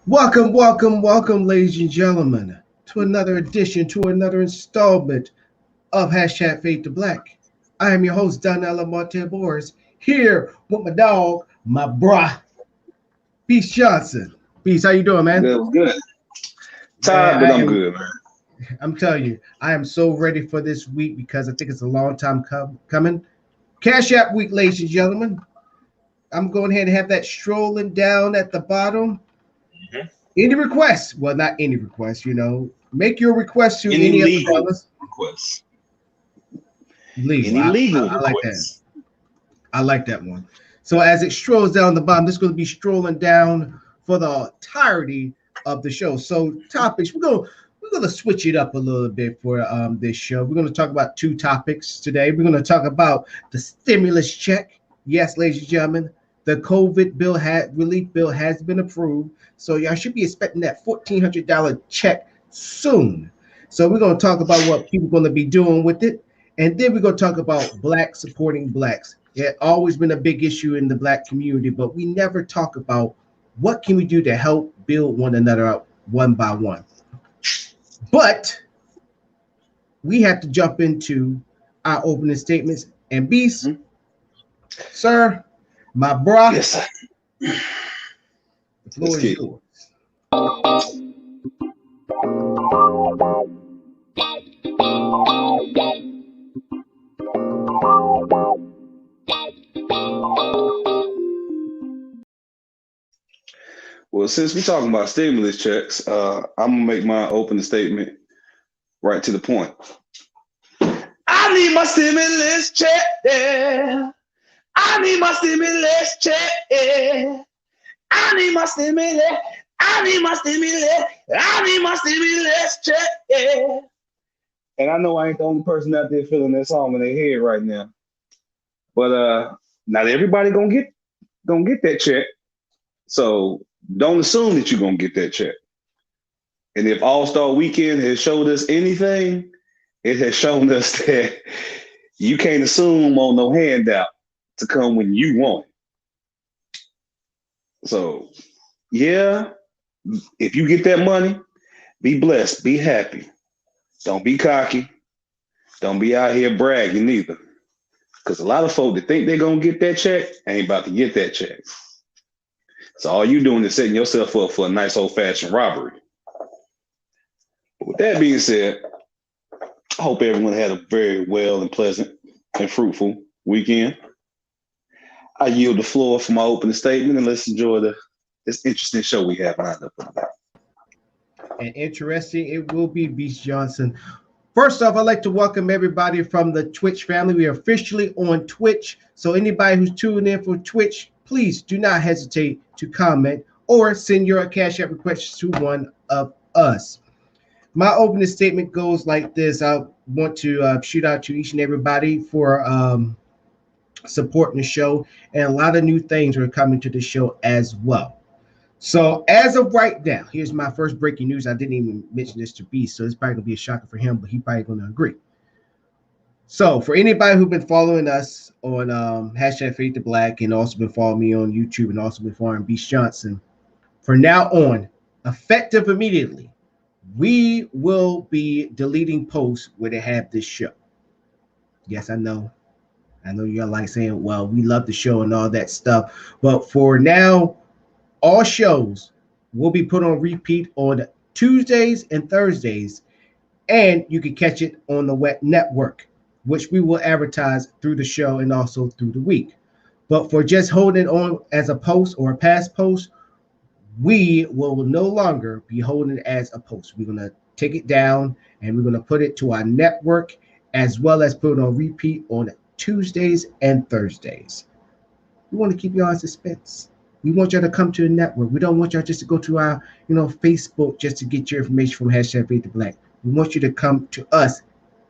Welcome, welcome, welcome, ladies and gentlemen, to another edition, to another installment of Hashtag Fade to Black. I am your host, Donnella Monteboris, here with my dog, my brah, Beast Johnson. Beast, how you doing, man? Good. Man, Tired, but I'm good, man. I'm telling you, I am so ready for this week because I think it's a long time coming. Cash App Week, ladies and gentlemen. I'm going ahead and have that strolling down at the bottom. Any requests? Well, not any requests, Make your request to any of the legal fellas. requests? Legal. Any legal I like that. requests? I like that one. So as it strolls down the bottom, this is going to be strolling down for the entirety of the show. So topics, we're gonna switch it up a little bit for this show. We're going to talk about two topics today. We're going to talk about the stimulus check. Yes, ladies and gentlemen, the COVID relief bill has been approved. So y'all should be expecting that $1,400 check soon. So we're going to talk about what people are going to be doing with it. And then we're going to talk about blacks supporting blacks. It's always been a big issue in the black community, but we never talk about what can we do to help build one another up one by one. But we have to jump into our opening statements. And Beast, sir, my bro, Yes, sir. the floor is yours. Well, since we're talking about stimulus checks, I'm gonna make my opening statement right to the point. I need my stimulus check. Yeah. I need my stimulus check. Yeah. I need my stimulus. I need my stimulus. I need my stimulus check. Yeah. And I know I ain't the only person out there feeling that song in their head right now. But not everybody gonna get that check. So don't assume that you're gonna get that check. And if All-Star Weekend has showed us anything, it has shown us that you can't assume on no handout to come when you want it. So yeah, if you get that money, be blessed, be happy. Don't be cocky. Don't be out here bragging either. Because a lot of folk that think they're gonna get that check ain't about to get that check. So all you doing is setting yourself up for a nice old-fashioned robbery. But with that being said, I hope everyone had a very well and pleasant and fruitful weekend. I yield the floor for my opening statement, and let's enjoy this interesting show we have lined up for today. And interesting it will be, Beast Johnson. First off, I'd like to welcome everybody from the Twitch family. We are officially on Twitch. So anybody who's tuning in for Twitch, please do not hesitate to comment or send your Cash App request to one of us. My opening statement goes like this. I want to shoot out to each and everybody for supporting the show. And a lot of new things are coming to the show as well. So as of right now, here's my first breaking news. I didn't even mention this to Beast, so it's probably going to be a shocker for him, but he's probably going to agree. So for anybody who's been following us on hashtag Fade to Black and also been following me on YouTube and also been following Beast Johnson, from now on, effective immediately, we will be deleting posts where they have this show. Yes, I know you're like saying, well, we love the show and all that stuff. But for now, all shows will be put on repeat on Tuesdays and Thursdays, and you can catch it on the Wet Network, which we will advertise through the show and also through the week. But for just holding it on as a post or a past post, we will no longer be holding it as a post. We're going to take it down and we're going to put it to our network as well as put it on repeat on Tuesdays and Thursdays. We want to keep y'all in suspense. We want y'all to come to the network. We don't want y'all just to go to our, Facebook just to get your information from hashtag Fade to Black. We want you to come to us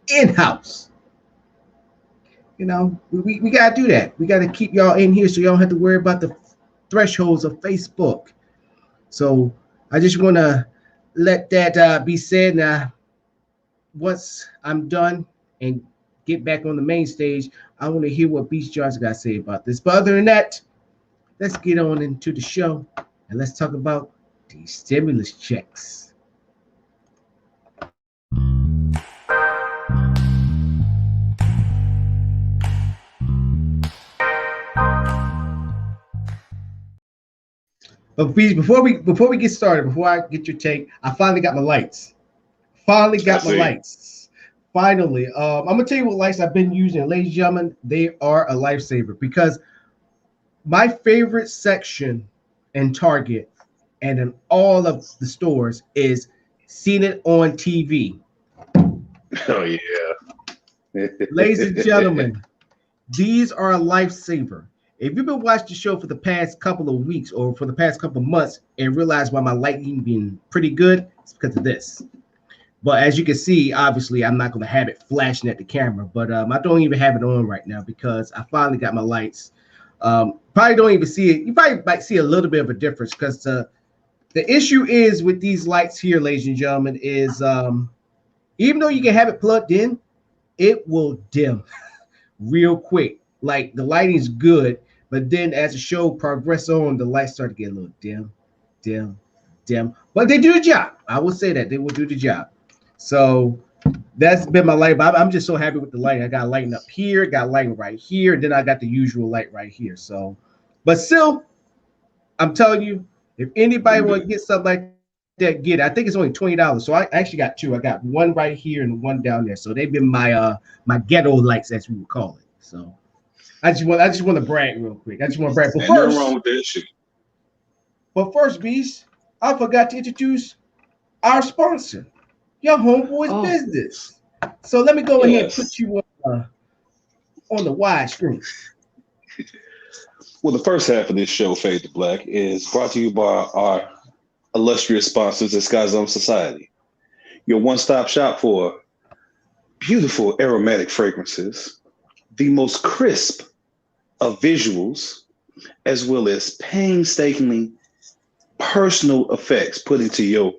in-house. We got to do that. We got to keep y'all in here so y'all don't have to worry about the thresholds of Facebook. So I just want to let that be said. Now, once I'm done and get back on the main stage, I want to hear what Beast Johnson got to say about this. But other than that, let's get on into the show and let's talk about these stimulus checks. But please, before we get started, before I get your take, I finally got my lights. Finally got my lights. Finally, I'm gonna tell you what lights I've been using, ladies and gentlemen. They are a lifesaver because my favorite section in Target and in all of the stores is seeing it on TV. Oh yeah, Ladies and gentlemen, these are a lifesaver. If you've been watching the show for the past couple of weeks or for the past couple of months and realize why my lighting been pretty good, it's because of this. But as you can see, obviously, I'm not going to have it flashing at the camera. But I don't even have it on right now because I finally got my lights. Probably don't even see it. You probably might see a little bit of a difference because the issue is with these lights here, ladies and gentlemen, is even though you can have it plugged in, it will dim real quick. Like the lighting is good, but then as the show progresses on, the lights start to get a little dim, dim, dim. But they do the job. I will say that they will do the job. So that's been my light. I'm just so happy with the lighting. I got lighting up here, got lighting right here, and then I got the usual light right here. So, but still, I'm telling you, if anybody want to get something like that, get it. I think it's only $20. So I actually got two. I got one right here and one down there. So they've been my ghetto lights, as we would call it. So I just want to brag real quick. I just want to brag. But ain't nothing wrong with that shit. But first, Beast, I forgot to introduce our sponsor, your homeboy's business. So let me go ahead and put you on the wide screen. Well, the first half of this show, Fade to Black, is brought to you by our illustrious sponsors at Sky Zone Society, your one-stop shop for beautiful aromatic fragrances, the most crisp of visuals, as well as painstakingly personal effects put into your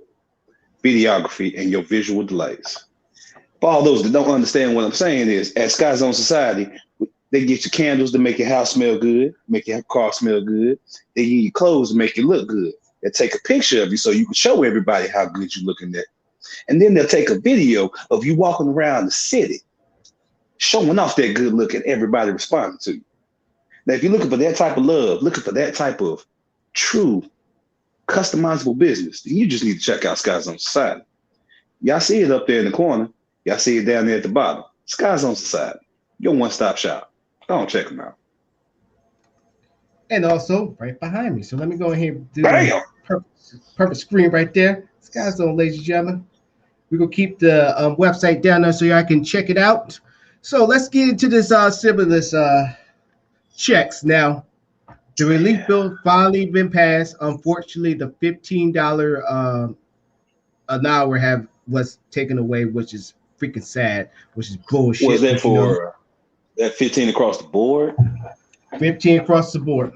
videography and your visual delights. For all those that don't understand what I'm saying is, at Sky Zone Society, they get you candles to make your house smell good, make your car smell good. They give you clothes to make you look good. They take a picture of you so you can show everybody how good you're looking at. And then they'll take a video of you walking around the city, showing off that good look and everybody responding to you. Now, if you're looking for that type of love, looking for that type of true customizable business, then you just need to check out Sky Zone Society. Y'all see it up there in the corner. Y'all see it down there at the bottom. Sky Zone Society, your one-stop shop. Go on, check them out. And also right behind me. So let me go ahead and do the perfect screen right there. Sky Zone, ladies and gentlemen. We're going to keep the website down there so y'all can check it out. So let's get into this stimulus checks. Now, the relief bill finally been passed. Unfortunately, the $15 an hour was taken away, which is freaking sad, which is bullshit. Was that for that 15 across the board? 15 across the board.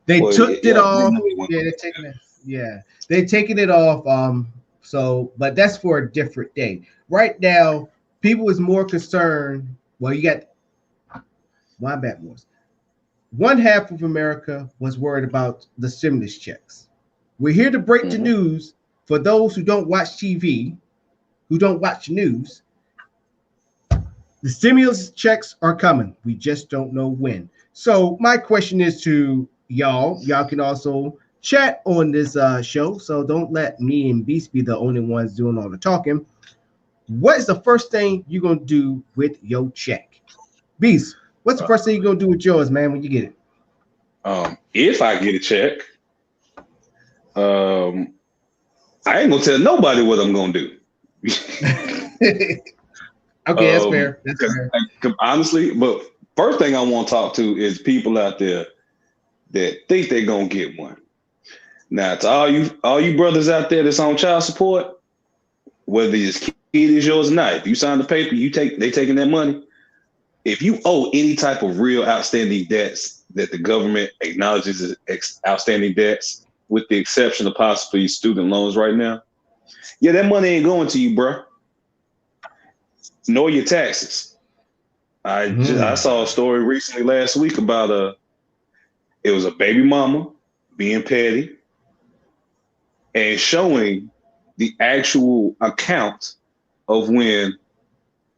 They took it off. Yeah, they're taking it. Yeah, they're taking it off. So, but that's for a different day. Right now, people is more concerned. Well, you got one half of America was worried about the stimulus checks. We're here to break the news for those who don't watch TV, who don't watch news. The stimulus checks are coming. We just don't know when. So my question is to y'all. Y'all can also chat on this show. So don't let me and Beast be the only ones doing all the talking. What is the first thing you're going to do with your check? Beast, what's the first thing you're going to do with yours, man, when you get it? If I get a check, I ain't going to tell nobody what I'm going to do. Okay, that's fair. That's fair. Honestly, but first thing I want to talk to is people out there that think they're gonna get one. Now, to all you brothers out there that's on child support, whether your kid is yours or not, if you sign the paper, they taking that money. If you owe any type of real outstanding debts that the government acknowledges as outstanding debts, with the exception of possibly student loans right now, yeah, that money ain't going to you, bro. Nor your taxes. I saw a story recently last week about it was a baby mama being petty, and showing the actual account of when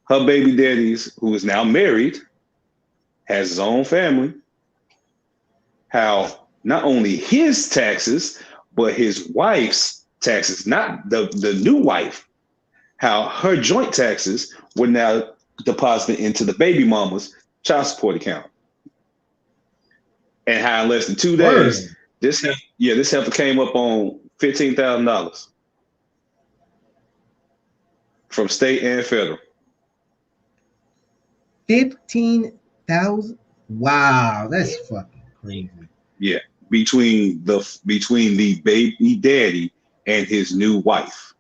her baby daddy's, who is now married, has his own family, how not only his taxes, but his wife's taxes, not the new wife, how her joint taxes were now deposited into the baby mama's child support account. And how in less than 2 days, this heifer came up on $15,000 from state and federal. 15,000. Wow, that's fucking crazy. Yeah, between the baby daddy and his new wife.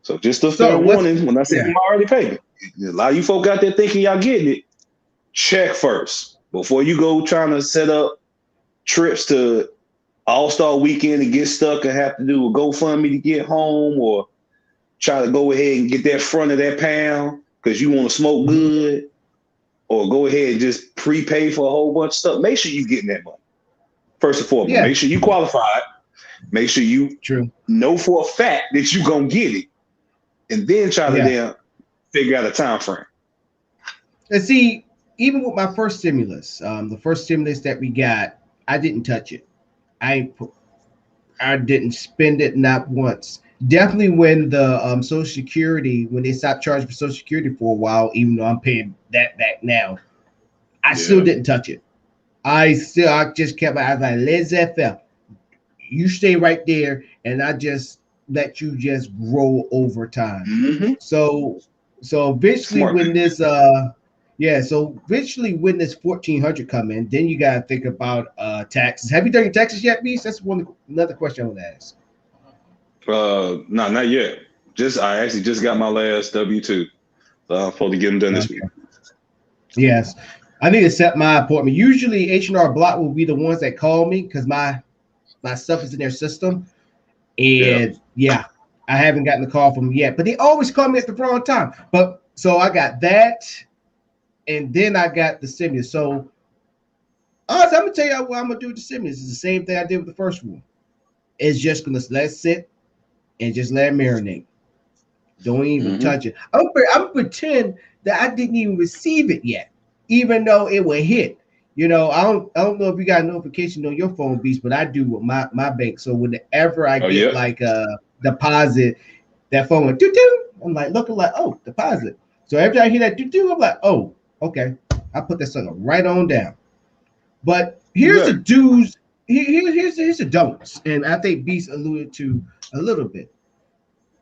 So just a fair warning when I say minority payment. A lot of you folk out there thinking y'all getting it. Check first before you go trying to set up trips to All-Star Weekend and get stuck and have to do a GoFundMe to get home, or try to go ahead and get that front of that pound because you want to smoke good, or go ahead and just prepay for a whole bunch of stuff. Make sure you're getting that money. First and foremost, make sure you qualified. Make sure you know for a fact that you're going to get it. And then try to then figure out a time frame. And see, even with my first stimulus, the first stimulus that we got, I didn't touch it. I didn't spend it, not once. Definitely when the Social Security, when they stopped charging for Social Security for a while, even though I'm paying that back now, I still didn't touch it. I just kept I was like, laissez-faire. You stay right there, and I just let you just grow over time. Mm-hmm. So eventually when this eventually when this 1,400 come in, then you gotta think about taxes. Have you done your taxes yet, Beast? That's another question I want to ask. No, not yet. I actually just got my last W-2. I'm supposed to get them done this week. Yes. I need to set my appointment. Usually H&R Block will be the ones that call me because my stuff is in their system. And I haven't gotten the call from them yet, but they always call me at the wrong time. But so I got that, and then I got the stimulus. So I'm gonna tell you what I'm gonna do with the stimulus. It's the same thing I did with the first one. It's just gonna let it sit and just let it marinate. Don't even touch it. I'm gonna pretend that I didn't even receive it yet, even though it will hit. You know, I don't know if you got a notification on your phone, Beast, but I do with my bank. So whenever I get like a deposit, that phone went doo-doo. I'm like looking like, oh, deposit. So every time I hear that doo-doo, I'm like, oh, okay. I put that sucker right on down. But here's the do's. Here's the don'ts, and I think Beast alluded to a little bit.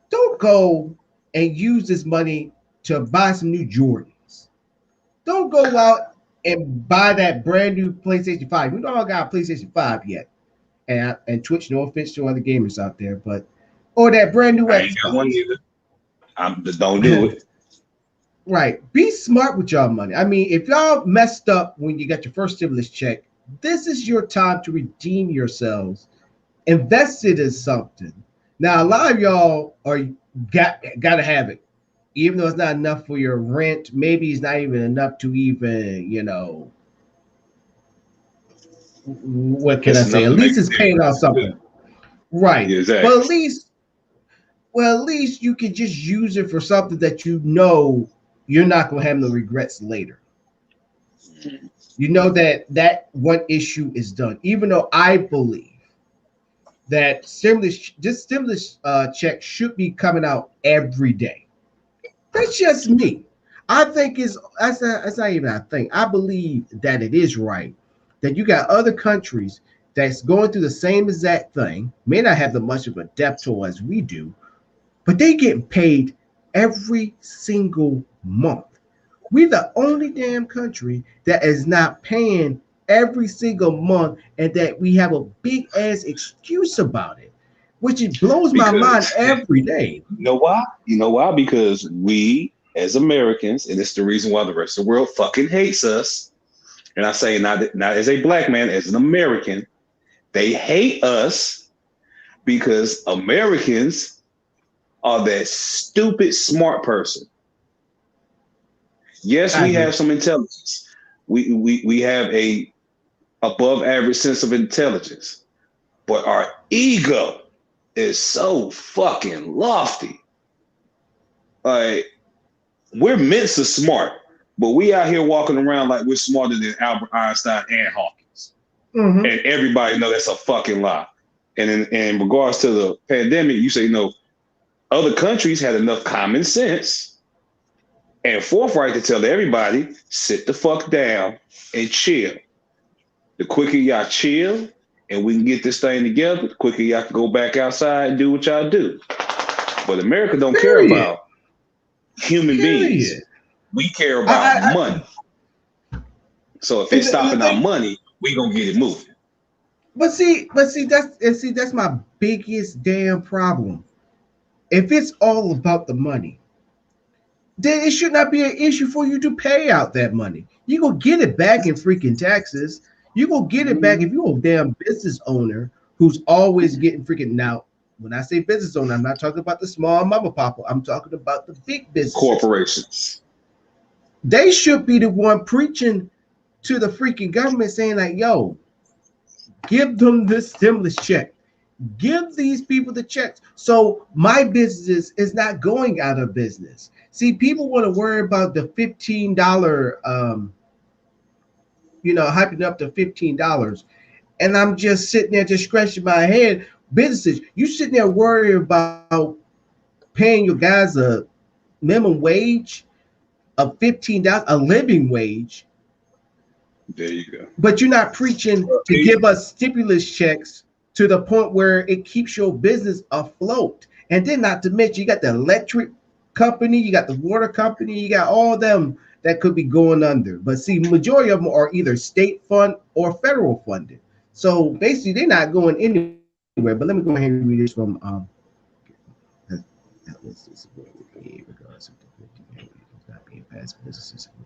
Don't go and use this money to buy some new Jordans. Don't go out and buy that brand new PlayStation 5. We don't all got a PlayStation 5 yet. And Twitch, no offense to other gamers out there, but or that brand new I ain't got one either. Don't do it. Right. Be smart with y'all money. I mean, if y'all messed up when you got your first stimulus check, this is your time to redeem yourselves. Invest it in something. Now, a lot of y'all gotta have it. Even though it's not enough for your rent, maybe it's not even enough to even, what can I say? At least it's paying off something. Right. Exactly. But at least you can just use it for something that you know you're not going to have no regrets later. You know that one issue is done. Even though I believe that stimulus check should be coming out every day. That's just me. I think that's not even I think. I believe that it is right that you got other countries that's going through the same exact thing, may not have the much of a depth toll as we do, but they get paid every single month. We're the only damn country that is not paying every single month, and that we have a big ass excuse about it, which it blows my mind every day. You know why? Because we as Americans, and it's the reason why the rest of the world fucking hates us. And I say not as a black man, as an American, they hate us because Americans are that stupid smart person. Yes, we have some intelligence. We have a above average sense of intelligence. but our ego is so fucking lofty. Like, we're meant to smart, but we out here walking around like we're smarter than Albert Einstein and Hawkins. Mm-hmm. And everybody know that's a fucking lie. And in regards to the pandemic, you say, other countries had enough common sense and forthright to tell everybody, sit the fuck down and chill. The quicker y'all chill and we can get this thing together, the quicker y'all can go back outside and do what y'all do. But America don't care about human beings. We care about money. So if it's stopping our money, we gonna get it moving. But see, that's my biggest damn problem. If it's all about the money, then it should not be an issue for you to pay out that money. You gonna get it back in freaking taxes. You gonna get it back if you're a damn business owner who's always getting freaking now. When I say business owner, I'm not talking about the small mama papa. I'm talking about the big business corporations. They should be the one preaching to the freaking government, saying like, "Yo, give them this stimulus check. Give these people the checks, so my business is not going out of business." See, people want to worry about the $15, hyping up to $15, and I'm just sitting there, just scratching my head. Businesses, you sitting there worrying about paying your guys a minimum wage of $15, a living wage. There you go. But you're not preaching to give us stimulus checks to the point where it keeps your business afloat. And then not to mention, you got the electric company, you got the water company, you got all them that could be going under. But see, majority of them are either state fund or federal funded. So basically, they're not going anywhere. But let me go ahead and read this from I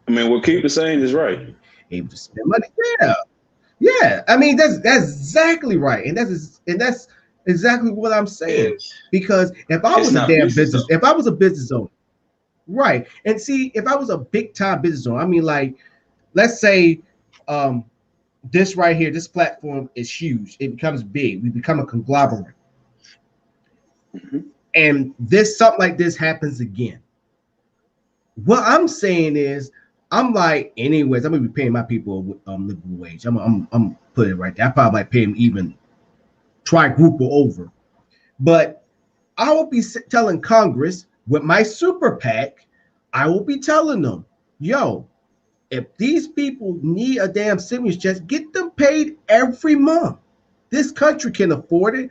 mean, what Keith is saying is right. Able to spend money. Yeah. I mean, that's exactly right, and that's exactly what I'm saying. Because if I was a damn business, if I was a business owner, right, and see, if I was a big time business owner, I mean, like, let's say, this right here, this platform is huge. It becomes big. We become a conglomerate, and something like this happens again. What I'm saying is, I'm like, anyways, I'm gonna be paying my people living wage. I'm putting it right there. I probably might pay them even quadruple over. But I will be telling Congress with my super PAC, I will be telling them, yo, if these people need a damn stimulus check, get them paid every month. This country can afford it.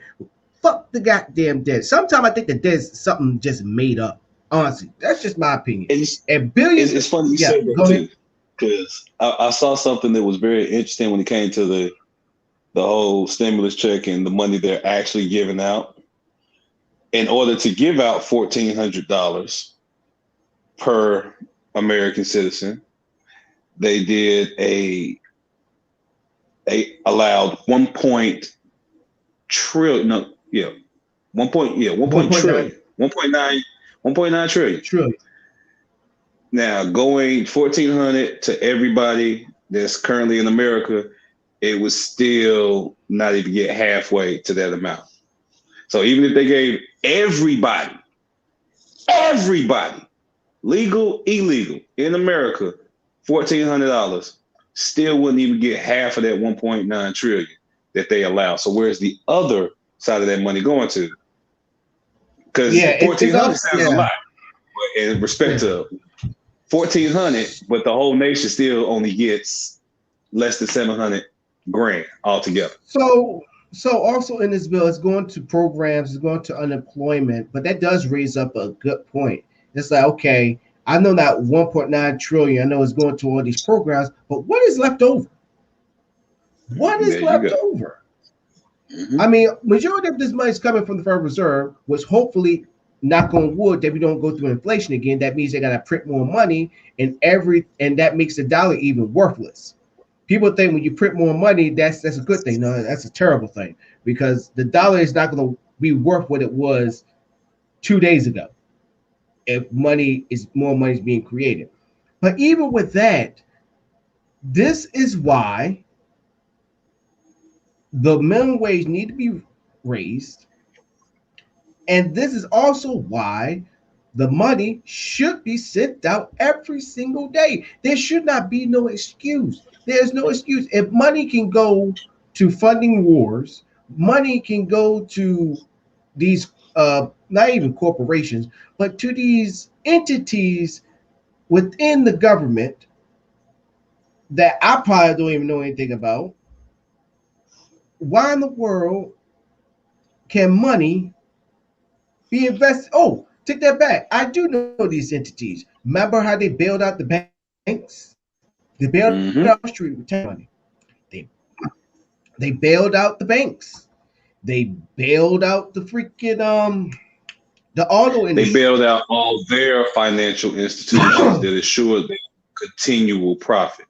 Fuck the goddamn debt. Sometimes I think the debt is something just made up. Honestly, that's just my opinion. And billions. It's funny you said that too, because I saw something that was very interesting when it came to the whole stimulus check and the money they're actually giving out. In order to give out $1,400 per American citizen, they did allowed 1.9 trillion. Now, going 1,400 to everybody that's currently in America, it would still not even get halfway to that amount. So even if they gave everybody, legal, illegal, in America, $1,400, still wouldn't even get half of that 1.9 trillion that they allow. So where's the other side of that money going to? Because 1,400 sounds a lot, but in respect to 1,400, but the whole nation still only gets less than 700 grand altogether. So also in this bill, it's going to programs, it's going to unemployment, but that does raise up a good point. It's like, okay, I know that 1.9 trillion, I know it's going to all these programs, but what is left over? What is left over? Mm-hmm. I mean, majority of this money is coming from the Federal Reserve, which hopefully, knock on wood, that we don't go through inflation again. That means they got to print more money, and that makes the dollar even worthless. People think when you print more money, that's a good thing. No, that's a terrible thing, because the dollar is not going to be worth what it was 2 days ago if more money is being created. But even with that, this is why the minimum wage need to be raised. And this is also why the money should be sent out every single day. There should not be no excuse. There's no excuse. If money can go to funding wars, money can go to these not even corporations, but to these entities within the government that I probably don't even know anything about. Why in the world can money be invested? Oh, take that back. I do know these entities. Remember how they bailed out the banks? They bailed out Wall Street with Mm-hmm. tax money. They they bailed out the banks. They bailed out the freaking the auto They industry. bailed out all their financial institutions that assured them continual profit.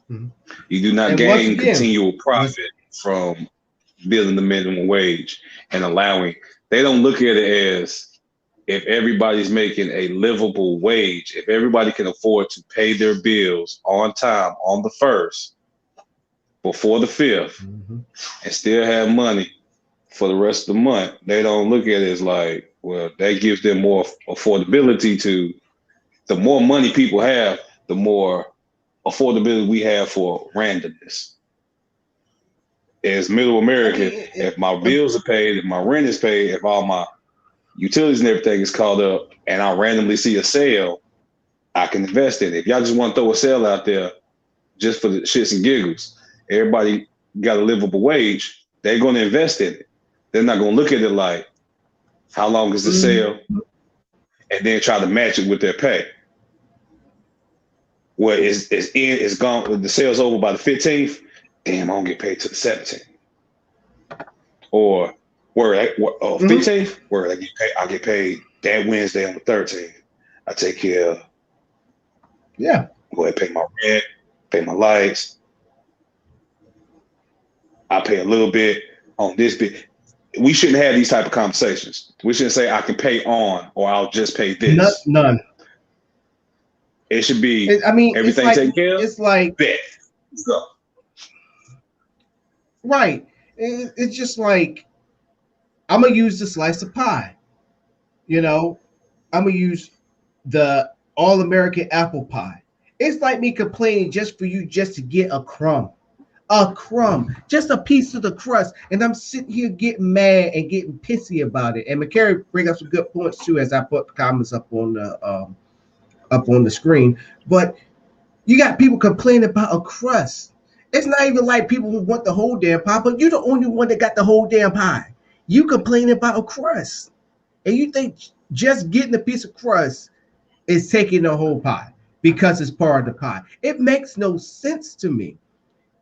Mhm. You do not And once gain again, continual let's profit from building the minimum wage and allowing. They don't look at it as if everybody's making a livable wage, if everybody can afford to pay their bills on time on the first, before the fifth, Mhm. and still have money for the rest of the month, they don't look at it as like, well, that gives them more affordability to the more money people have, the more affordability we have for randomness. As middle I America, mean, if my bills are paid, if my rent is paid, if all my utilities and everything is called up, and I randomly see a sale, I can invest in it. If y'all just want to throw a sale out there just for the shits and giggles, everybody got a livable wage, they're going to invest in it. They're not going to look at it like, how long is the mm, sale? And then try to match it with their pay. Where it's gone, the sale's over by the 15th, damn, I don't get paid till the 17th. Or mhm. 15th, where I get paid that Wednesday on the 13th. I take care of, Yeah. go ahead and pay my rent, pay my lights. I pay a little bit on this bit. We shouldn't have these type of conversations. We shouldn't say I can pay on or I'll just pay None, this. none. It should be I mean, everything taken care of. it's like Bet. Let's go. right. It's just like I'm gonna use the slice of pie. You know, I'm gonna use the all American apple pie. It's like me complaining just for you just to get a crumb, just a piece of the crust, and I'm sitting here getting mad and getting pissy about it. And McCary bring up some good points too, as I put comments up on the screen. But you got people complaining about a crust. It's not even like people who want the whole damn pie, but you're the only one that got the whole damn pie. You complaining about a crust, and you think just getting a piece of crust is taking the whole pie because it's part of the pie. It makes no sense to me.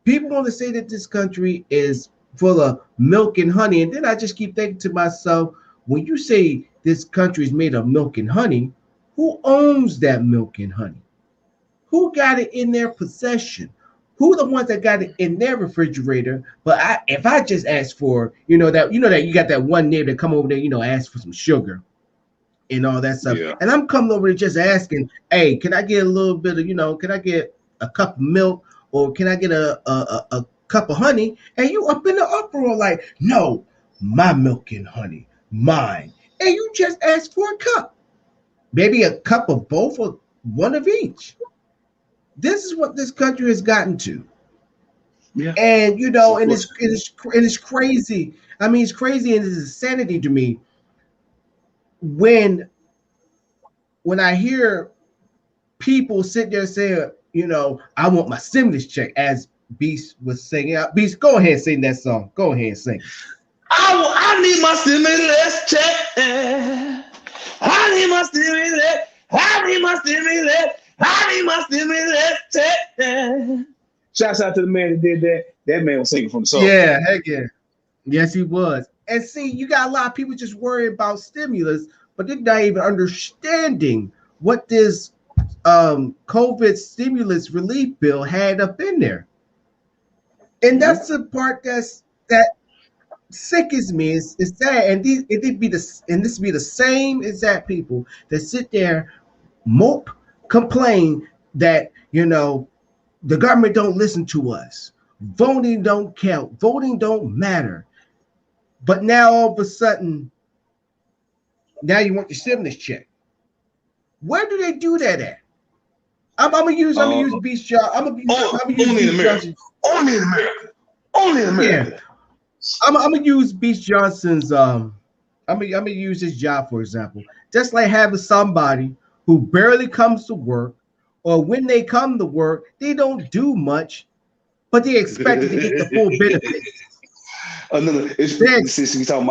People want to say that this country is full of milk and honey, and then I just keep thinking to myself, when you say this country is made of milk and honey, who owns that milk and honey? Who got it in their possession? Who the ones that got it in their refrigerator? But if I just ask for, you got that one neighbor that come over there, ask for some sugar and all that stuff, Yeah. and I'm coming over there just asking, hey, can I get a little bit of, can I get a cup of milk, or can I get a cup of honey? And you up in the uproar like, no, my milk and honey, mine, and you just asked for a cup, maybe a cup of both or one of each. This is what this country has gotten to. Yeah. And It's and unfortunate. it's crazy. I mean, it's crazy and it's insanity to me when I hear people sit there saying, I want my stimulus check, as Beast was singing. Beast, go ahead and sing that song. Go ahead and sing. I need my stimulus check. I need my stimulus. I need my stimulus. I need my stimulus check. Shouts out to the man that did that. That man was singing from the soul. Yeah, heck yeah. Yes, he was. And see, you got a lot of people just worried about stimulus, but they're not even understanding what this COVID stimulus relief bill had up in there. And Mhm. that's the part that sickens me. It's sad, and this be the same exact people that sit there, mope, complain that the government don't listen to us. voting don't count, voting don't matter. But now all of a sudden, now you want your stimulus check. Where do they do that at? I'm gonna use Beast Johnson. I'm gonna use only in Beast America. Johnson. Only in America. Only in America. Yeah. I'm gonna use Beast Johnson's I'm gonna use his job for example. Just like having somebody who barely comes to work, or when they come to work, they don't do much, but they expected to get the full benefits. No. Since we talking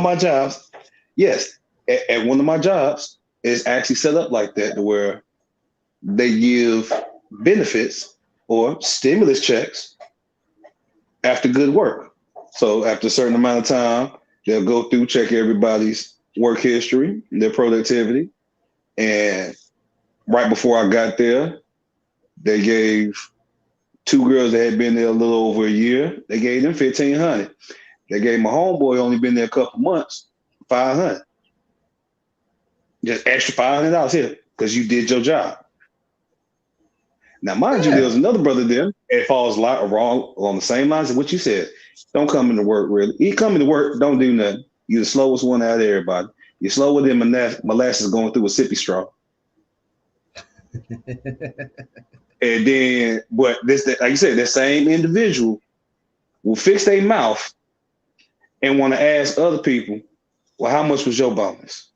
about jobs, yes, at one of my jobs, it's actually set up like that, to where they give benefits or stimulus checks after good work. So after a certain amount of time, they'll go through, check everybody's work history, their productivity. And right before I got there, they gave 2 girls that had been there a little over a year, they gave them $1,500. They gave my homeboy, only been there a couple months, $500. Just extra $500 here because you did your job. Now, mind you, there's another brother there. It falls wrong on the same lines as what you said. Don't come into work, really. You come into work, don't do nothing. You're the slowest one out of everybody. You're slower than molasses going through a sippy straw. And then, but like you said, that same individual will fix their mouth and want to ask other people, well, how much was your bonus?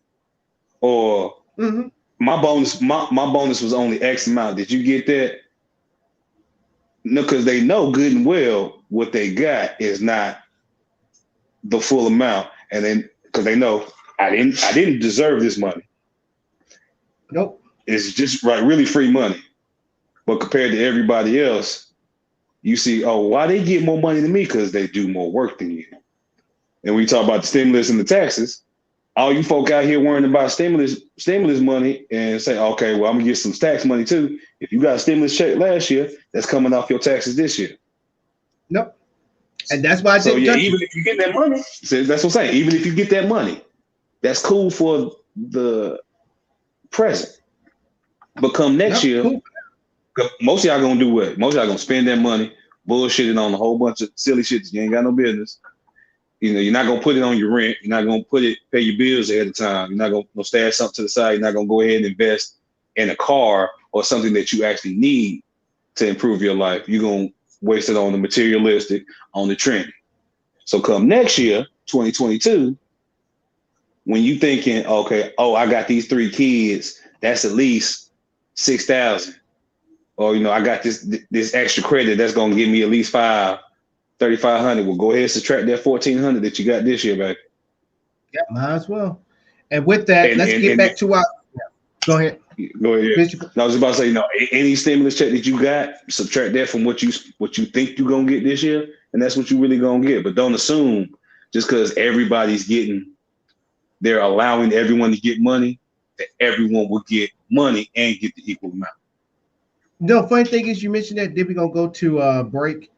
Or my bonus was only X amount. Did you get that? No, because they know good and well what they got is not the full amount, and then because they know I didn't deserve this money. Nope. It's just really free money. But compared to everybody else, you see, oh, why they get more money than me? Because they do more work than you. And we talk about the stimulus and the taxes. All you folk out here worrying about stimulus money and say, okay, well, I'm gonna get some tax money too. If you got a stimulus check last year, that's coming off your taxes this year. Nope. And that's why I so yeah, even if you get that money, so that's what I'm saying. Even if you get that money, that's cool for the present. But come next year, cool. Most of y'all gonna do what? Most of y'all gonna spend that money bullshitting on a whole bunch of silly shit that you ain't got no business. You know, you're not gonna put it on your rent. You're not gonna pay your bills ahead of time. You're not gonna stash something to the side. You're not gonna go ahead and invest in a car or something that you actually need to improve your life. You're gonna waste it on the materialistic, on the trendy. So come next year, 2022, when you thinking, okay, oh, I got these 3 kids, that's at least $6,000. Or, I got this extra credit that's gonna give me at least $3,500. Well, go ahead and subtract that $1,400 that you got this year, baby. Yeah, might as well. And with that, let's get back to our. Go ahead. Go ahead. I was about to say, any stimulus check that you got, subtract that from what you think you're gonna get this year, and that's what you really gonna get. But don't assume just because everybody's they're allowing everyone to get money, that everyone will get money and get the equal amount. No, funny thing is, you mentioned that. Then we're gonna go to break.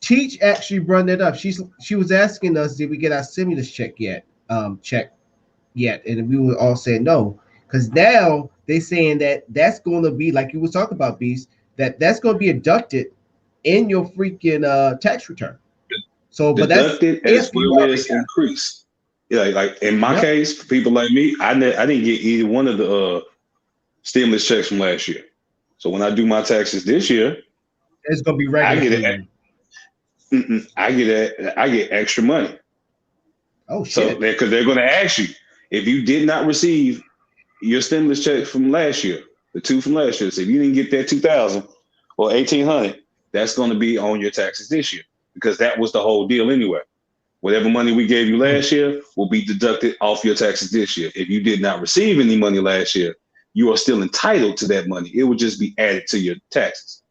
Teach actually brought that up. She was asking us, did we get our stimulus check yet? And we were all saying no, because now they saying that's going to be like you was talking about, Beast. That's going to be deducted in your freaking tax return. So, but that's as well as increased. Yeah, like in my case, for people like me, I didn't get either one of the stimulus checks from last year. So when I do my taxes this year, it's going to be regular. I get extra money. Oh shit! So because they're going to ask you if you did not receive your stimulus check from last year, the 2 from last year. So if you didn't get that 2,000 or 1,800, that's going to be on your taxes this year because that was the whole deal anyway. Whatever money we gave you last year will be deducted off your taxes this year. If you did not receive any money last year, you are still entitled to that money. It will just be added to your taxes.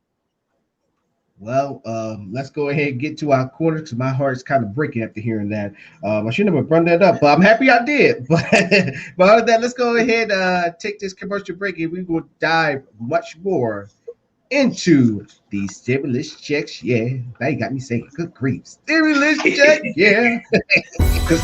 Well, let's go ahead and get to our corner because my heart's kind of breaking after hearing that. I shouldn't have brought that up, but I'm happy I did. But other than that, let's go ahead take this commercial break and we will dive much more into the stimulus checks. Yeah, now you got me saying good grief. Stimulus check, yeah. Because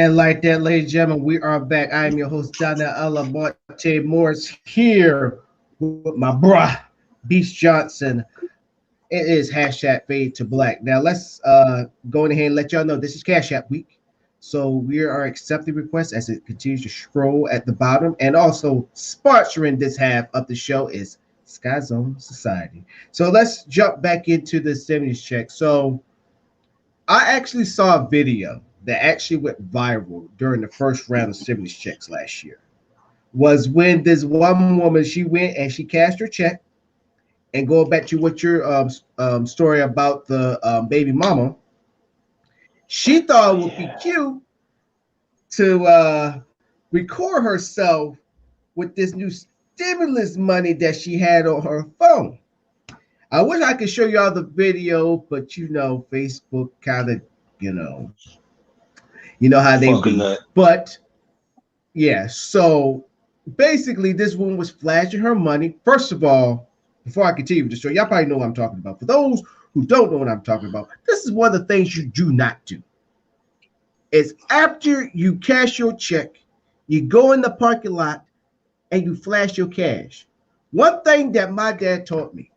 And like that, ladies and gentlemen, we are back. I am your host, Donna Alabarte Morris, here with my bruh, Beast Johnson. It is hashtag fade to black. Now let's go ahead and let y'all know this is Cash App week. So we are accepting requests as it continues to scroll at the bottom. And also sponsoring this half of the show is Sky Zone Society. So let's jump back into the 70s check. So I actually saw a video that actually went viral during the first round of stimulus checks last year. Was when this one woman, she went and she cashed her check, and going back to what your story about the baby mama, she thought it would be cute to record herself with this new stimulus money that she had on her phone. I wish I could show y'all the video, but Facebook kind of, you know, how they Fucking be. nut. But yeah, so basically, this woman was flashing her money. First of all, before I continue with the story, y'all probably know what I'm talking about. For those who don't know what I'm talking about, this is one of the things you do not do. Is after you cash your check, you go in the parking lot and you flash your cash. One thing that my dad taught me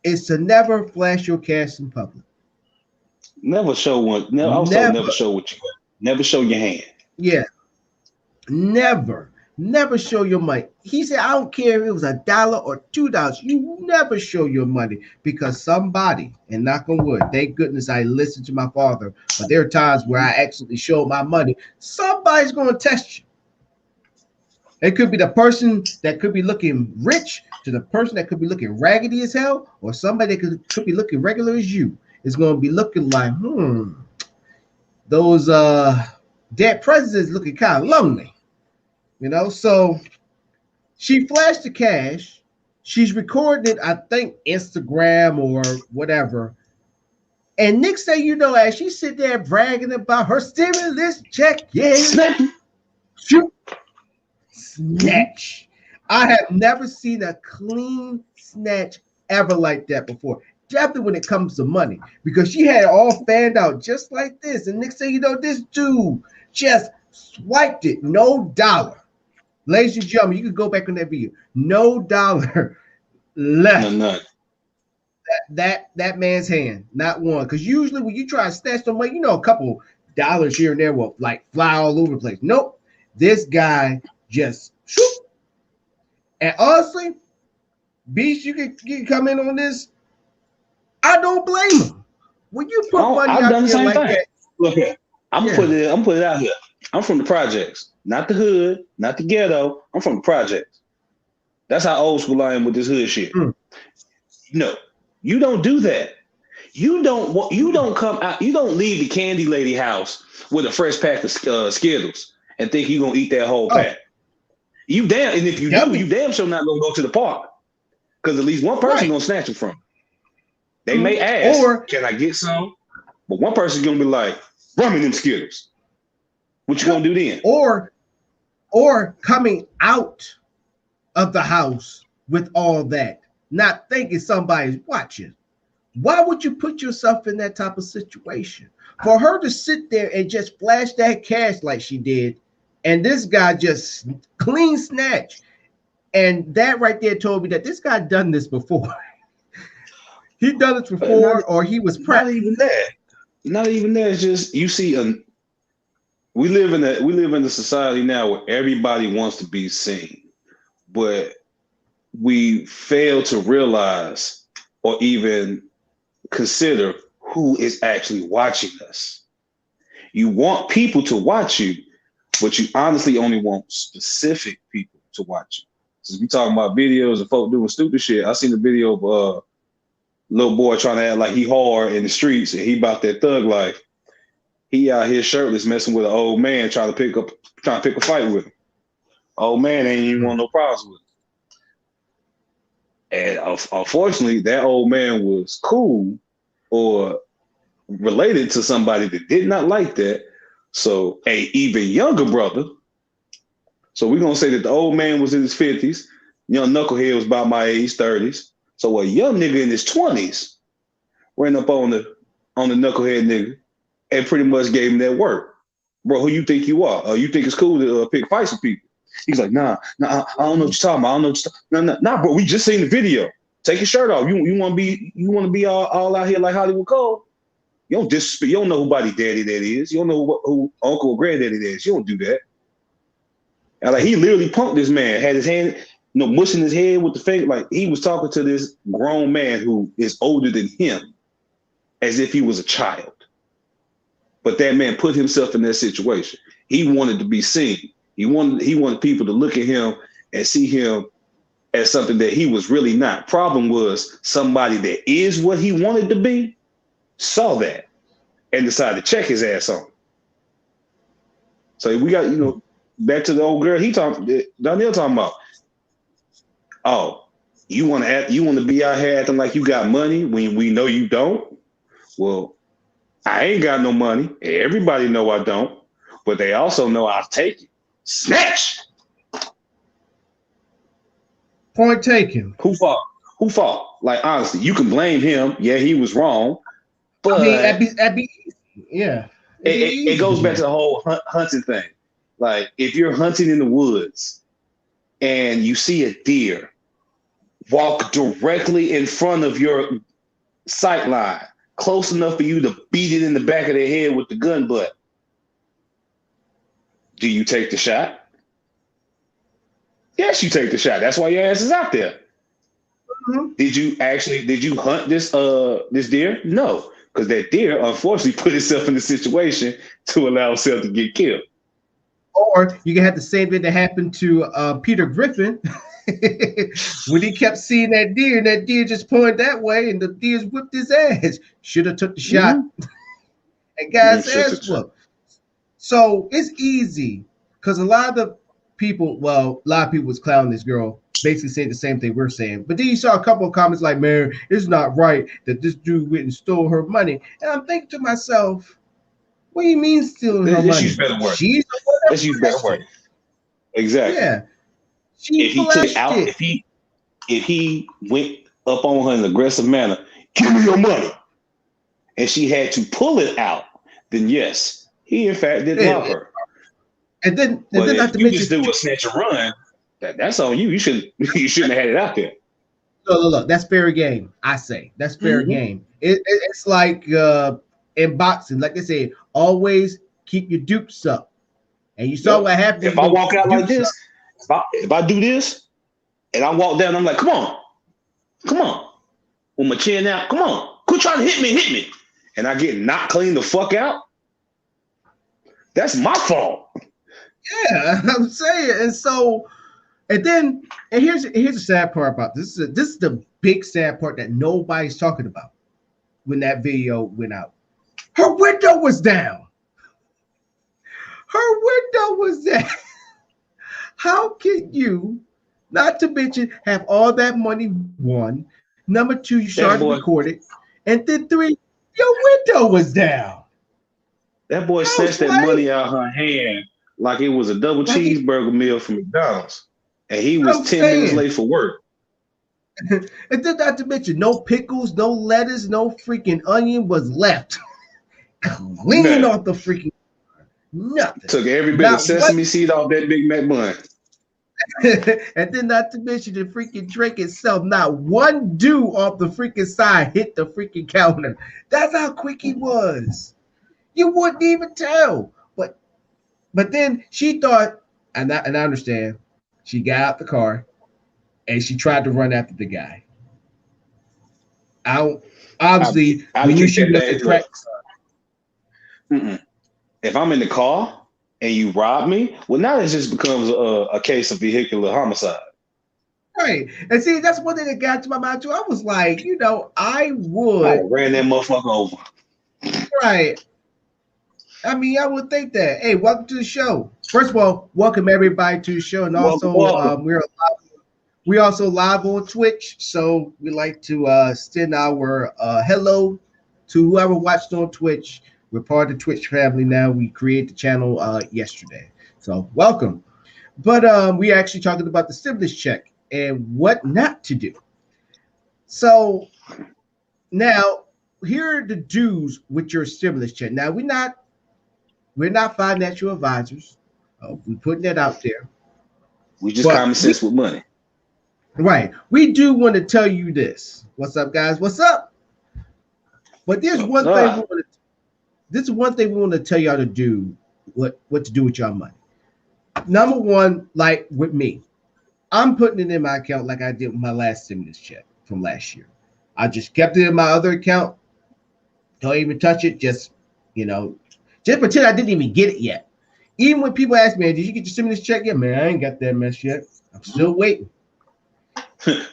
is to never flash your cash in public. Never show one. I was told never show what you got. Never show your hand. Yeah, never show your money. He said, I don't care if it was $1 or $2. You never show your money because somebody, and knock on wood, thank goodness I listened to my father, but there are times where I actually showed my money. Somebody's going to test you. It could be the person that could be looking rich to the person that could be looking raggedy as hell, or somebody that could be looking regular as you. Is going to be looking like, those dead presidents looking kind of lonely. So she flashed the cash. She's recording it, I think, Instagram or whatever. And next thing you know, as she sit there bragging about her stimulus check, shoot, snatch. I have never seen a clean snatch ever like that before. Definitely when it comes to money, because she had it all fanned out just like this. And next thing you know, this dude just swiped it, no dollar. Ladies and gentlemen, you can go back on that video. No dollar left. None. That man's hand, not one. Because usually when you try to snatch some money, a couple dollars here and there will like fly all over the place. Nope. This guy just shoot. And honestly, Beast, you can come in on this. I don't blame him. When you put money I've out done the there same like thing. that, Look here, I'm gonna put it out here. I'm from the projects, not the hood, not the ghetto. I'm from the projects. That's how old school I am with this hood shit. No, you don't do that. You don't come out. You don't leave the candy lady house with a fresh pack of Skittles and think you're gonna eat that whole pack. You damn, and if you do, you damn sure not gonna go to the park because at least one person gonna snatch them from you. They may ask, or can I get some? But one person's gonna be like, run me them Skittles. What you gonna do then? Or coming out of the house with all that, not thinking somebody's watching. Why would you put yourself in that type of situation? For her to sit there and just flash that cash like she did, and this guy just clean snatch. And that right there told me that this guy done this before. He done it before, or he was prepped. Not even that. It's just you see, we live in a society now where everybody wants to be seen, but we fail to realize or even consider who is actually watching us. You want people to watch you, but you honestly only want specific people to watch you. Since we talking about videos of folk doing stupid shit, I seen a video of little boy trying to act like he hard in the streets and he about that thug life. He out here shirtless messing with an old man trying to pick a fight with him. Old man ain't even want no problems with him. And unfortunately, that old man was cool or related to somebody that did not like that. So a even younger brother. So we're gonna say that the old man was in his 50s, young knucklehead was about my age, 30s. So a young nigga in his 20s ran up on the knucklehead nigga and pretty much gave him that work. bro, who you think you are? You think it's cool to pick fights with people? He's like, nah, I don't know what you're talking about. I don't know what you're talking. Nah, bro, we just seen the video. Take your shirt off. You want to be all out here like Hollywood Cole? You don't disrespect. You don't know who body daddy that is. You don't know who uncle or granddaddy that is. You don't do that. And like he literally punked this man, had his hand, mushing his head with the finger. Like he was talking to this grown man who is older than him, as if he was a child. But that man put himself in that situation. He wanted to be seen. He wanted people to look at him and see him as something that he was really not. Problem was somebody that is what he wanted to be saw that and decided to check his ass on. So we got, back to the old girl Donnell talking about. Oh, you want to be out here acting like you got money when we know you don't? Well, I ain't got no money. Everybody know I don't, but they also know I'll take it. Snatch. Point taken. Who fought? Like honestly, you can blame him. Yeah, he was wrong. But that'd be yeah. It goes back to the whole hunting thing. Like if you're hunting in the woods and you see a deer walk directly in front of your sight line, close enough for you to beat it in the back of their head with the gun butt, do you take the shot? Yes, you take the shot. That's why your ass is out there. Mm-hmm. Did you hunt this deer? No, because that deer unfortunately put itself in the situation to allow itself to get killed. Or you can have the same thing that happened to Peter Griffin when he kept seeing that deer, and that deer just pointed that way, and the deer's whipped his ass. Should have took the shot and got his ass whooped. So it's easy because a lot of people was clowning this girl, basically saying the same thing we're saying. But then you saw a couple of comments like, man, it's not right that this dude went and stole her money. And I'm thinking to myself, what do you mean stealing her money? Let's use better words. Let's use better words. Exactly. Yeah. If he took out, if he went up on her in an aggressive manner, give me your money, and she had to pull it out, then yes, he in fact did rob her. And then if you just do a snatch and run, that's on you. You shouldn't have had it out there. Look, that's fair game. I say that's fair game. It's like in boxing, like they say, always keep your dukes up. And you saw what happened. If I walk out like this, if I do this, and I walk down, I'm like, come on, with my chin out, come on, quit trying to hit me, and I get knocked clean the fuck out. That's my fault. Yeah, I'm saying, and here's the sad part about this. This is the big sad part that nobody's talking about when that video went out. Her window was down. How can you, not to mention, have all that money? One, number two, you started recording, and then three, your window was down. That boy snatched that money out her hand like it was a double cheeseburger meal from McDonald's, and he was 10 minutes late for work. And then, not to mention, no pickles, no lettuce, no freaking onion was left. Clean off the freaking nothing. Took every bit of sesame seed off that Big Mac bun. And then, not to mention the freaking drink itself, not one dew off the freaking side hit the freaking counter. That's how quick he was. You wouldn't even tell. But then she thought, and I understand, she got out the car and she tried to run after the guy. Obviously, when you shoot at the track. If I'm in the car and you rob me, well, now it just becomes a case of vehicular homicide. Right. And see, that's one thing that got to my mind too. I was like, I ran that motherfucker over. Right. I mean, I would think that. Hey, welcome to the show. First of all, welcome everybody to the show, and also we're also live on Twitch. So we like to send our hello to whoever watched on Twitch. We're part of the Twitch family now. We created the channel yesterday, so welcome. But we actually talking about the stimulus check and what not to do. So now here are the do's with your stimulus check. Now we're not We're not financial advisors. We're putting that out there. We just But common sense with money. right, we do want to tell you this. What's up, guys? What's up? But there's What's one thing we up? want to. This is one thing we want to tell y'all to do. What to do with your money? Number one, like with me, I'm putting it in my account like I did with my last stimulus check from last year. I just kept it in my other account. Don't even touch it. You know, just pretend I didn't even get it yet. Even when people ask me, "Did you get your stimulus check yet?" Man, I ain't got that mess yet. I'm still waiting.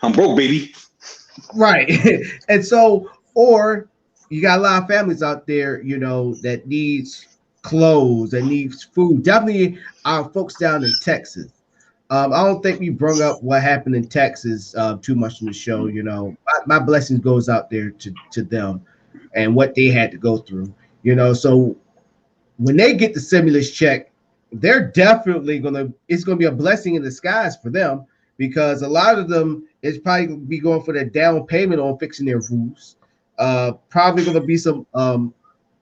I'm broke, baby. Right. And so, or you got a lot of families out there, that needs clothes, that needs food. Definitely our folks down in Texas. I don't think we brought up what happened in Texas too much in the show. My blessings goes out there to them and what they had to go through. So when they get the stimulus check, they're definitely it's gonna be a blessing in disguise for them because a lot of them is probably gonna be going for their down payment on fixing their roofs. Probably gonna be some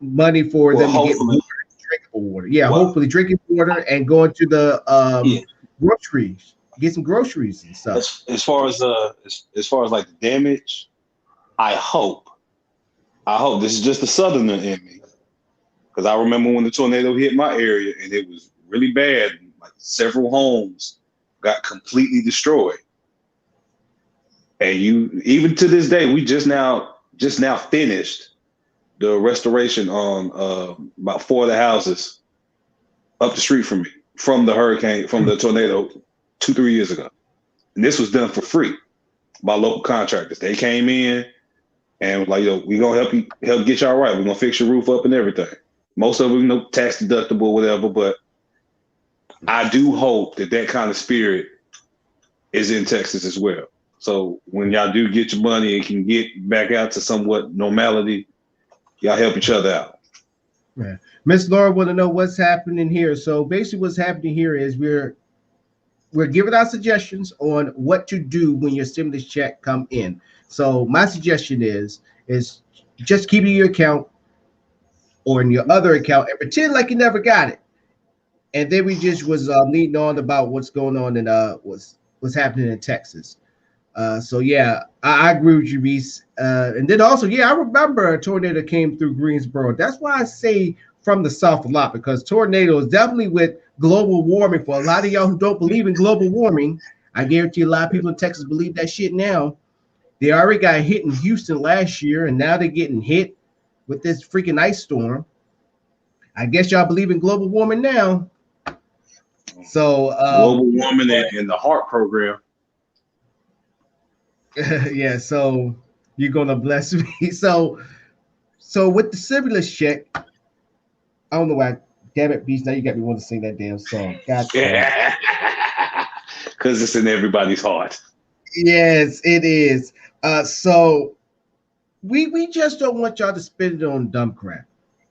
money for Well, them to get hopefully, drinkable water. Yeah, well, hopefully drinking water and going to the yeah. groceries, get some groceries and stuff. As far as like the damage, I hope, this is just the southerner in me, because I remember when the tornado hit my area and it was really bad. Like several homes got completely destroyed, and even to this day, we just now finished the restoration on about four of the houses up the street from me from the tornado 2-3 years ago. And this was done for free by local contractors. They came in and was like, we're gonna help get y'all right. We're gonna fix your roof up and everything. Most of it, tax deductible, whatever, but I do hope that kind of spirit is in Texas as well. So when y'all do get your money and can get back out to somewhat normality, y'all help each other out. Yeah. Miss Laura want to know what's happening here. So basically what's happening here is we're giving our suggestions on what to do when your stimulus check come in. So my suggestion is just keep it in your account or in your other account and pretend like you never got it. And then we just was leading on about what's going on and what's happening in Texas. So yeah, I agree with you, Reese. And then also, yeah, I remember a tornado came through Greensboro. That's why I say from the South a lot, because tornadoes definitely with global warming. For a lot of y'all who don't believe in global warming, I guarantee a lot of people in Texas believe that shit now. They already got hit in Houston last year, and now they're getting hit with this freaking ice storm. I guess y'all believe in global warming now. So Global warming and the HART program. yeah, so you're gonna bless me. So with the stimulus check, I don't know why. Damn it, Beast! Now you got me want to sing that damn song. God damn. Because it's in everybody's heart. Yes, it is. So we just don't want y'all to spend it on dumb crap.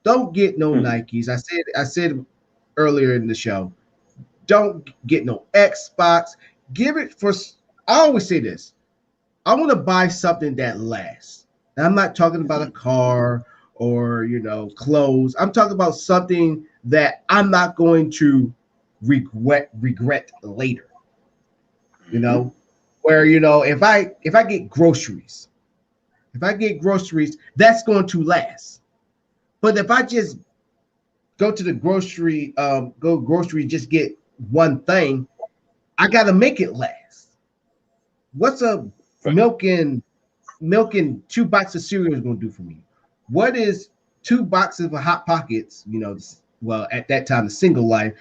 Don't get no Nikes. I said earlier in the show. Don't get no Xbox. Give it for. I always say this. I want to buy something that lasts. Now, I'm not talking about a car or clothes. I'm talking about something that I'm not going to regret later. Where if I get groceries, that's going to last. But if I just go to the grocery, just get one thing, I gotta make it last. What's a milking 2 boxes of cereal is going to do for me? What is 2 boxes of Hot Pockets, well, at that time, the single life,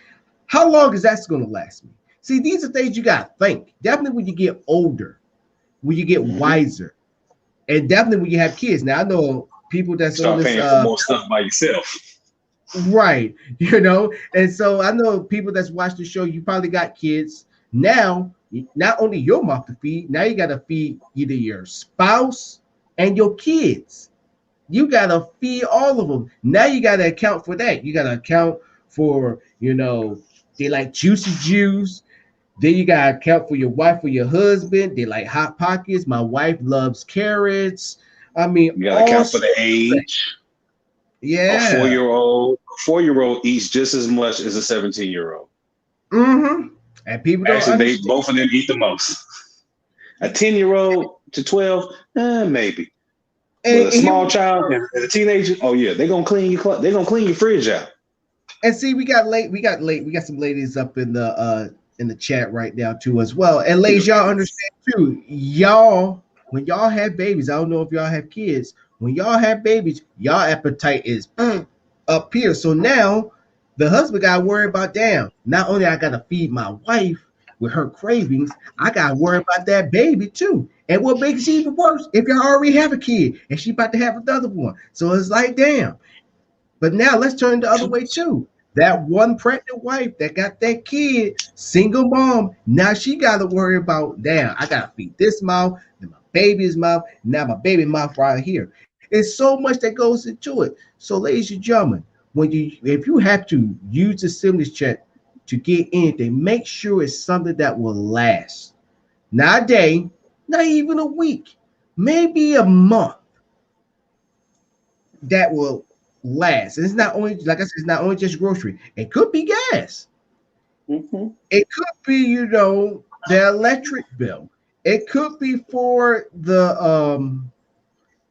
how long is that going to last me? See, these are things you got to think. Definitely when you get older, when you get wiser, and definitely when you have kids. Now, I know people that's start on this, paying for more stuff by yourself. right, and so I know people that's watched the show, you probably got kids. Now, not only your mouth to feed, now you got to feed either your spouse and your kids. You got to feed all of them. Now you got to account for that. You got to account for, they like juicy juice. Then you got to account for your wife or your husband. They like Hot Pockets. My wife loves carrots. I mean, you got to account for the age. Yeah. A 4-year-old, 4-year-old eats just as much as a 17-year-old. Mm-hmm. And people don't Actually, understand. both of them eat the most. A 10-year-old to 12, maybe. But a And small child and a teenager, oh yeah, they're gonna clean your fridge out. And see, we got some ladies up in the chat right now too as well. And ladies, y'all understand too. Y'all, when y'all have babies, I don't know if y'all have kids. When y'all have babies, y'all appetite is up here. So now the husband got to worry about damn. Not only I got to feed my wife with her cravings, I got to worry about that baby too. And what makes it even worse if y'all already have a kid and she about to have another one. So it's like damn. But now let's turn the other way too. That one pregnant wife that got that kid, single mom, now she got to worry about, damn, I got to feed this mouth, then my baby's mouth, now my baby mouth right here. It's so much that goes into it. So, ladies and gentlemen, if you have to use the stimulus check to get anything, make sure it's something that will last. Not a day, not even a week, maybe a month that will last. And it's not only, like I said, it's not only just grocery. It could be gas. Mm-hmm. It could be, the electric bill. It could be for the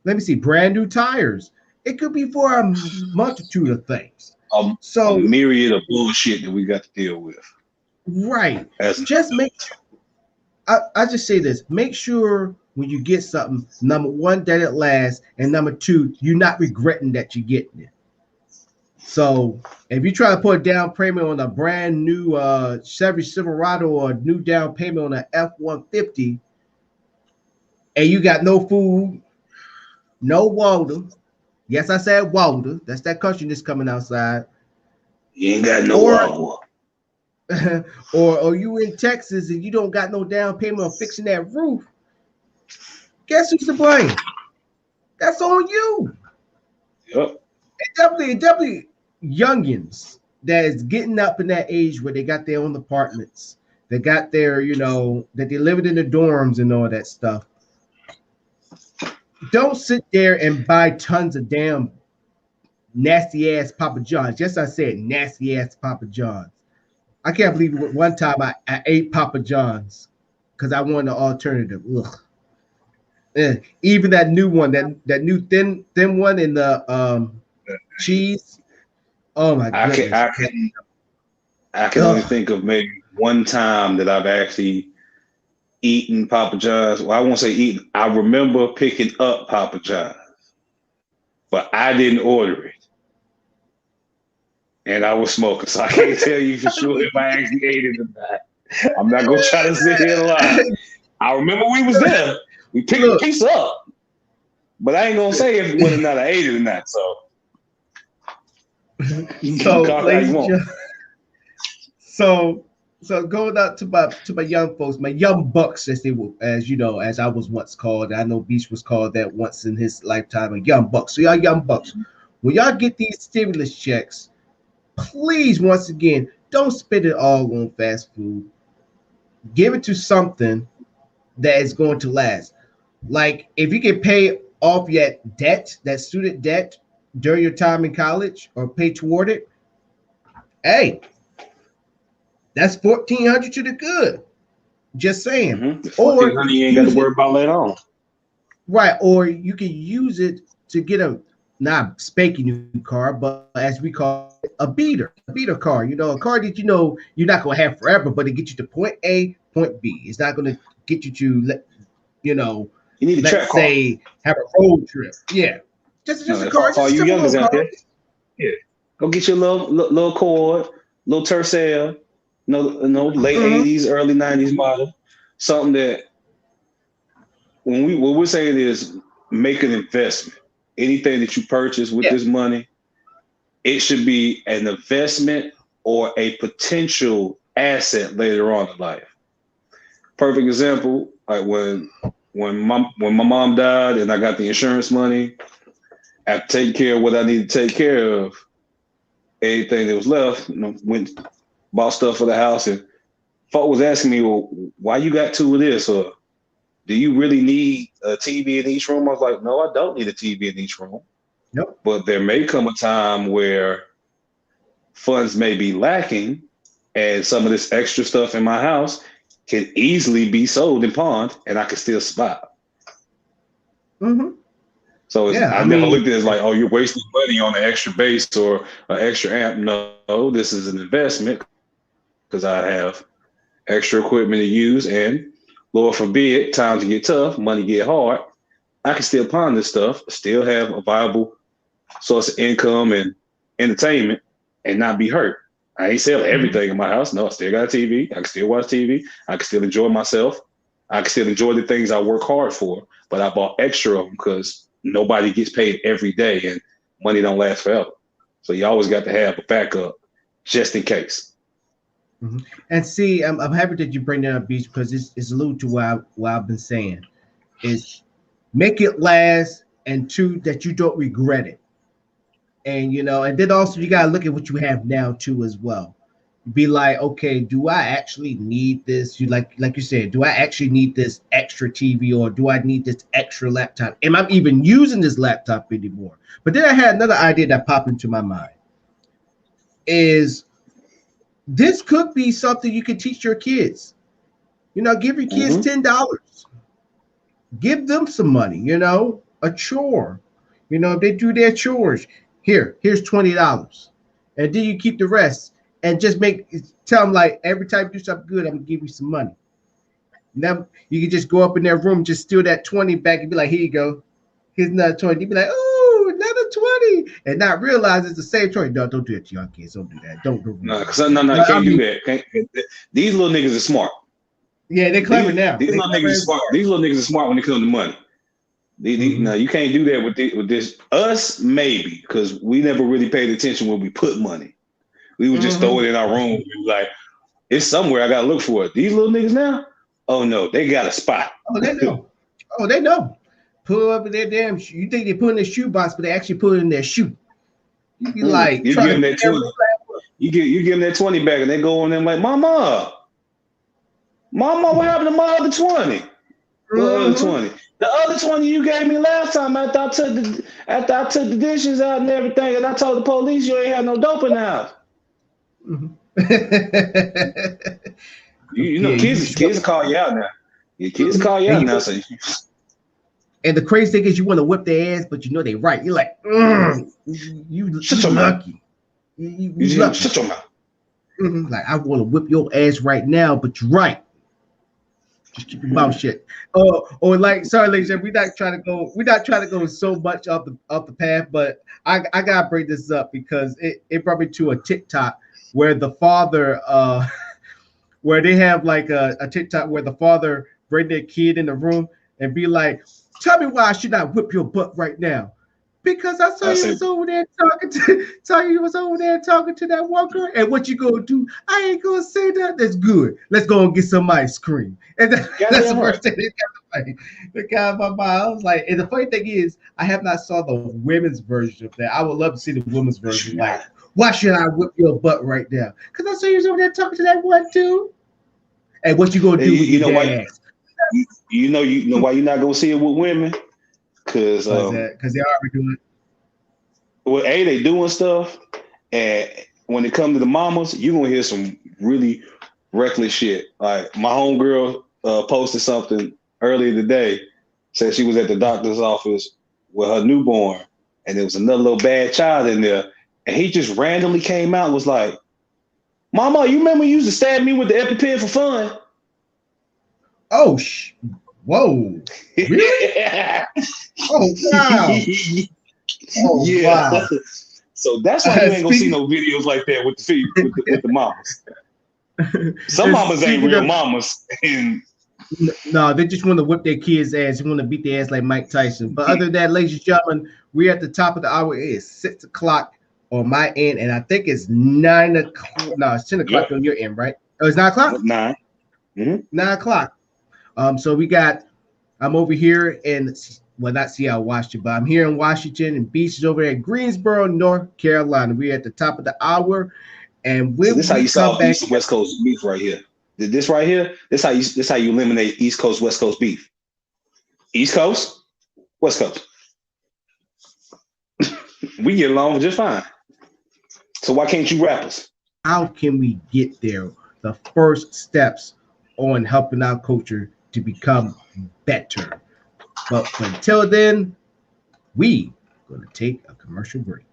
let me see, brand new tires. It could be for a multitude of things. A myriad of bullshit that we got to deal with. Right. Just make sure. I just say this: make sure when you get something, number one, that it lasts, and number two, you're not regretting that you're getting it. So if you try to put a down payment on a brand new Chevy Silverado or a new down payment on an F-150, and you got no food, no water. Yes, I said water. That's that country that's coming outside. You ain't got no water. or you in Texas and you don't got no down payment on fixing that roof. Guess who's to blame? That's on you. Yep. Definitely youngins that is getting up in that age where they got their own apartments. They got their, that they living in the dorms and all that stuff. Don't sit there and buy tons of damn nasty ass Papa John's. Yes, I said nasty ass Papa John's. I can't believe one time I ate Papa John's because I wanted an alternative. Ugh. Even that new one, that new thin one in the cheese. Oh my goodness! I can only think of maybe one time that I've actually eaten Papa John's. Well, I won't say eaten. I remember picking up Papa John's, but I didn't order it. And I was smoking, so I can't tell you for sure if I actually ate it or not. I'm not gonna try to sit here and lie. I remember we was there. We picked a piece up, but I ain't gonna say if whether or not I ate it or not. So going out to my young folks, my young bucks, as I was once called. I know Beach was called that once in his lifetime, a young buck. So y'all young bucks, when y'all get these stimulus checks, please, once again, don't spend it all on fast food. Give it to something that is going to last. Like if you can pay off your debt, that student debt during your time in college, or pay toward it, hey, that's $1,400 to the good. Just saying. Mm-hmm. Or you ain't got to worry about later on. Right. Or you can use it to get a not spanking new car, but as we call it, a beater car. A car that you're not going to have forever, but it gets you to point A, point B. It's not going to get you to you need a track car. Have a road trip. Yeah, just a car. All you youngers out there, yeah, go get your little Cord, little Tercel, late '80s, early '90s model, something that what we're saying is make an investment. Anything that you purchase with this money, it should be an investment or a potential asset later on in life. Perfect example, like when my mom died and I got the insurance money, after taking care of what I needed to take care of, anything that was left, went bought stuff for the house, and folk was asking me, well, why you got two of this, or do you really need a TV in each room? I was like, no, I don't need a TV in each room. Nope. But there may come a time where funds may be lacking, and some of this extra stuff in my house can easily be sold and pawned, and I can still survive. Mm-hmm. So Yeah, I never looked at it as like, oh, you're wasting money on an extra bass or an extra amp. No, this is an investment because I have extra equipment to use, and Lord forbid, times get tough, money get hard. I can still pawn this stuff, still have a viable source of income and entertainment, and not be hurt. I ain't selling everything in my house. No, I still got a TV. I can still watch TV. I can still enjoy myself. I can still enjoy the things I work hard for. But I bought extra of them because nobody gets paid every day, and money don't last forever. So you always got to have a backup just in case. Mm-hmm. And see, I'm happy that you bring that up, Beach, because it's alluded to what I've been saying is make it last, and two, that you don't regret it. And and then also you gotta look at what you have now too as well. Be like, okay, do I actually need this? You like you said, do I actually need this extra TV, or do I need this extra laptop? Am I even using this laptop anymore? But then I had another idea that popped into my mind. Is this could be something you can teach your kids? Give your kids $10. Give them some money, a chore. If they do their chores, here's $20. And then you keep the rest and just tell them like every time you do something good, I'm gonna give you some money. Now you can just go up in their room, just steal that 20 back and be like, here you go. Here's another 20. You'd be like, oh, another 20, and not realize it's the same 20. No, don't do it to young kids. Don't do that. Don't do that. No, you can't do that. These little niggas are smart. Yeah, they're clever now. These little niggas are smart. These little niggas are smart when it comes to money. No, you can't do that with this. Us, maybe, because we never really paid attention when we put money. We would just throw it in our room. We were like, it's somewhere. I gotta look for it. These little niggas now, oh no, they got a spot. Oh, they know. Pull up in their damn. You think they put in their shoe box, but they actually put it in their shoe. You be like, you give them that 20. You give them that 20 back, and they go on them like, Mama, what happened to my other 20? What other 20? The other 20 you gave me last time after I took the dishes out and everything, and I told the police you ain't had no dope in the house. Kids call you out now. Your kids call you out now. So and the crazy thing is, you want to whip their ass, but they right. You're like, you shut your lucky. You lucky. Shut your mouth. Like, I want to whip your ass right now, but you're right. Just keep your mouth shut. Or like, sorry, ladies and gentlemen, we're not trying to go so much off the path, but I gotta bring this up because it brought me to a TikTok where the father where they have like a TikTok where the father bring their kid in the room and be like, tell me why I should not whip your butt right now. Because I saw you was over there talking to that one girl, and what you gonna do? I ain't gonna say that. That's good. Let's go and get some ice cream. And that's the first thing that got my mind. I was like, and the funny thing is, I have not saw the women's version of that. I would love to see the women's version. Like, why should I whip your butt right now? Because I saw you was over there talking to that one too. And what you gonna do with your ass? You know why you're not gonna see it with women? Because they already doing it. Well, they doing stuff, and when it comes to the mamas, you're gonna hear some really reckless shit. Like my homegirl posted something earlier today, said she was at the doctor's office with her newborn, and there was another little bad child in there, and he just randomly came out and was like, "Mama, you remember you used to stab me with the EpiPen for fun?" Oh, whoa. Really? Oh, wow. Oh, yeah. Wow. So that's why you ain't gonna see no videos like that with the mamas. Some mamas ain't real mamas. No, they just want to whip their kids' ass. They want to beat their ass like Mike Tyson. But other than that, ladies and gentlemen, we're at the top of the hour. It is 6 o'clock on my end, and I think it's 9 o'clock. No, it's 10 o'clock on your end, right? Oh, it's 9 o'clock? 9. 9 o'clock. So I'm over here in, well, not Seattle, Washington, but I'm here in Washington, and Beach is over there in Greensboro, North Carolina. We're at the top of the hour, and so this is how you solve East and West Coast beef right here. This right here, this how you eliminate East Coast, West Coast beef. East Coast, West Coast. We get along just fine. So why can't you rap us? How can we get there? The first steps on helping our culture to become better. But until then, we going to take a commercial break.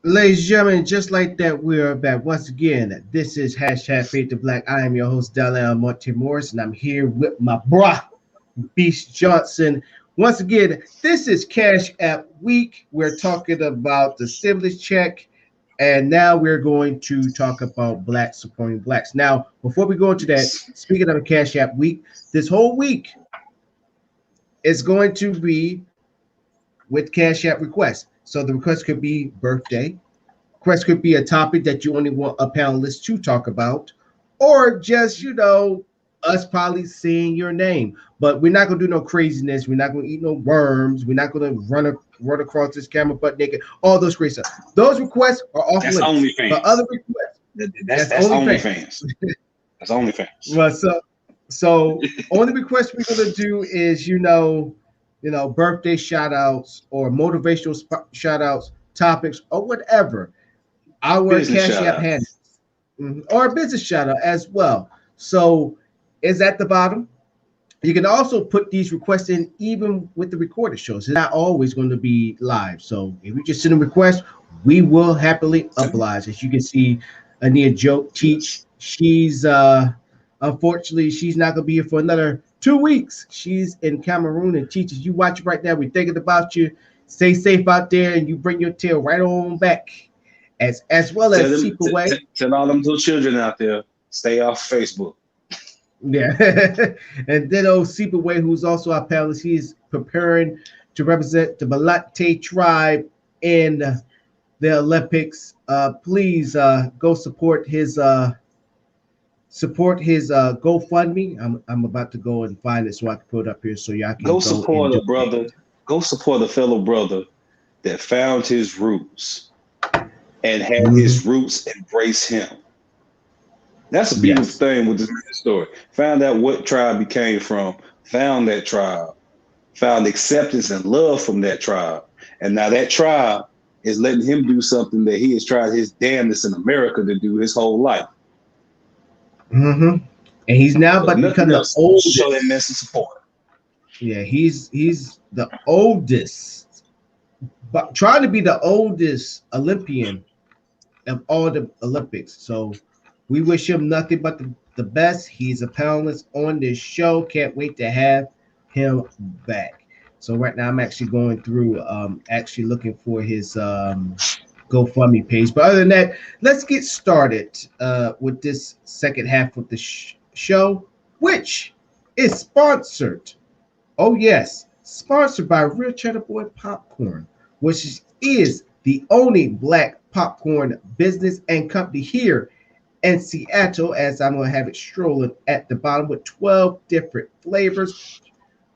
Ladies and gentlemen, just like that, we are back once again. This is hashtag Faith to Black. I am your host, Dallin Monte Morris, and I'm here with my brah, Beast Johnson. Once again, this is Cash App Week. We're talking about the stimulus check, and now we're going to talk about Blacks supporting Blacks. Now, before we go into that, speaking of Cash App Week, this whole week is going to be with Cash App requests. So the request could be birthday. Request could be a topic that you only want a panelist to talk about, or just, us probably seeing your name. But we're not going to do no craziness. We're not going to eat no worms. We're not going to run across this camera butt naked. All those crazy stuff. Those requests are off limits. That's OnlyFans. But other requests, that's OnlyFans. That's OnlyFans. Well, so only request we're going to do is, birthday shout outs or motivational shout outs, topics, or whatever. Our Business Cash App handles, or a business shout out as well. So it's at the bottom. You can also put these requests in even with the recorded shows. It's not always going to be live. So if you just send a request, we will happily oblige. As you can see, Ania Joke Teach, she's unfortunately she's not going to be here for another 2 weeks. She's in Cameroon, and teachers, you watch right now. We're thinking about you. Stay safe out there, and you bring your tail right on back. As well as Seep Away. Tell all them little children out there, stay off Facebook. Yeah. And then Seep Away, who's also our panelist, he's preparing to represent the Balate tribe in the Olympics. Please go support his support his GoFundMe. I'm about to go and find it so I can put it up here so y'all can Go go and support do a brother. Go support a fellow brother that found his roots and had it. his roots embrace him. That's a beautiful Yes. thing with this story. Found out what tribe he came from, found that tribe, found acceptance and love from that tribe. And now that tribe is letting him do something that he has tried his damnedest in America to do his whole life. And he's now So about to become nothing the else. Show that oldest. message support. Yeah, he's the oldest, but trying to be the oldest Olympian of all the Olympics. So we wish him nothing but the best. He's a panelist on this show. Can't wait to have him back. So right now I'm actually going through actually looking for his GoFundMe page. But other than that, let's get started with this second half of the show, which is sponsored. Oh yes, sponsored by Real Cheddar Boy Popcorn, which is the only black popcorn business and company here in Seattle, as I'm going to have it strolling at the bottom with 12 different flavors.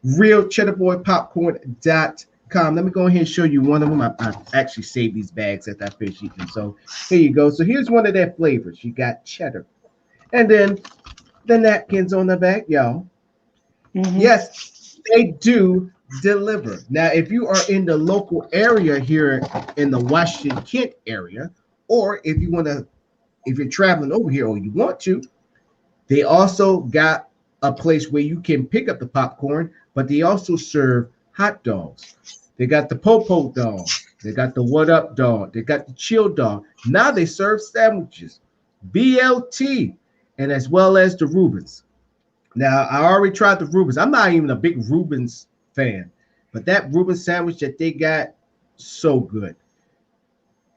RealCheddarBoyPopcorn.com. Let me go ahead and show you one of them. I actually saved these bags after I finished eating. So here you go. So here's one of their flavors. You got cheddar. And then the napkins on the back, y'all. Yes, they do deliver. Now, if you are in the local area here in the Washington Kent area, or if you're traveling over here or you want to, they also got a place where you can pick up the popcorn, but they also serve hot dogs. They got the Popo dog. They got the What Up dog. They got the Chill dog. Now they serve sandwiches, BLT, and as well as the Reubens. Now, I already tried the Reubens. I'm not even a big Reubens fan, but that Reuben sandwich that they got, so good.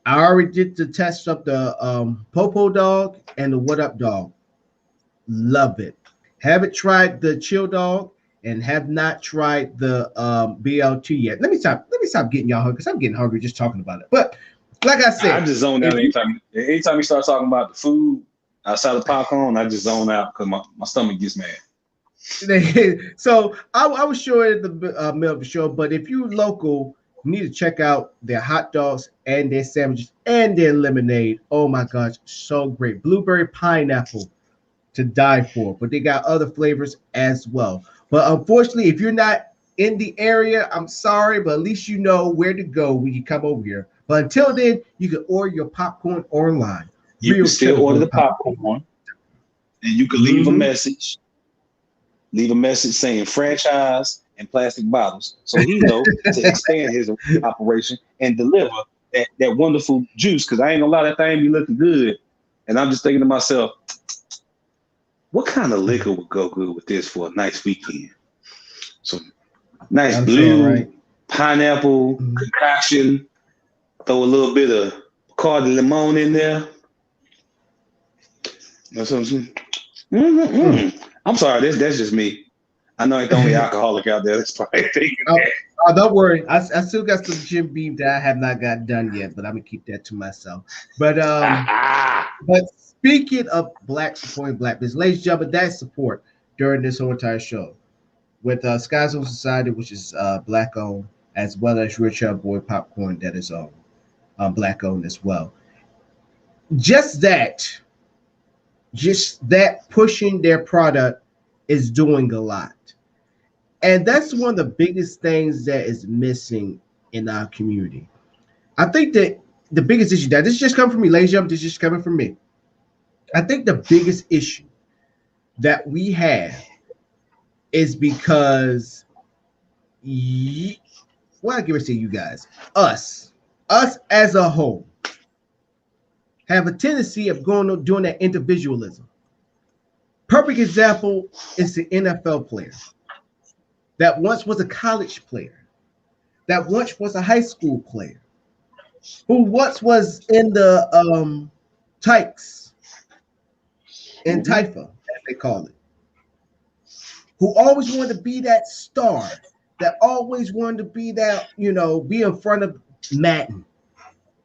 I already did the test of the Popo dog and the What Up dog. Love it. Haven't tried the Chill dog and have not tried the BLT yet. Let me stop getting y'all hungry because I'm getting hungry just talking about it. But like I said, I just zone out anytime you start talking about the food outside of popcorn. I just zone out because my stomach gets mad. So I was sure in the middle of the show, but if you local, you need to check out their hot dogs and their sandwiches and their lemonade. Oh my gosh, so great. Blueberry pineapple to die for, but they got other flavors as well. But unfortunately, if you're not in the area, I'm sorry, but at least you know where to go when you come over here. But until then, you can order your popcorn online. You can still order the popcorn, and you can leave a message. Leave a message saying franchise and plastic bottles, so he knows to expand his operation and deliver that wonderful juice. Because I ain't gonna lie, that thing be looking good, and I'm just thinking to myself, what kind of liquor would go good with this for a nice weekend? So nice blue pineapple concoction. Throw a little bit of Bacardi Limon in there. That's what I'm saying. I'm sorry, that's just me. I know I ain't the only alcoholic out there that's probably thinking that. Oh, don't worry. I still got some Jim Beam that I have not got done yet, but I'm gonna keep that to myself. But speaking of black supporting black business, ladies and gentlemen, that support during this whole entire show with Sky Zone Society, which is black owned, as well as Richard Boy Popcorn, that is black owned as well. Just that pushing their product is doing a lot. And that's one of the biggest things that is missing in our community. I think that the biggest issue, that this is just coming from me, ladies and gentlemen, this is just coming from me. I think the biggest issue that we have is because, I give it to you guys, us as a whole, have a tendency of doing that individualism. Perfect example is the NFL player that once was a college player, that once was a high school player, who once was in the Tykes and Taifa, as they call it, who always wanted to be that star, that always wanted to be that, be in front of Madden.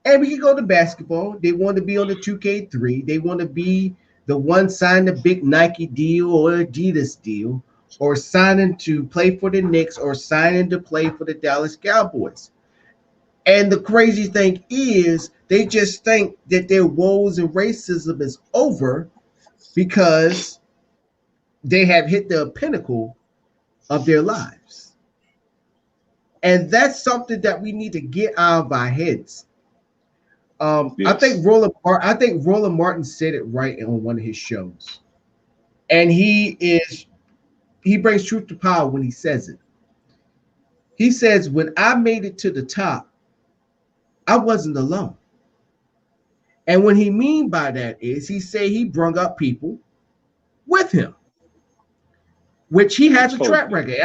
And we can go to basketball. They want to be on the 2K3. They want to be the one signed a big Nike deal or Adidas deal, or signing to play for the Knicks, or signing to play for the Dallas Cowboys. And the crazy thing is, they just think that their woes and racism is over because they have hit the pinnacle of their lives. And that's something that we need to get out of our heads. Yes. I think Roland Martin said it right on one of his shows, and he brings truth to power when he says it. He says, "When I made it to the top, I wasn't alone." And what he mean by that is, he say he brung up people with him, which he has a track record.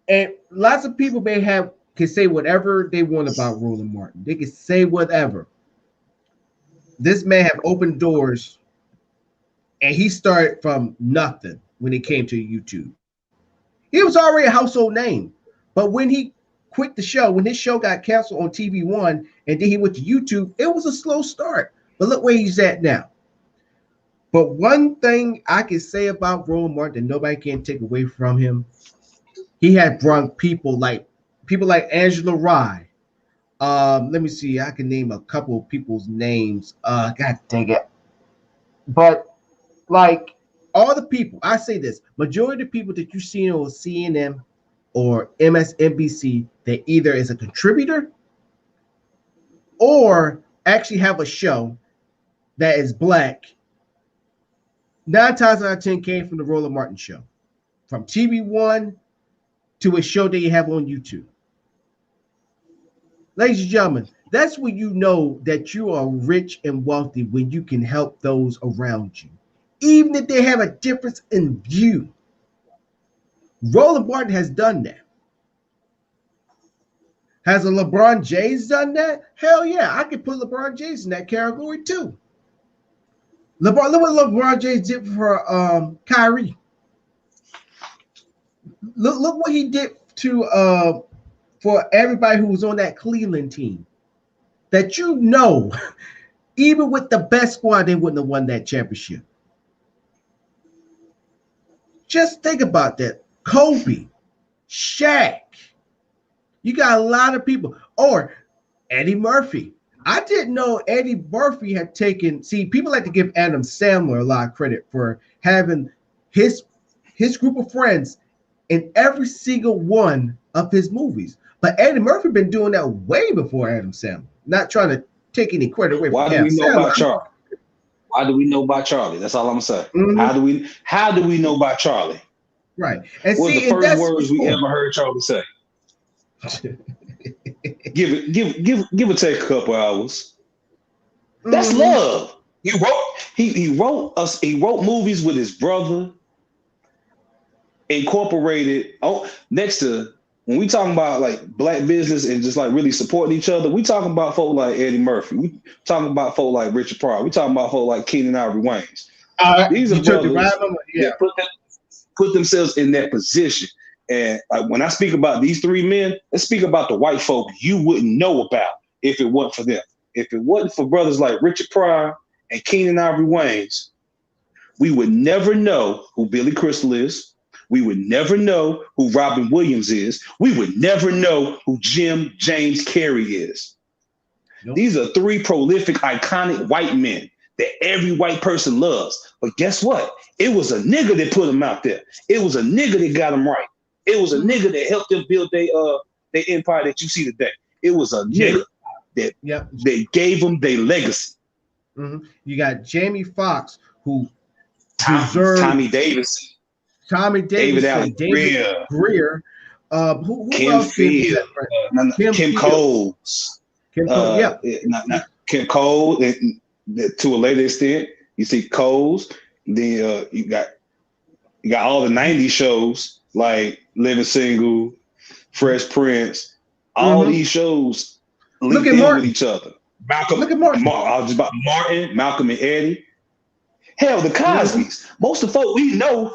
And lots of people can say whatever they want about Roland Martin. They can say whatever. This man have opened doors, and he started from nothing when he came to YouTube. He was already a household name, but when he quit the show, when his show got canceled on TV One, and then he went to YouTube, it was a slow start. But look where he's at now. But one thing I can say about Roland Martin that nobody can take away from him, he had brought people like Angela Rye. Let me see. I can name a couple of people's names. God dang it. But like all the people, I say this, majority of the people that you see on CNN or MSNBC, they either is a contributor or actually have a show that is black. 9 times out of 10 came from the Roland Martin show, from TV One to a show that you have on YouTube. Ladies and gentlemen, that's when you know that you are rich and wealthy, when you can help those around you, even if they have a difference in view. Roland Martin has done that. Has a LeBron James done that? Hell yeah, I could put LeBron James in that category too. Look what LeBron James did for Kyrie. Look what he did to for everybody who was on that Cleveland team. That even with the best squad, they wouldn't have won that championship. Just think about that. Kobe, Shaq. You got a lot of people. Or Eddie Murphy. I didn't know Eddie Murphy had taken. See, people like to give Adam Sandler a lot of credit for having his group of friends in every single one of his movies. But Eddie Murphy been doing that way before Adam Sandler. Not trying to take any credit away from Adam Sandler. Why do we know about Charlie? That's all I'm saying. Mm-hmm. How do we know about Charlie? Right. And what was the first words we ever heard Charlie say? give it take a couple hours. That's love. He wrote movies with his brother, incorporated next to, when we talking about like black business and just like really supporting each other, we talking about folk like Eddie Murphy. We talking about folk like Richard Pryor. We talking about folk like Keenan Ivory Wayans. These are brothers that put themselves in that position. And like when I speak about these three men, let's speak about the white folk you wouldn't know about if it wasn't for them. If it wasn't for brothers like Richard Pryor and Keenan Ivory Wayans, we would never know who Billy Crystal is. We would never know who Robin Williams is. We would never know who James Carey is. Nope. These are three prolific, iconic white men that every white person loves. But guess what? It was a nigga that put them out there. It was a nigga that got them right. It was a nigga that helped them build their empire that you see today. It was a nigga that gave them their legacy. Mm-hmm. You got Jamie Foxx, who Tommy Davis. David Allen Greer. Who Kim else? Field, Kim Coles. Kim Cole, Kim Cole, to a later extent. You see Coles. Then you got all the 90s shows like Living Single, Fresh Prince. All these shows link in with each other. Look at Martin. I was just about Martin, Malcolm and Eddie. Hell, the Cosbys. Most of the folk we know.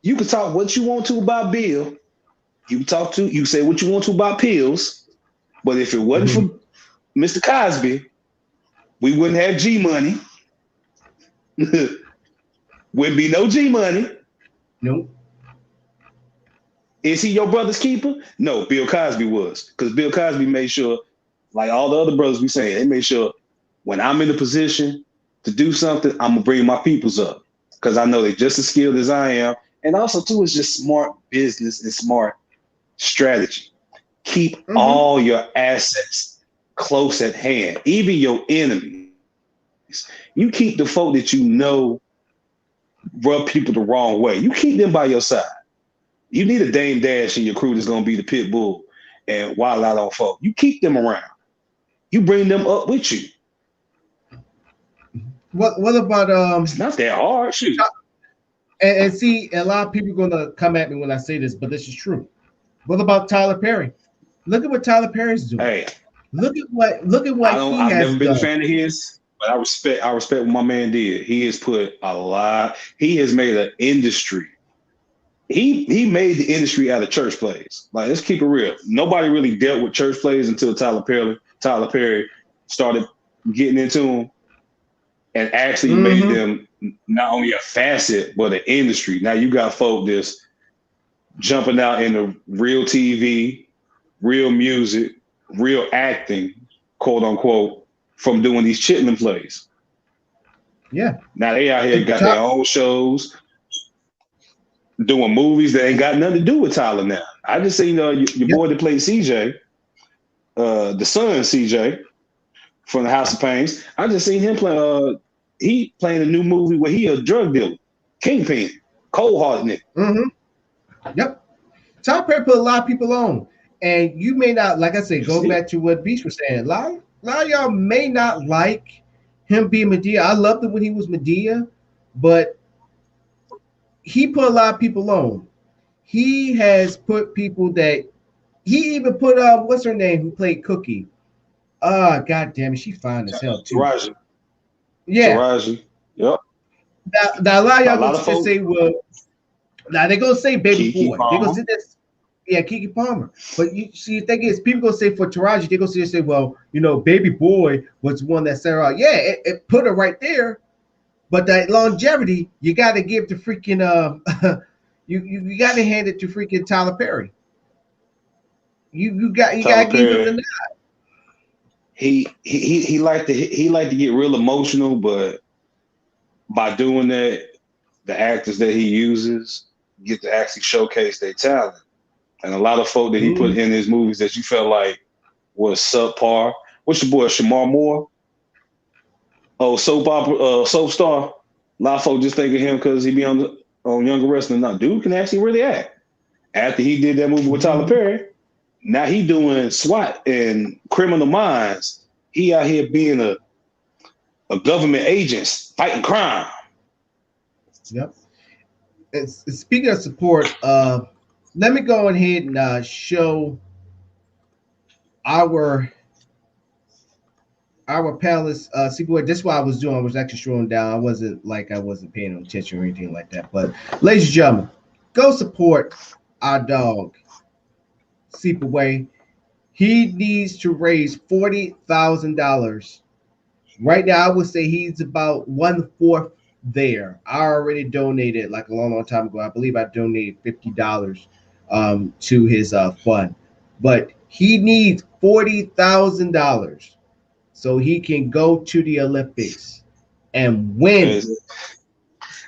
You can talk what you want to about Bill. You can say what you want to about Pills. But if it wasn't for Mr. Cosby, we wouldn't have G Money. Wouldn't be no G Money. Nope. Is he your brother's keeper? No, Bill Cosby was. Because Bill Cosby made sure, like all the other brothers we saying, they made sure when I'm in a position to do something, I'm gonna bring my peoples up. Because I know they're just as skilled as I am. And also, too, it's just smart business and smart strategy. Keep all your assets close at hand, even your enemies. You keep the folk that you know rub people the wrong way. You keep them by your side. You need a Dame Dash in your crew that's going to be the pit bull and wild out on folk. You keep them around. You bring them up with you. What about It's not that hard. Shoot. And see, a lot of people are gonna come at me when I say this, but this is true. What about Tyler Perry? Look at what Tyler Perry's doing. Hey, look at what he I've has never been done. a fan of his, but I respect what my man did. He has put a lot. He has made an industry. He made the industry out of church plays. Like, let's keep it real. Nobody really dealt with church plays until Tyler Perry started getting into them and actually made them not only a facet but an industry. Now you got folk that's jumping out into real TV, real music, real acting, quote unquote, from doing these Chitlin plays. Yeah. Now they out here got their own shows, doing movies that ain't got nothing to do with Tyler now. I just seen your boy that played CJ, the son CJ from the House of Pains. I just seen him play. He playing a new movie where he a drug dealer, kingpin, cold-hearted nigga. Yep. Tyler Perry put a lot of people on, and you may not, like I said, go back to what Beast was saying. A lot of y'all may not like him being Medea. I loved it when he was Medea, but he put a lot of people on. He has put people that he even put what's her name who played Cookie? God damn it, she fine as hell too. Taraji. Yeah. Taraji. Yep. Now a lot of y'all gonna say, well, now they're gonna say Baby Keke Boy. Palmer. They're gonna say this, yeah, Keke Palmer. But you see, the thing is, people gonna say for Taraji, they're gonna say, well, Baby Boy was one that set her out. Yeah, it put her right there. But that longevity, you got to give to freaking you got to hand it to freaking Tyler Perry. You got to give him the nod. He liked to get real emotional, but by doing that, the actors that he uses get to actually showcase their talent. And a lot of folk that he put in his movies that you felt like was subpar. What's your boy, Shamar Moore? Oh, soap star. A lot of folk just think of him because he be on Younger Wrestling. Now, dude can actually really act. After he did that movie with Tyler Perry, now he doing SWAT and Criminal Minds. He out here being a government agent fighting crime. Yep. Speaking of support, let me go ahead and show our panelists. See, boy, this is what I was doing. I was actually scrolling down. I wasn't paying attention or anything like that. But, ladies and gentlemen, go support our dog, Sleepaway. He needs to raise $40,000. Right now, I would say he's about 1/4 there. I already donated like a long time ago. I believe I donated $50 to his fund, but he needs $40,000 so he can go to the Olympics and win.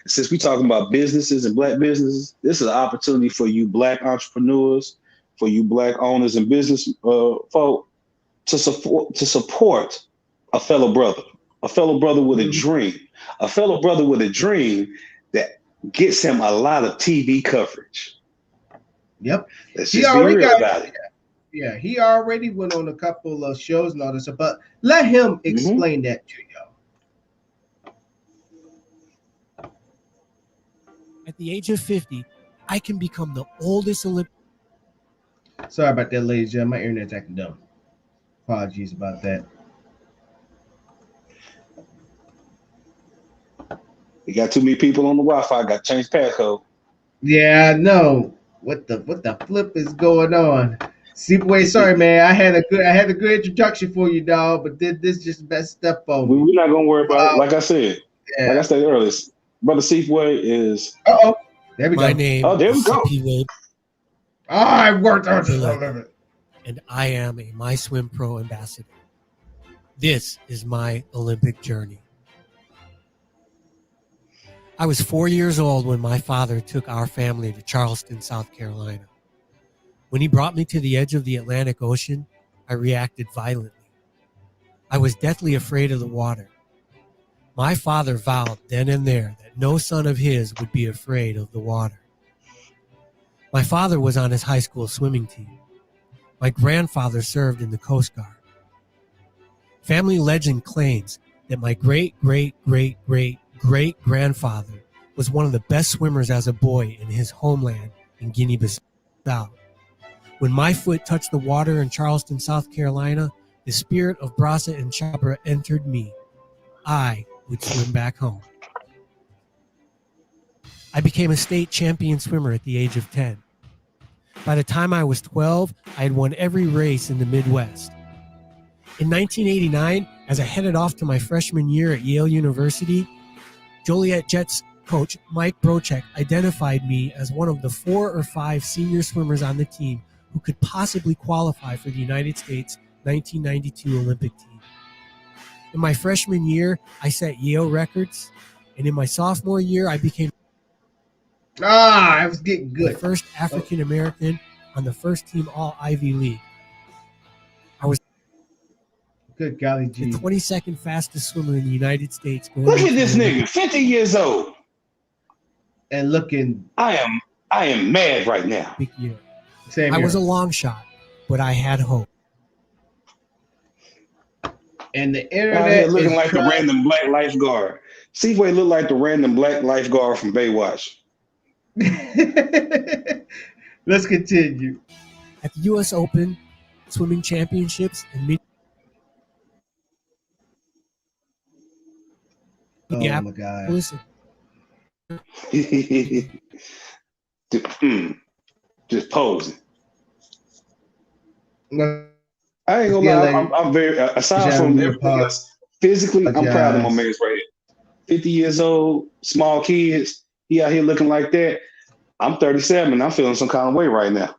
Since we're talking about businesses and black businesses, this is an opportunity for you black entrepreneurs, for you black owners and business folk to support a fellow brother with a dream, a fellow brother with a dream that gets him a lot of TV coverage. Yep. Let's just be real about it. Yeah, he already went on a couple of shows and all this stuff, but let him explain that to y'all. At the age of 50, I can become the oldest Olympic. Sorry about that, ladies and gentlemen. My internet's acting dumb. Apologies about that. We got too many people on the Wi-Fi. Got to change passcode. Yeah, I know. What the flip is going on? Sleepaway, sorry, man. I had a good introduction for you, dog, but this just messed up on me. We're not gonna worry about it. Like I said, like I said earlier, Brother Seafway is. Uh-oh. There we My go. name Oh, there we is go. CP I worked on Wade, it. and I am a My Swim Pro ambassador. This is my Olympic journey. I was 4 years old when my father took our family to Charleston, South Carolina. When he brought me to the edge of the Atlantic Ocean, I reacted violently. I was deathly afraid of the water. My father vowed then and there that no son of his would be afraid of the water. My father was on his high school swimming team. My grandfather served in the Coast Guard. Family legend claims that my great-great-great-great-great-grandfather was one of the best swimmers as a boy in his homeland in Guinea-Bissau. When my foot touched the water in Charleston, South Carolina, the spirit of Brasa and Chabra entered me. I would swim back home. I became a state champion swimmer at the age of 10. By the time I was 12, I had won every race in the Midwest. In 1989, as I headed off to my freshman year at Yale University, Joliet Jets coach Mike Brochek identified me as one of the 4 or 5 senior swimmers on the team who could possibly qualify for the United States 1992 Olympic team. In my freshman year, I set Yale records, and in my sophomore year, I became I was getting the good. first African American on the first team All Ivy League. I was Good golly the gee. 22nd fastest swimmer in the United States. Look at this nigga, 50 years old. And looking. I am mad right now. Year. Same I here. was a long shot, but I had hope. And the Out here internet looking is like the random black lifeguard. Seafway look like the random black lifeguard from Baywatch. Let's continue. At the U.S. Open Swimming Championships in Oh my God. Minneapolis, Just posing. Let's I ain't gonna get lie, like I'm very aside from everything else, physically, I'm proud of my man's right here. 50 years old, small kids, he out here looking like that. I'm 37 and I'm feeling some kind of way right now.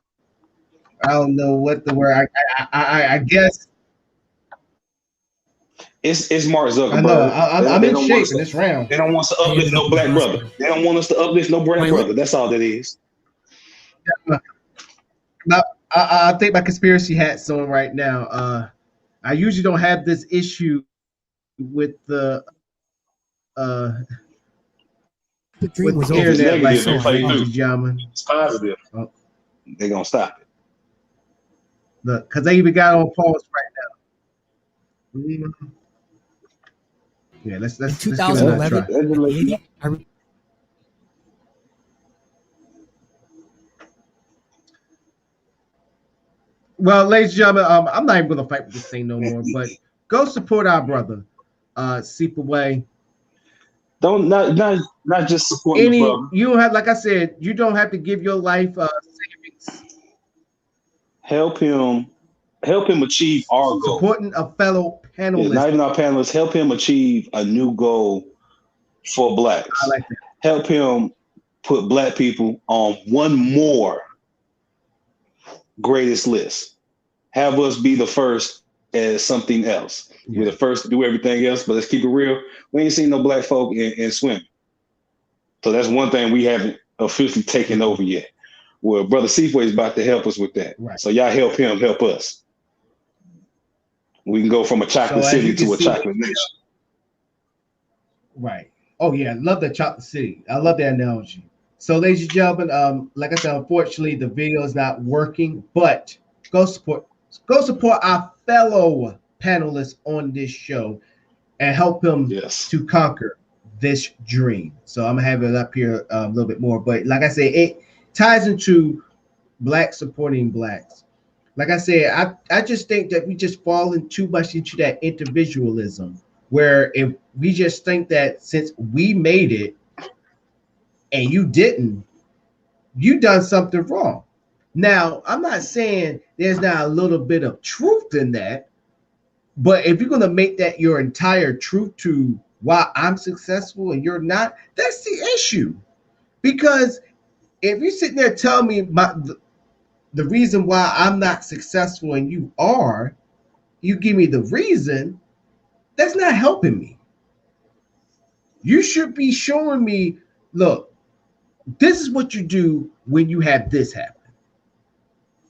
I don't know what the word. I guess It's Mark Zuckerberg. I know. I'm They in don't shape want us in to- this round. They don't want us to uplift no black brother. They don't want us to uplift no black brother. That's all that is. Now, I think my conspiracy hat's on right now. I usually don't have this issue with the the dream with was the over. It's internet, like negative, they this, play ladies through. and gentlemen. It's positive. They're gonna stop it. Look, because they even got on pause right now. Yeah, let's In give it 2011, another try. Well, ladies and gentlemen, I'm not even gonna fight with this thing no more. But go support our brother, Seepaway. Don't not just support the brother. You don't have, like I said, you don't have to give your life savings. Help him achieve our goal. Supporting a fellow panelist. Yeah, not even our panelists. Help him achieve a new goal for blacks. I like that. Help him put black people on one more greatest list. Have us be the first as something else. Yeah. We're the first to do everything else, but let's keep it real. We ain't seen no black folk in swimming. So that's one thing we haven't officially taken over yet. Well, Brother Seafway is about to help us with that. Right. So y'all help him, help us. We can go from a chocolate city to a chocolate nation. Right. Oh yeah, I love that chocolate city. I love that analogy. So, ladies and gentlemen, like I said, unfortunately the video is not working, but go support our fellow panelists on this show and help him to conquer this dream. So I'm gonna have it up here a little bit more, but like I said, it ties into black supporting blacks. Like I said, I just think that we just fall in too much into that individualism, where if we just think that since we made it and you didn't, you done something wrong. Now, I'm not saying there's not a little bit of truth in that, but if you're going to make that your entire truth to why I'm successful and you're not, that's the issue. Because if you're sitting there telling me the reason why I'm not successful and you are, you give me the reason, that's not helping me. You should be showing me, look, this is what you do when you have this happen.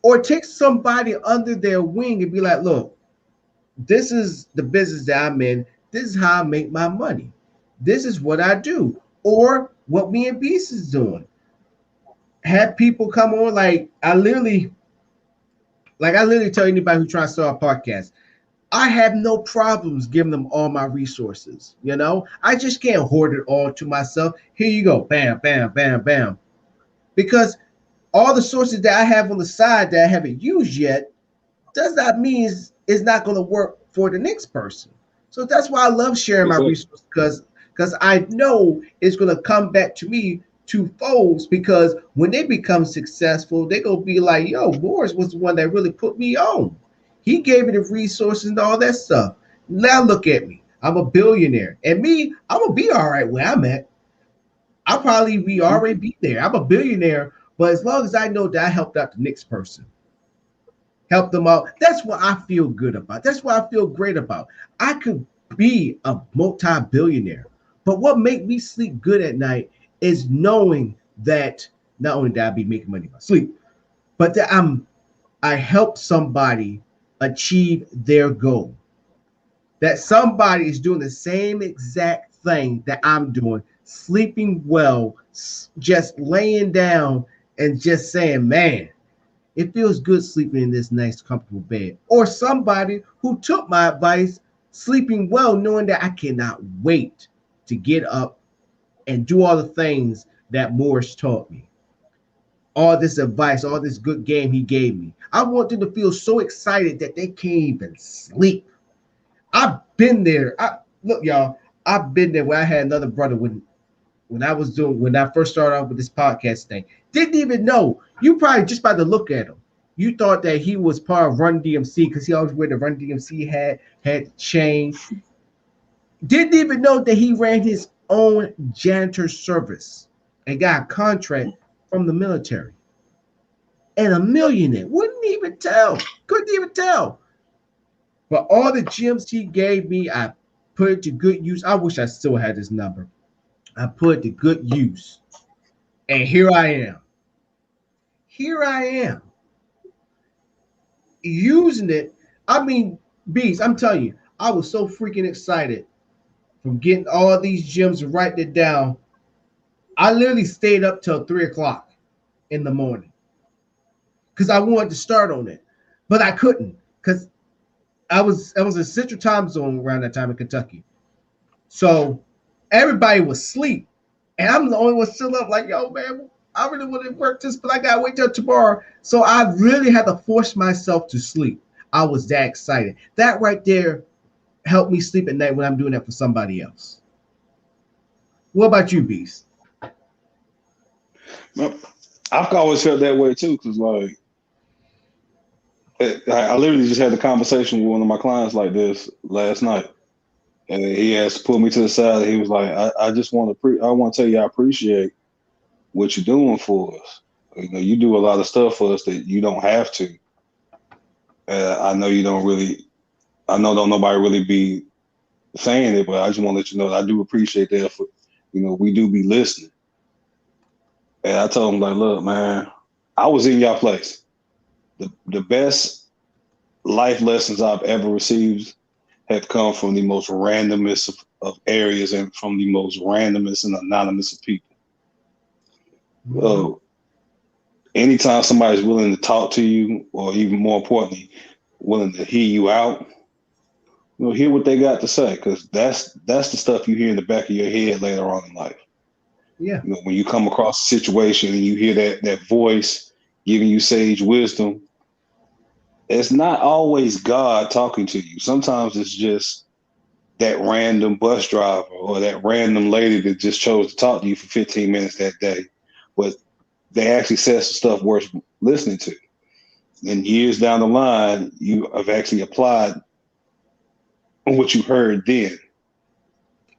Or take somebody under their wing and be like, look, this is the business that I'm in. This is how I make my money. This is what I do. Or what me and Beast is doing. Have people come on, I literally tell anybody who tries to start a podcast, I have no problems giving them all my resources. I just can't hoard it all to myself. Here you go, bam, bam, bam, bam. Because all the sources that I have on the side that I haven't used yet does not mean it's not going to work for the next person. So that's why I love sharing my resources, because I know it's going to come back to me twofold, because when they become successful, they're going to be like, yo, Morris was the one that really put me on. He gave me the resources and all that stuff. Now look at me. I'm a billionaire. And me, I'm going to be all right where I'm at. I'll probably already be there. I'm a billionaire, but as long as I know that I helped out the next person, help them out, that's what I feel good about. That's what I feel great about. I could be a multi-billionaire, but what makes me sleep good at night is knowing that not only that I be making money in my sleep, but that I helped somebody achieve their goal. That somebody is doing the same exact thing that I'm doing, sleeping well, just laying down and just saying, man, it feels good sleeping in this nice, comfortable bed. Or somebody who took my advice, sleeping well, knowing that I cannot wait to get up and do all the things that Morris taught me. All this advice, all this good game he gave me. I want them to feel so excited that they can't even sleep. I've been there. Look, y'all, I've been there where I had another brother when I first started off with this podcast thing. Didn't even know. You probably just by the look at him, you thought that he was part of Run DMC because he always wear the Run DMC hat, had the chain. Didn't even know that he ran his own janitor service and got a contract from the military. And a millionaire. Wouldn't even tell. Couldn't even tell. But all the gems he gave me, I put it to good use. I wish I still had his number. I put it to good use. And here I am. Here I am. Using it. I mean, Beast, I'm telling you, I was so freaking excited from getting all these gems and writing it down. I literally stayed up till 3 o'clock in the morning because I wanted to start on it. But I couldn't because I was in Central Time Zone around that time in Kentucky. So everybody was asleep. And I'm the only one still up, like, yo, man, I really want to work this, but I got to wait till tomorrow. So I really had to force myself to sleep. I was that excited. That right there helped me sleep at night when I'm doing that for somebody else. What about you, Beast? Well, I've always felt that way too, because like I literally just had a conversation with one of my clients like this last night, and he asked to pull me to the side. He was like, "I just want to I want to tell you I appreciate what you're doing for us. You do a lot of stuff for us that you don't have to. I know you don't really. I know don't nobody really be saying it, but I just want to let you know that I do appreciate the effort. We do be listening." And I told him, like, look, man, I was in your place. The best life lessons I've ever received have come from the most randomest of areas and from the most randomest and anonymous of people. Anytime somebody's willing to talk to you, or even more importantly, willing to hear you out, hear what they got to say, because that's the stuff you hear in the back of your head later on in life. Yeah. When you come across a situation and you hear that voice giving you sage wisdom, it's not always God talking to you. Sometimes it's just that random bus driver or that random lady that just chose to talk to you for 15 minutes that day. But they actually said some stuff worth listening to. And years down the line, you have actually applied what you heard then.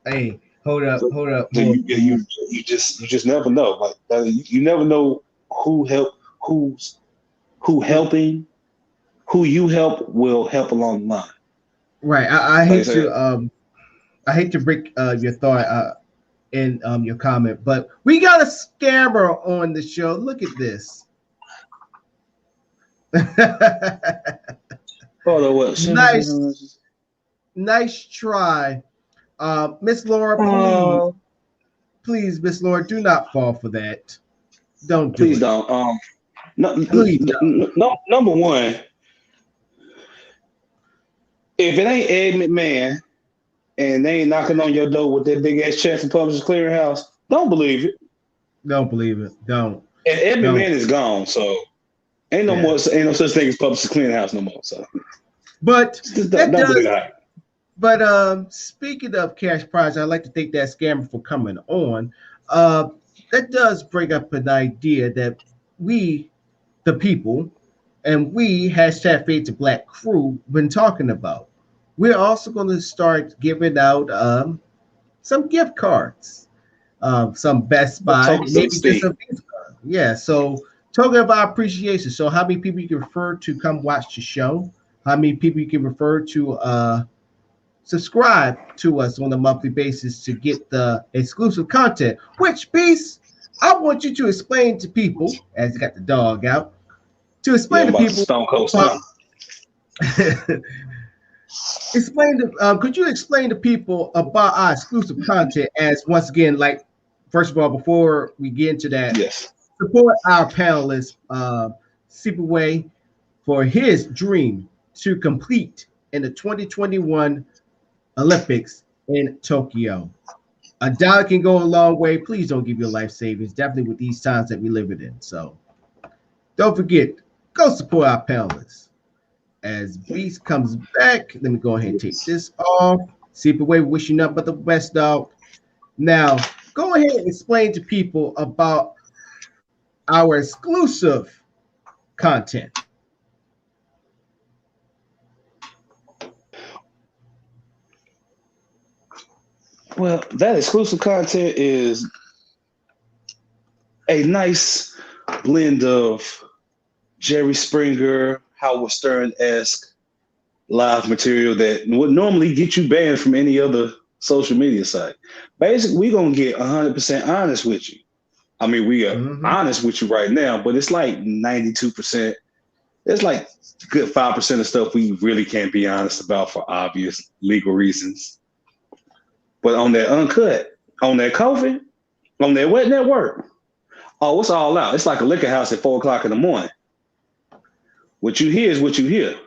Hey, hold up. So you just never know. Like you never know who helping, who you help will help along the line. Right. I Like I hate said, to break your thought in your comment, but we got a scammer on the show. Look at this. hold on, what? Nice try. Miss Laura, Oh, please, Miss Laura, do not fall for that. Don't do please it. don't. No, Please don't. no, number one, if it ain't Ed McMahon and they ain't knocking on your door with that big ass check from Publishers Clearinghouse, don't believe it. Don't believe it. Don't. And Ed Don't. McMahon is gone, so ain't no such thing as Publishers Clearinghouse no more. So, but don't believe that. But speaking of cash prize, I'd like to thank that scammer for coming on. That does bring up an idea that we, the people, and we hashtag Fade to Black crew been talking about. We're also going to start giving out some gift cards, some Best Buy, maybe just some gift cards. Yeah. So token of our appreciation. So how many people you can refer to come watch the show? How many people you can refer to subscribe to us on a monthly basis to get the exclusive content? Which, Beast, I want you to explain to people, as you got the dog out, to explain to people. Stone Cold Could you explain to people about our exclusive content? As once again, like, first of all, before we get into that, yes, support our panelist, Superway, for his dream to complete in the 2021 Olympics in Tokyo. A dollar can go a long way. Please don't give your life savings, definitely with these times that we live in. So don't forget, go support our panelists. As Beast comes back, let me go ahead and take this off. Superway, wishing nothing but the best, dog. Now, go ahead and explain to people about our exclusive content. Well, that exclusive content is a nice blend of Jerry Springer, Howard Stern-esque live material that would normally get you banned from any other social media site. Basically, we're going to get 100% honest with you. I mean, we are honest with you right now, but it's like 92%. There's like a good 5% of stuff we really can't be honest about for obvious legal reasons. But on that uncut, on that coffee, on that wet network, oh, it's all out. It's like a liquor house at 4:00 in the morning. What you hear is what you hear.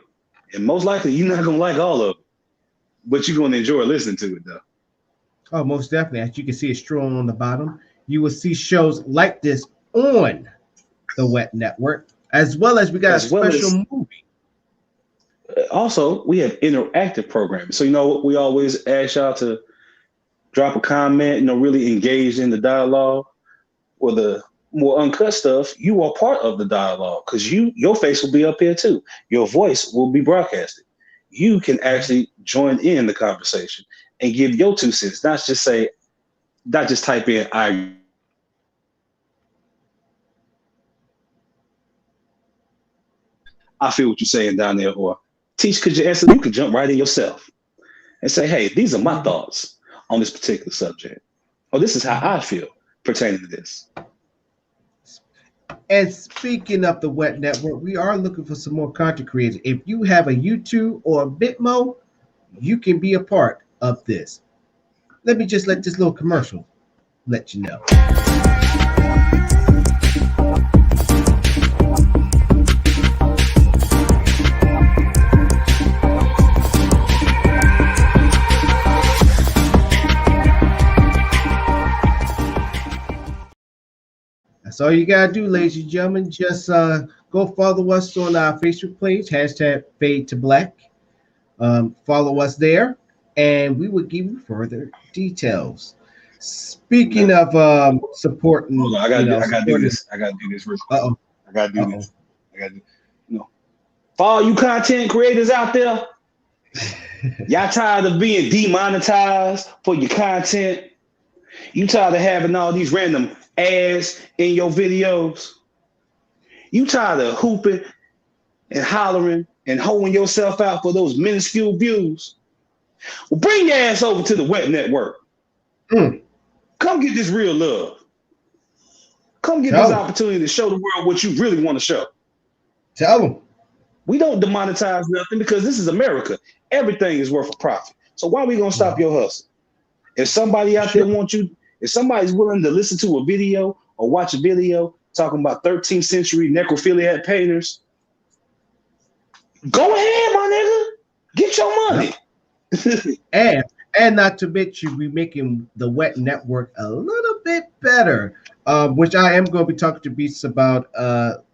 And most likely you're not gonna like all of it. But you're gonna enjoy listening to it though. Oh, most definitely. As you can see, it's strong on the bottom. You will see shows like this on the Wet Network, as well as we got a special movie. Also, we have interactive programming. So, you know, we always ask y'all to drop a comment, you know, really engage in the dialogue. Or the more uncut stuff, you are part of the dialogue because your face will be up here too. Your voice will be broadcasted. You can actually join in the conversation and give your 2 cents, not just type in I feel what you're saying down there, or Teach, could you answer? You could jump right in yourself and say, hey, these are my thoughts on this particular subject. Or this is how I feel pertaining to this. And speaking of the Wet Network, we are looking for some more content creators. If you have a YouTube or a Bitmo, you can be a part of this. Let me just let this little commercial let you know. That's all you gotta do, ladies and gentlemen. Just go follow us on our Facebook page, hashtag Fade to Black. Follow us there, and we will give you further details. Speaking of supporting, hold on, I gotta do this. I gotta do this real quick. I gotta do this. I gotta do. You know, for all you content creators out there, Y'all tired of being demonetized for your content? You tired of having all these random ads in your videos? You tired of hooping and hollering and holding yourself out for those minuscule views? Well, bring your ass over to the Wet Network. Mm. Come get this real love. Come get Tell this 'em. opportunity to show the world what you really want to show. Tell them. We don't demonetize nothing because this is America. Everything is worth a profit. So why are we gonna stop your hustle? If somebody out there wants you, if somebody's willing to listen to a video or watch a video talking about 13th century necrophiliac painters, go ahead, my nigga. Get your money. And not to mention, we making the Wet Network a little bit better, which I am going to be talking to Beats about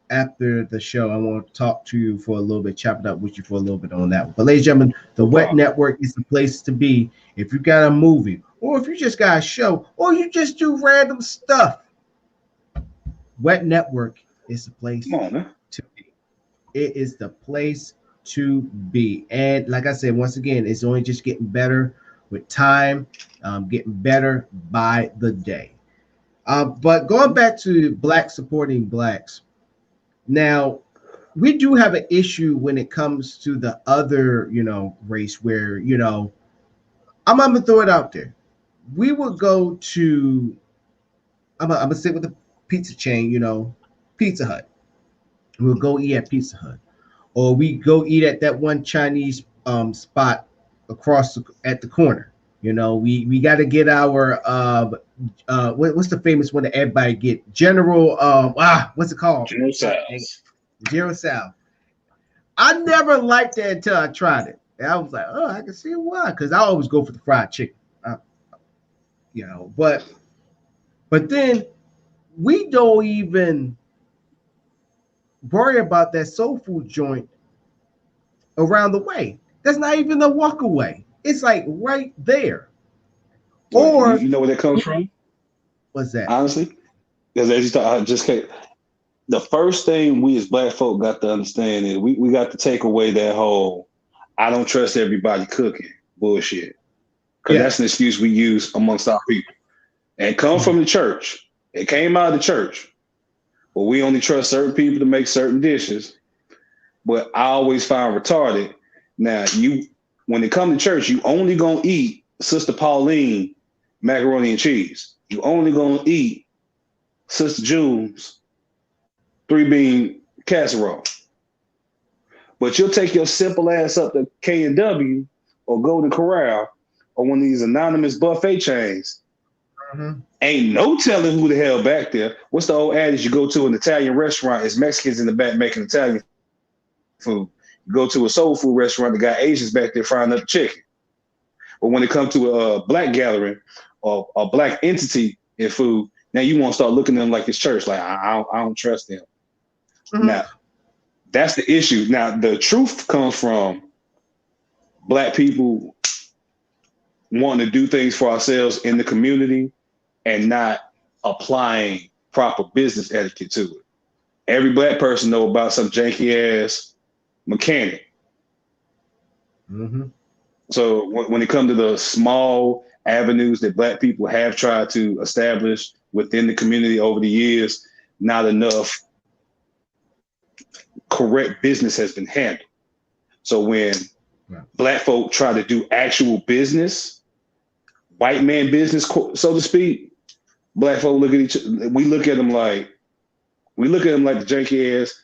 after the show. I want to talk to you for a little bit, chop it up with you for a little bit on that. But ladies and gentlemen, the Wet Network is the place to be if you got a movie, or if you just got a show, or you just do random stuff. Wet Network is the place to be. It is the place to be. And like I said, once again, it's only just getting better with time, getting better by the day. But going back to Black supporting Blacks, now we do have an issue when it comes to the other, race where, I'm gonna throw it out there. We would go to, I'm gonna sit with the pizza chain, Pizza Hut. We'll go eat at Pizza Hut, or we go eat at that one Chinese spot across at the corner. We got to get our what's the famous one that everybody get? General what's it called? General South. I never liked that until I tried it. And I was like, oh, I can see why, because I always go for the fried chicken. But then we don't even worry about that soul food joint around the way. That's not even a walk away. It's like right there. Or you know where that comes from? What's that? Honestly, because as you thought, I just can't. The first thing we as Black folk got to understand is we got to take away that whole "I don't trust everybody cooking" bullshit, because that's an excuse we use amongst our people, and come from the church. It came out of the church. Well, we only trust certain people to make certain dishes. But I always find retarded. Now, when it comes to church, you only gonna eat Sister Pauline macaroni and cheese. You only gonna eat Sister June's 3-bean casserole. But you'll take your simple ass up to K&W or Golden Corral or one of these anonymous buffet chains. Mm-hmm. Ain't no telling who the hell back there. What's the old adage? You go to an Italian restaurant, it's Mexicans in the back making Italian food. You go to a soul food restaurant, the got Asians back there frying up the chicken. But when it comes to a Black gathering or a Black entity in food, now you want to start looking at them like it's church. Like, I don't trust them. Mm-hmm. Now, that's the issue. Now, the truth comes from Black people wanting to do things for ourselves in the community and not applying proper business etiquette to it. Every Black person know about some janky ass mechanic. Mm-hmm. So when it comes to the small avenues that Black people have tried to establish within the community over the years, not enough correct business has been handled. So when Black folk try to do actual business, white man business, so to speak, Black folk look at we look at them like the janky ass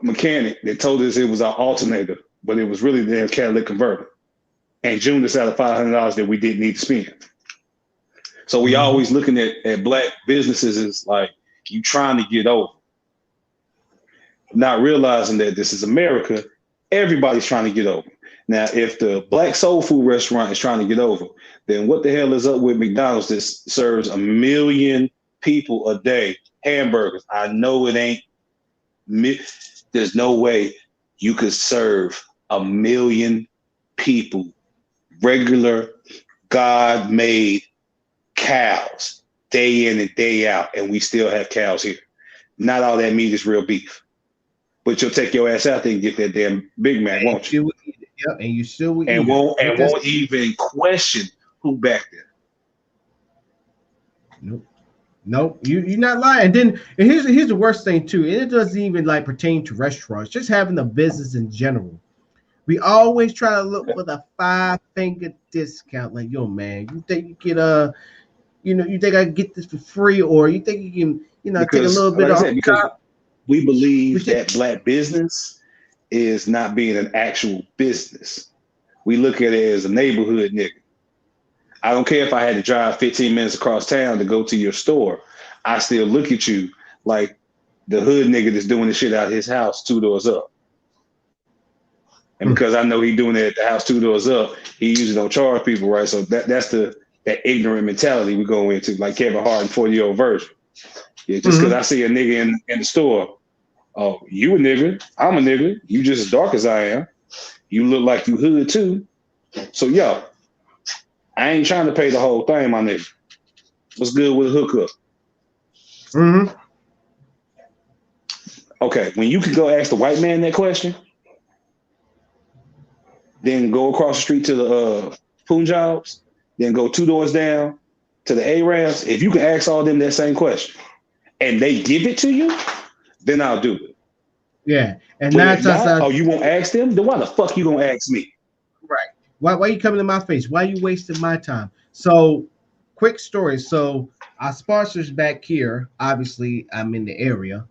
mechanic that told us it was our alternator, but it was really the damn catalytic converter. And June us out of $500 that we didn't need to spend. So we always looking at Black businesses as like you trying to get over. Not realizing that this is America, everybody's trying to get over. Now, if the Black soul food restaurant is trying to get over, then what the hell is up with McDonald's that serves 1 million people a day hamburgers? I know it ain't. There's no way you could serve 1 million people regular God-made cows day in and day out, and we still have cows here. Not all that meat is real beef. But you'll take your ass out there and get that damn Big Mac, won't you? Yep, and you still would and eat it. won't even question who back there. Nope. Nope, you're not lying. And here's the worst thing too. And it doesn't even like pertain to restaurants. Just having a business in general. We always try to look for the 5-finger discount. Like, yo, man, you think you get you think I can get this for free, or you think you can, take a Because, little bit like I off said, the because top? we believe Which that black business is not being an actual business. We look at it as a neighborhood nigga. I don't care if I had to drive 15 minutes across town to go to your store. I still look at you like the hood nigga that's doing the shit out of his house 2 doors up. And because I know he doing it at the house 2 doors up, he usually don't charge people, right? So that's that ignorant mentality we go into, like Kevin Hart and 40-year-old version. Yeah, just because I see a nigga in the store, oh, you a nigga, I'm a nigga, you just as dark as I am. You look like you hood too. So yo, I ain't trying to pay the whole thing, my nigga. What's good with a hookup? Okay, when you can go ask the white man that question, then go across the street to the Punjabs, then go 2 doors down to the Arabs. If you can ask all them that same question and they give it to you, then I'll do it. Yeah, and But 9 if times not, out, you won't ask them, then why the fuck you gonna ask me? right? Why you coming to my face? Why you wasting my time? So, quick story. So, our sponsors back here. Obviously, I'm in the area.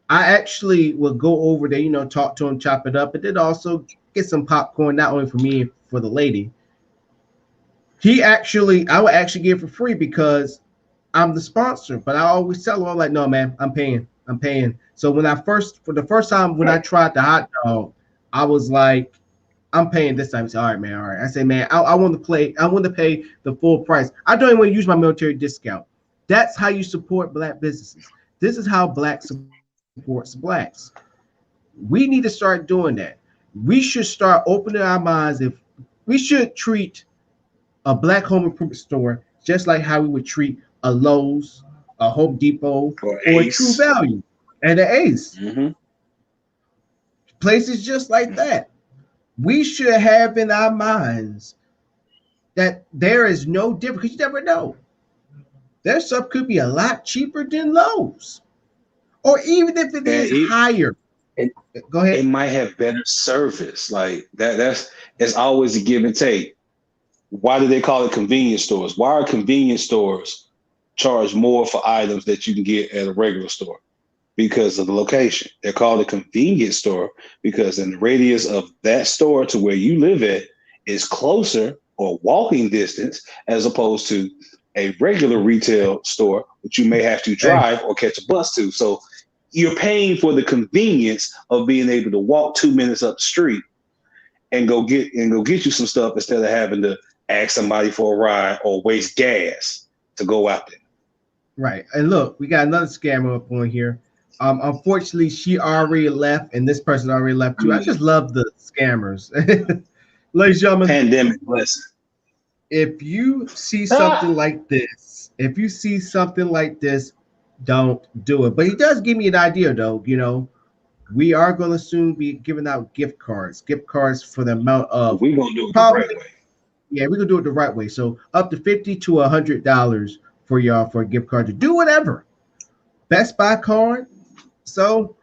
I actually will go over there, talk to him, chop it up, and then also get some popcorn, not only for me, for the lady. I would actually give for free because I'm the sponsor, but I always tell her, like, no, man, I'm paying. So for the first time when I tried the hot dog, I was like, I'm paying this time. He said, all right, man, all right. I said, man, I want to pay the full price. I don't even want to use my military discount. That's how you support black businesses. This is how black supports blacks. We need to start doing that. We should start opening our minds. If we should treat a black home improvement store just like how we would treat a Lowe's, a Home Depot, or a True Value, and an Ace. Places just like that. We should have in our minds that there is no difference, because you never know. Their stuff could be a lot cheaper than Lowe's, or even if it is higher. Go ahead. It might have better service. Like it's always a give and take. Why do they call it convenience stores? Why are convenience stores charge more for items that you can get at a regular store? Because of the location. They're called a convenience store because in the radius of that store to where you live at is closer or walking distance as opposed to a regular retail store, which you may have to drive or catch a bus to. So you're paying for the convenience of being able to walk 2 minutes up the street and go get you some stuff instead of having to ask somebody for a ride or waste gas to go out there. Right. And look, we got another scammer up on here. Unfortunately, she already left, and this person already left too. I just love the scammers. Ladies and gentlemen, pandemic blessing. If you see something like this, don't do it. But he does give me an idea, though. We are going to soon be giving out gift cards for the amount of. We're going to do it the right way. Yeah, we're going to do it the right way. So up to $50 to $100 for y'all for a gift card to do whatever. Best Buy card. So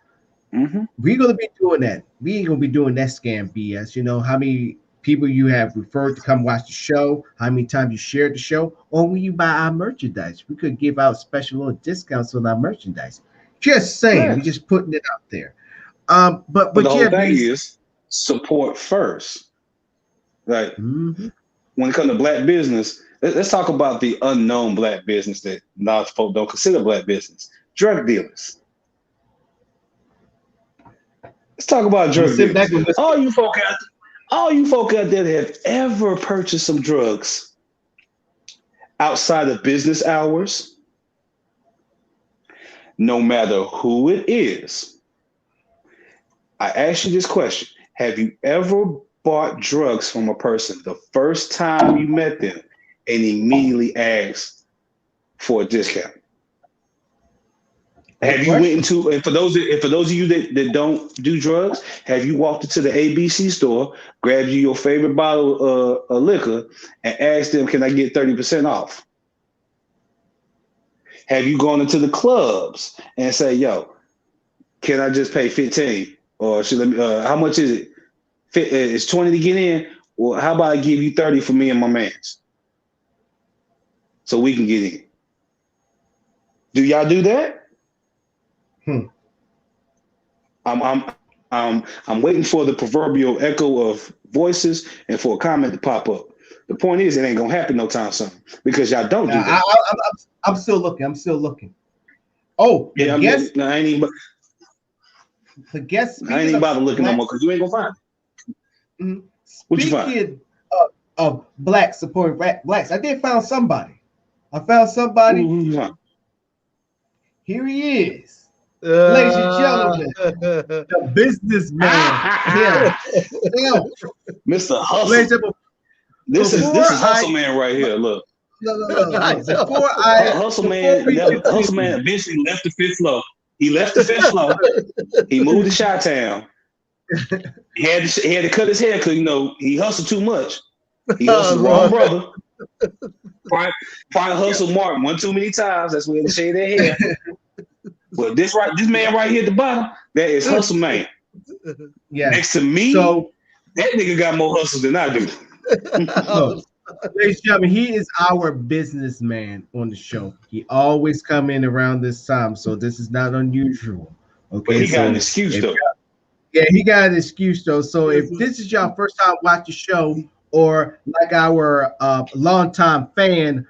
we're going to be doing that. We ain't going to be doing that scam BS. How many people you have referred to come watch the show, how many times you shared the show, or when you buy our merchandise. We could give out special little discounts on our merchandise. Just saying, we're just putting it out there. But the whole thing is support first. Right. When it comes to black business, let's talk about the unknown black business that a lot of folks don't consider black business. Drug dealers. Let's talk about drug dealers. All you folk out there that have ever purchased some drugs outside of business hours, no matter who it is, I ask you this question. Have you ever bought drugs from a person the first time you met them and immediately asked for a discount? Have you went into, and for those of you that don't do drugs, have you walked into the ABC store, grabbed you your favorite bottle of liquor, and asked them, "Can I get 30% off?" Have you gone into the clubs and say, "Yo, can I just pay 15? Or should let me, how much is it? It's 20 to get in. Well, how about I give you 30 for me and my mans, so we can get in?" Do y'all do that? I'm waiting for the proverbial echo of voices and for a comment to pop up. The point is, it ain't gonna happen no time soon because y'all don't do that. I'm still looking. Oh, yeah. I ain't even about to look no more because you ain't gonna find it. Mm-hmm. What you find? Speaking of blacks supporting blacks, I did find somebody. Ooh, Here he is, ladies and gentlemen, the businessman. Mr. Hustle. This is Hustle Man right here. Look. No. Hustle Man eventually left the fifth floor. He left the fifth floor. He moved to Chi-Town. He had to cut his hair because he hustled too much. He hustled the wrong brother. Probably hustled Martin one too many times. That's why they shave their hair. But this man right here at the bottom, that is Hustle Man. Yeah. Next to me, so that nigga got more hustle than I do. So, ladies and gentlemen, he is our businessman on the show. He always come in around this time, so this is not unusual. Okay, but he got an excuse though. Yeah, he got an excuse though. So if this is your first time watching the show, or like our longtime fan,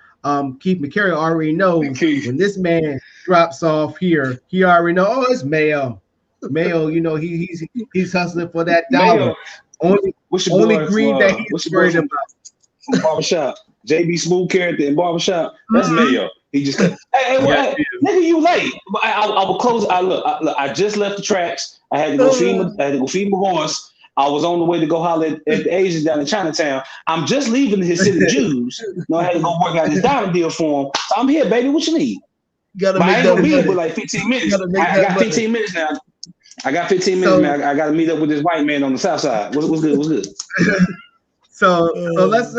Keith McCary already knows when this man drops off here, he already know. Oh, it's Mayo. He's hustling for that dollar. Only greed that he's worried about. Barbershop, JB Smooth Character in Barbershop. That's Mayo. He just hey, nigga, you late. I will close. I just left the tracks. I had to go feed my horse. I was on the way to go holler at the Asians down in Chinatown. I'm just leaving the Hasidic Jews. I had to go work out this diamond deal for them. So I'm here, baby. What you need? Gotta but make I ain't that gonna be money. with like 15 minutes. I got 15 minutes now. I got 15 minutes, man. I got to meet up with this white man on the south side. What's good? So let's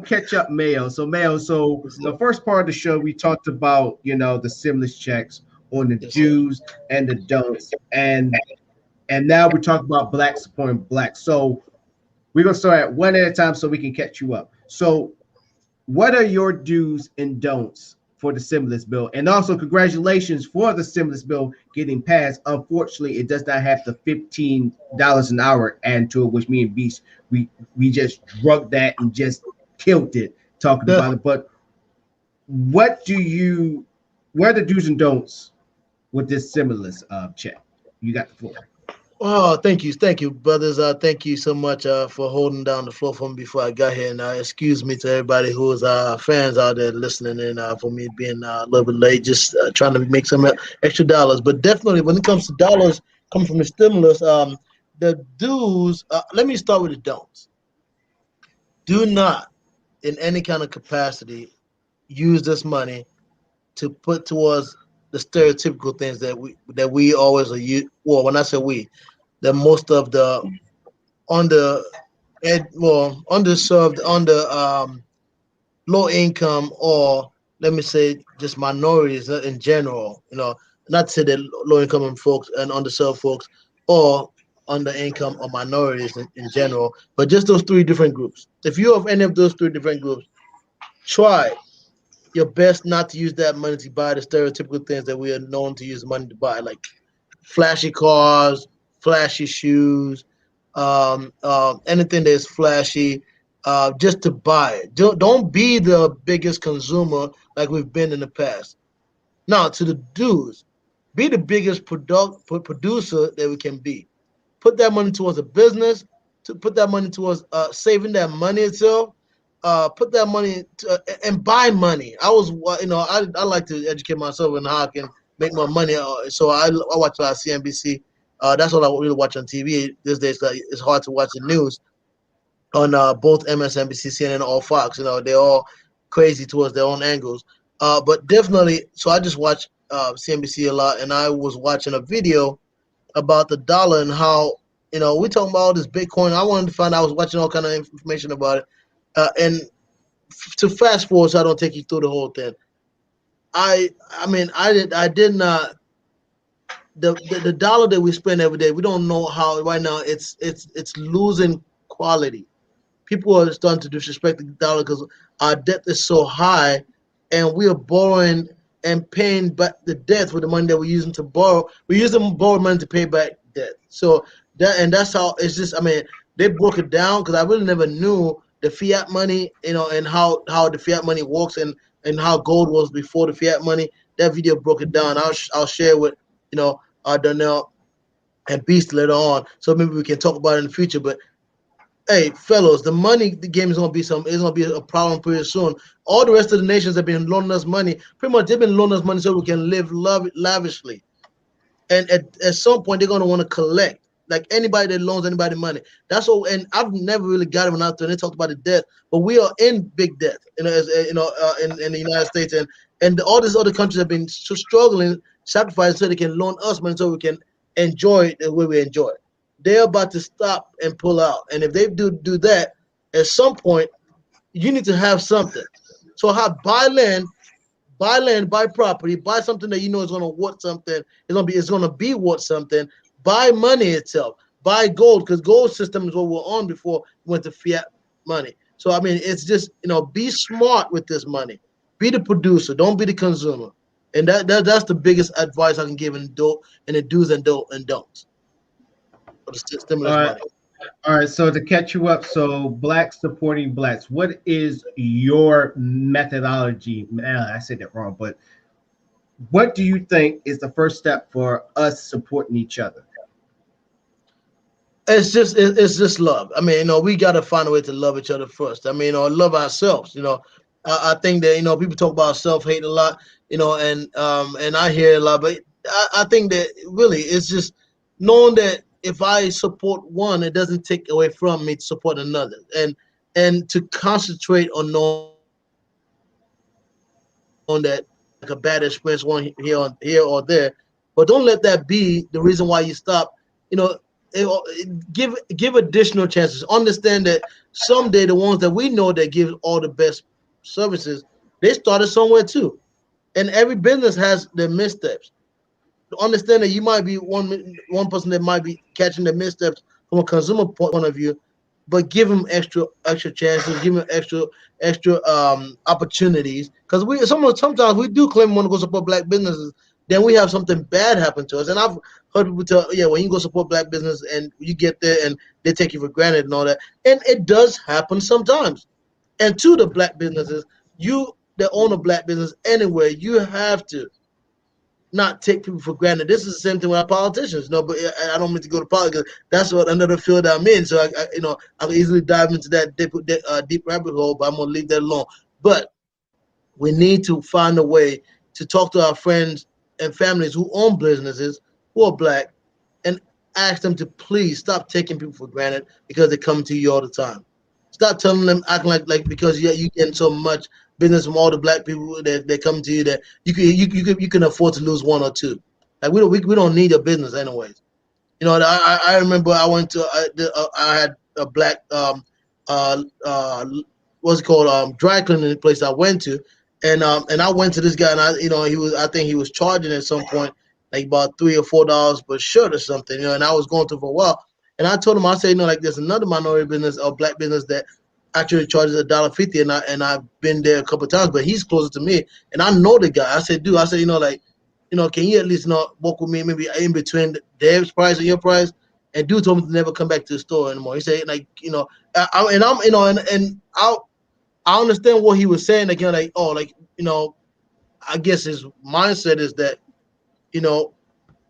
catch up, Mayo. So the first part of the show we talked about the stimulus checks on the Jews and the don'ts, and now we're talking about black supporting black. So we're gonna start at one at a time so we can catch you up. So what are your do's and don'ts for the stimulus bill? And also congratulations for the stimulus bill getting passed. Unfortunately, it does not have the $15 an hour added to it, which me and Beast we just drugged that and just killed it talking about it. But what are the do's and don'ts with this stimulus check? You got the floor. Oh, thank you, brothers. Thank you so much for holding down the floor for me before I got here. And excuse me to everybody who is fans out there listening in for me being a little bit late, just trying to make some extra dollars. But definitely, when it comes to dollars coming from the stimulus, the do's. Let me start with the don'ts. Do not, in any kind of capacity, use this money to put towards the stereotypical things that we always are. Well, when I say we. That most of the underserved, low income, or let me say just minorities in general, not to say that low income folks and underserved folks or under income or minorities in general, but just those three different groups. If you're of any of those three different groups, try your best not to use that money to buy the stereotypical things that we are known to use money to buy, like flashy cars, flashy shoes, anything that's flashy, just to buy it. Don't be the biggest consumer like we've been in the past. Now, to the dudes, be the biggest producer that we can be. Put that money towards a business, to put that money towards saving that money itself. Put that money and buy money. I like to educate myself on how I can make more money. So I watch CNBC. That's all I really watch on TV these days. It's hard to watch the news on both MSNBC, CNN, or Fox. They're all crazy towards their own angles. But definitely, so I just watch CNBC a lot, and I was watching a video about the dollar and how, we talking about all this Bitcoin. I wanted to find out. I was watching all kind of information about it, and to fast forward, so I don't take you through the whole thing. I mean, I did not. The dollar that we spend every day, we don't know how right now it's losing quality. People are starting to disrespect the dollar because our debt is so high, and we are borrowing and paying back the debt with the money that we're using to borrow. We're using borrowed money to pay back debt. So that's how it's just. I mean, they broke it down because I really never knew the fiat money, and how the fiat money works, and how gold was before the fiat money. That video broke it down. I'll share with Donnell and Beast later on, so maybe we can talk about it in the future. But hey, fellows, the game is gonna be a problem pretty soon. All the rest of the nations have been loaning us money. Pretty much, they've been loaning us money so we can live lavishly. And at some point, they're gonna want to collect. Like anybody that loans anybody money. That's all. And I've never really got it when out there. And they talked about the debt, but we are in big debt. In the United States, and all these other countries have been so struggling, sacrificing so they can loan us money so we can enjoy it the way we enjoy it. They're about to stop and pull out. And if they do that, at some point, you need to have something. So buy land, buy property, buy something that you know is gonna worth something. It's gonna be worth something. Buy money itself. Buy gold, because gold system is what we're on before we went to fiat money. So I mean, it's just be smart with this money. Be the producer, don't be the consumer. And that's the biggest advice I can give in the do's and don'ts. For the stimulus money. All right, so to catch you up, so blacks supporting blacks, what is your methodology? I said that wrong, but what do you think is the first step for us supporting each other? It's just love. I mean, we got to find a way to love each other first. I mean, love ourselves. I think that people talk about self-hate a lot. And I hear a lot, but I think that really it's just knowing that if I support one, it doesn't take away from me to support another, and to concentrate on knowing that like a bad experience one here or there, but don't let that be the reason why you stop. Give additional chances. Understand that someday the ones that we know that give all the best services, they started somewhere too, and every business has their missteps. Understand that you might be one person that might be catching the missteps from a consumer point of view, but give them extra chances, give them extra opportunities. Because sometimes we do claim we want to go support black businesses, then we have something bad happen to us. And I've heard people tell, yeah, when you go support black business and you get there and they take you for granted and all that, and it does happen sometimes. And to the black businesses, you that own a black business anywhere, you have to not take people for granted. This is the same thing with our politicians. But I don't mean to go to politics. That's what another field I'm in. So I can easily dive into that deep rabbit hole, but I'm gonna leave that alone. But we need to find a way to talk to our friends and families who own businesses who are black, and ask them to please stop taking people for granted because they come to you all the time. Stop telling them, acting like because you getting so much business from all the black people that come to you that you can afford to lose one or two. Like we don't need your business anyways. I remember I went to I had a black what's it called dry cleaning place I went to, and I went to this guy, and I think he was charging at some point like about $3 or $4 per shirt or something, and I was going through for a while, and I told him, I said, like there's another minority business or black business that actually charges $1.50, and I've been there a couple of times, but he's closer to me, and I know the guy. I said, dude, can you at least walk with me maybe in between their price and your price? And dude told me to never come back to the store anymore. He said, I understand what he was saying. I guess his mindset is that,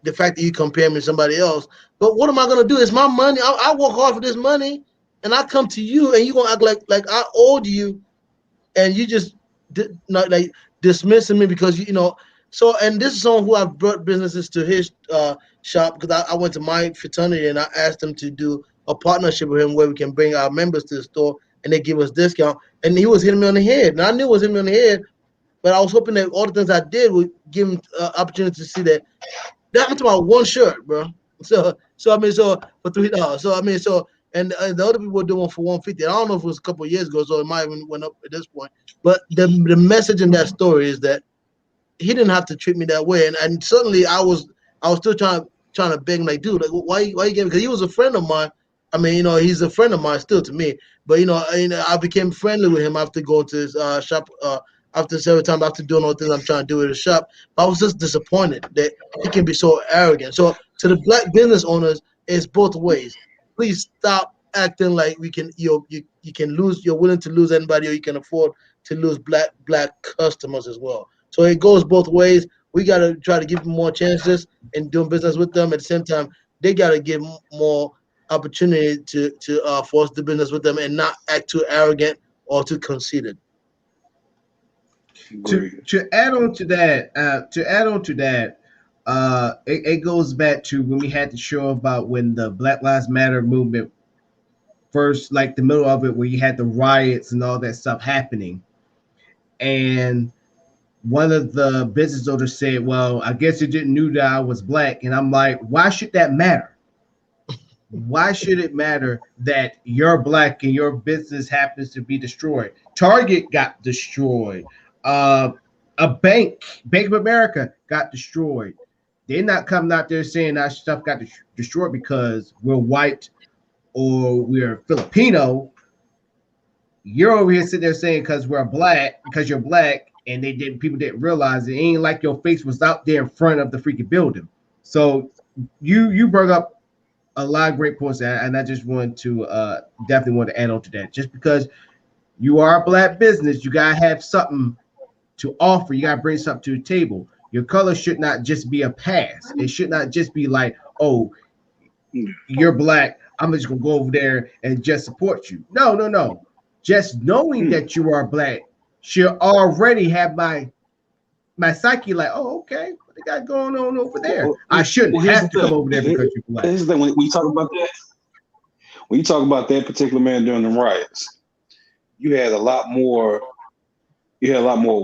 the fact that you compare me to somebody else. But what am I gonna do? It's my money. I work hard for this money, and I come to you, and you gonna act like I owed you, and you just not like dismissing me because So, and this is someone who I've brought businesses to his shop, because I went to my fraternity and I asked him to do a partnership with him where we can bring our members to the store and they give us discount. And he was hitting me on the head, and I knew it was hitting me on the head. But I was hoping that all the things I did would give him opportunity to see that. I'm talking about one shirt, bro. So I mean, so for $3. So I mean, so and the other people were doing for $150. I don't know if it was a couple of years ago, so it might have went up at this point. But the message in that story is that he didn't have to treat me that way, and certainly I was still trying to beg him, like, dude, like, why you getting? Because he was a friend of mine. I mean, he's a friend of mine still to me. But I became friendly with him after going to his shop. After several times, after doing all the things I'm trying to do at the shop, I was just disappointed that he can be so arrogant. So to the black business owners, it's both ways. Please stop acting like you can lose. You're willing to lose anybody, or you can afford to lose black customers as well. So it goes both ways. We got to try to give them more chances in doing business with them. At the same time, they got to give more opportunity to force the business with them and not act too arrogant or too conceited. To add on to that, it goes back to when we had the show about when the Black Lives Matter movement first, like the middle of it, where you had the riots and all that stuff happening, and one of the business owners said, "Well, I guess it didn't knew that I was black," and I'm like, "Why should that matter? Why should it matter that you're black and your business happens to be destroyed? Target got destroyed. A Bank of America got destroyed. They're not coming out there saying our stuff got destroyed because we're white or we're Filipino. You're over here sitting there saying because you're black, and people didn't realize it ain't like your face was out there in front of the freaking building. So you brought up a lot of great points, and I just want to definitely want to add on to that. Just because you are a black business, you gotta have something to offer. You gotta bring something to the table. Your color should not just be a pass. It should not just be like, oh, you're black, I'm just gonna go over there and just support you. No. Just knowing that you are black should already have my psyche like, oh, okay, what they got going on over there? I shouldn't have to come over there because you're black. Here's the thing: when you talk about that particular man during the riots, you had a lot more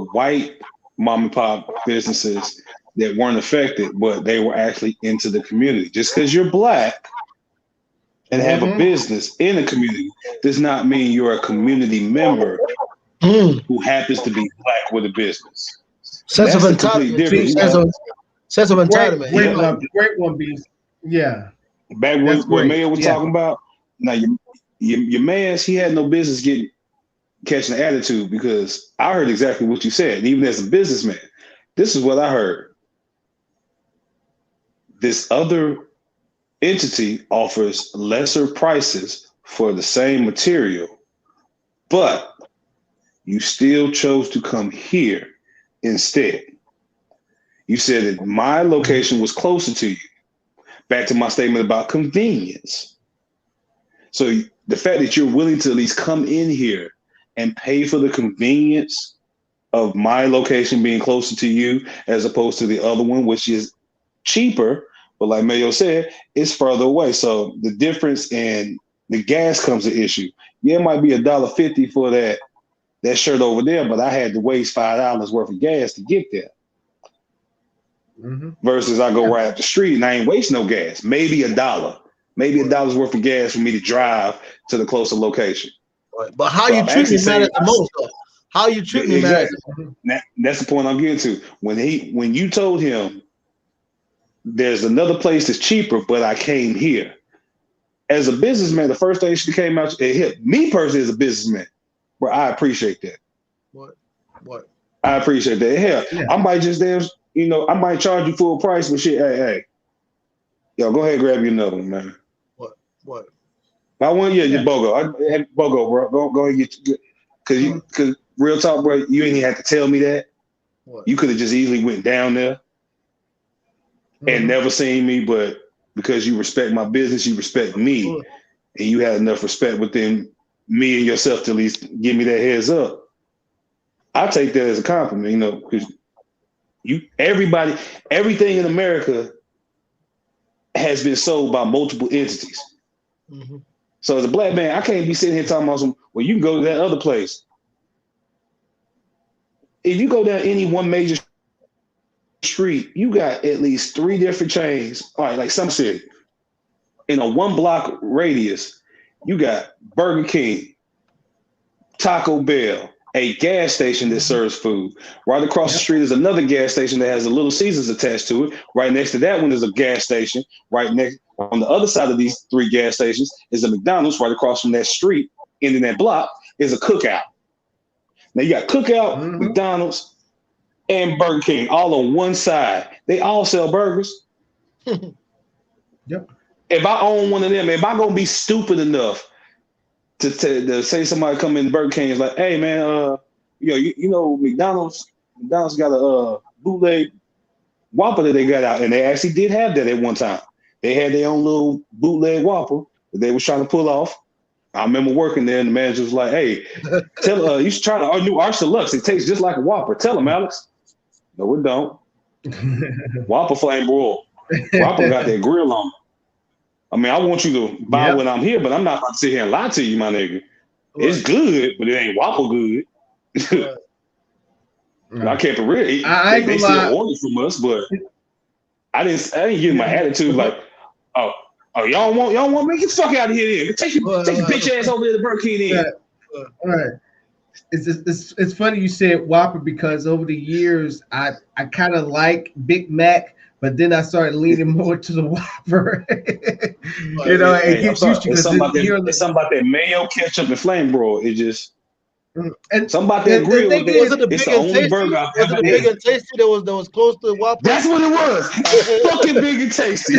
white mom and pop businesses that weren't affected, but they were actually into the community. Just because you're black and have a business in a community does not mean you're a community member who happens to be black with a business. Sense of entitlement. Sense of entitlement. Great one, Beast. Yeah. Back what Mayor was talking about. Now your man's, he had no business catching the attitude, because I heard exactly what you said. And even as a businessman, this is what I heard. This other entity offers lesser prices for the same material, but you still chose to come here instead. You said that my location was closer to you. Back to my statement about convenience. So the fact that you're willing to at least come in here and pay for the convenience of my location being closer to you as opposed to the other one, which is cheaper, but like Mayo said, it's further away. So the difference in the gas comes an issue. Yeah, it might be $1.50 for that shirt over there, but I had to waste $5 worth of gas to get there. Versus I go right up the street and I ain't waste no gas. Maybe $1. Maybe $1 worth of gas for me to drive to the closer location. Right. But how you treat me matters the most, though. How you treat me matters. That's the point I'm getting to. When you told him there's another place that's cheaper, but I came here. As a businessman, the first thing she came out, it hit me personally as a businessman, bro, I appreciate that. What? I appreciate that. Hell, yeah. I might just I might charge you full price, but shit, hey. Yo, go ahead and grab you another one, man. What? I want your BOGO. BOGO, bro. Go ahead and get because real talk, bro, you ain't even have to tell me that. What? You could have just easily went down there and never seen me, but because you respect my business, you respect me, and you had enough respect within me and yourself to at least give me that heads up. I take that as a compliment, because everything in America has been sold by multiple entities. So as a black man, I can't be sitting here talking about you can go to that other place. if you go down any one major street, you got at least 3 different chains. All right, like some city. In a 1 block radius, you got Burger King, Taco Bell, a gas station that serves food. Right across the street is another gas station that has a Little Caesars attached to it. Right next to that one is a gas station. Right next on the other side of these 3 gas stations is a McDonald's. Right across from that street, ending that block, is a Cookout. Now you got Cookout, McDonald's, and Burger King all on one side. They all sell burgers. Yep. If I own one of them, if I gonna be stupid enough to say somebody come in Burger King is like, hey man, you know McDonald's got a bootleg Whopper that they got out, and they actually did have that at one time. They had their own little bootleg Whopper that they was trying to pull off. I remember working there, and the manager was like, "Hey, tell you should try our new Arch Deluxe. It tastes just like a Whopper. Tell them, Alex." No, it don't. Whopper flame broil. Whopper got that grill on. I mean, I want you to buy when I'm here, but I'm not about to sit here and lie to you, my nigga. It's good, but it ain't Whopper good. I kept it real. They still order from us, but I didn't give my attitude like, oh, y'all want me? Get the fuck out of here then. Take your bitch ass over to the Burger King then. All right. It's funny you said Whopper because over the years I kind of like Big Mac, but then I started leaning more to the Whopper. You know, it gets used to it's something about that mayo, ketchup, and flame broil. It just and something about that grill. It's the only burger I've ever had. Big and tasty that was close to Whopper. That's what it was. Fucking Big and Tasty.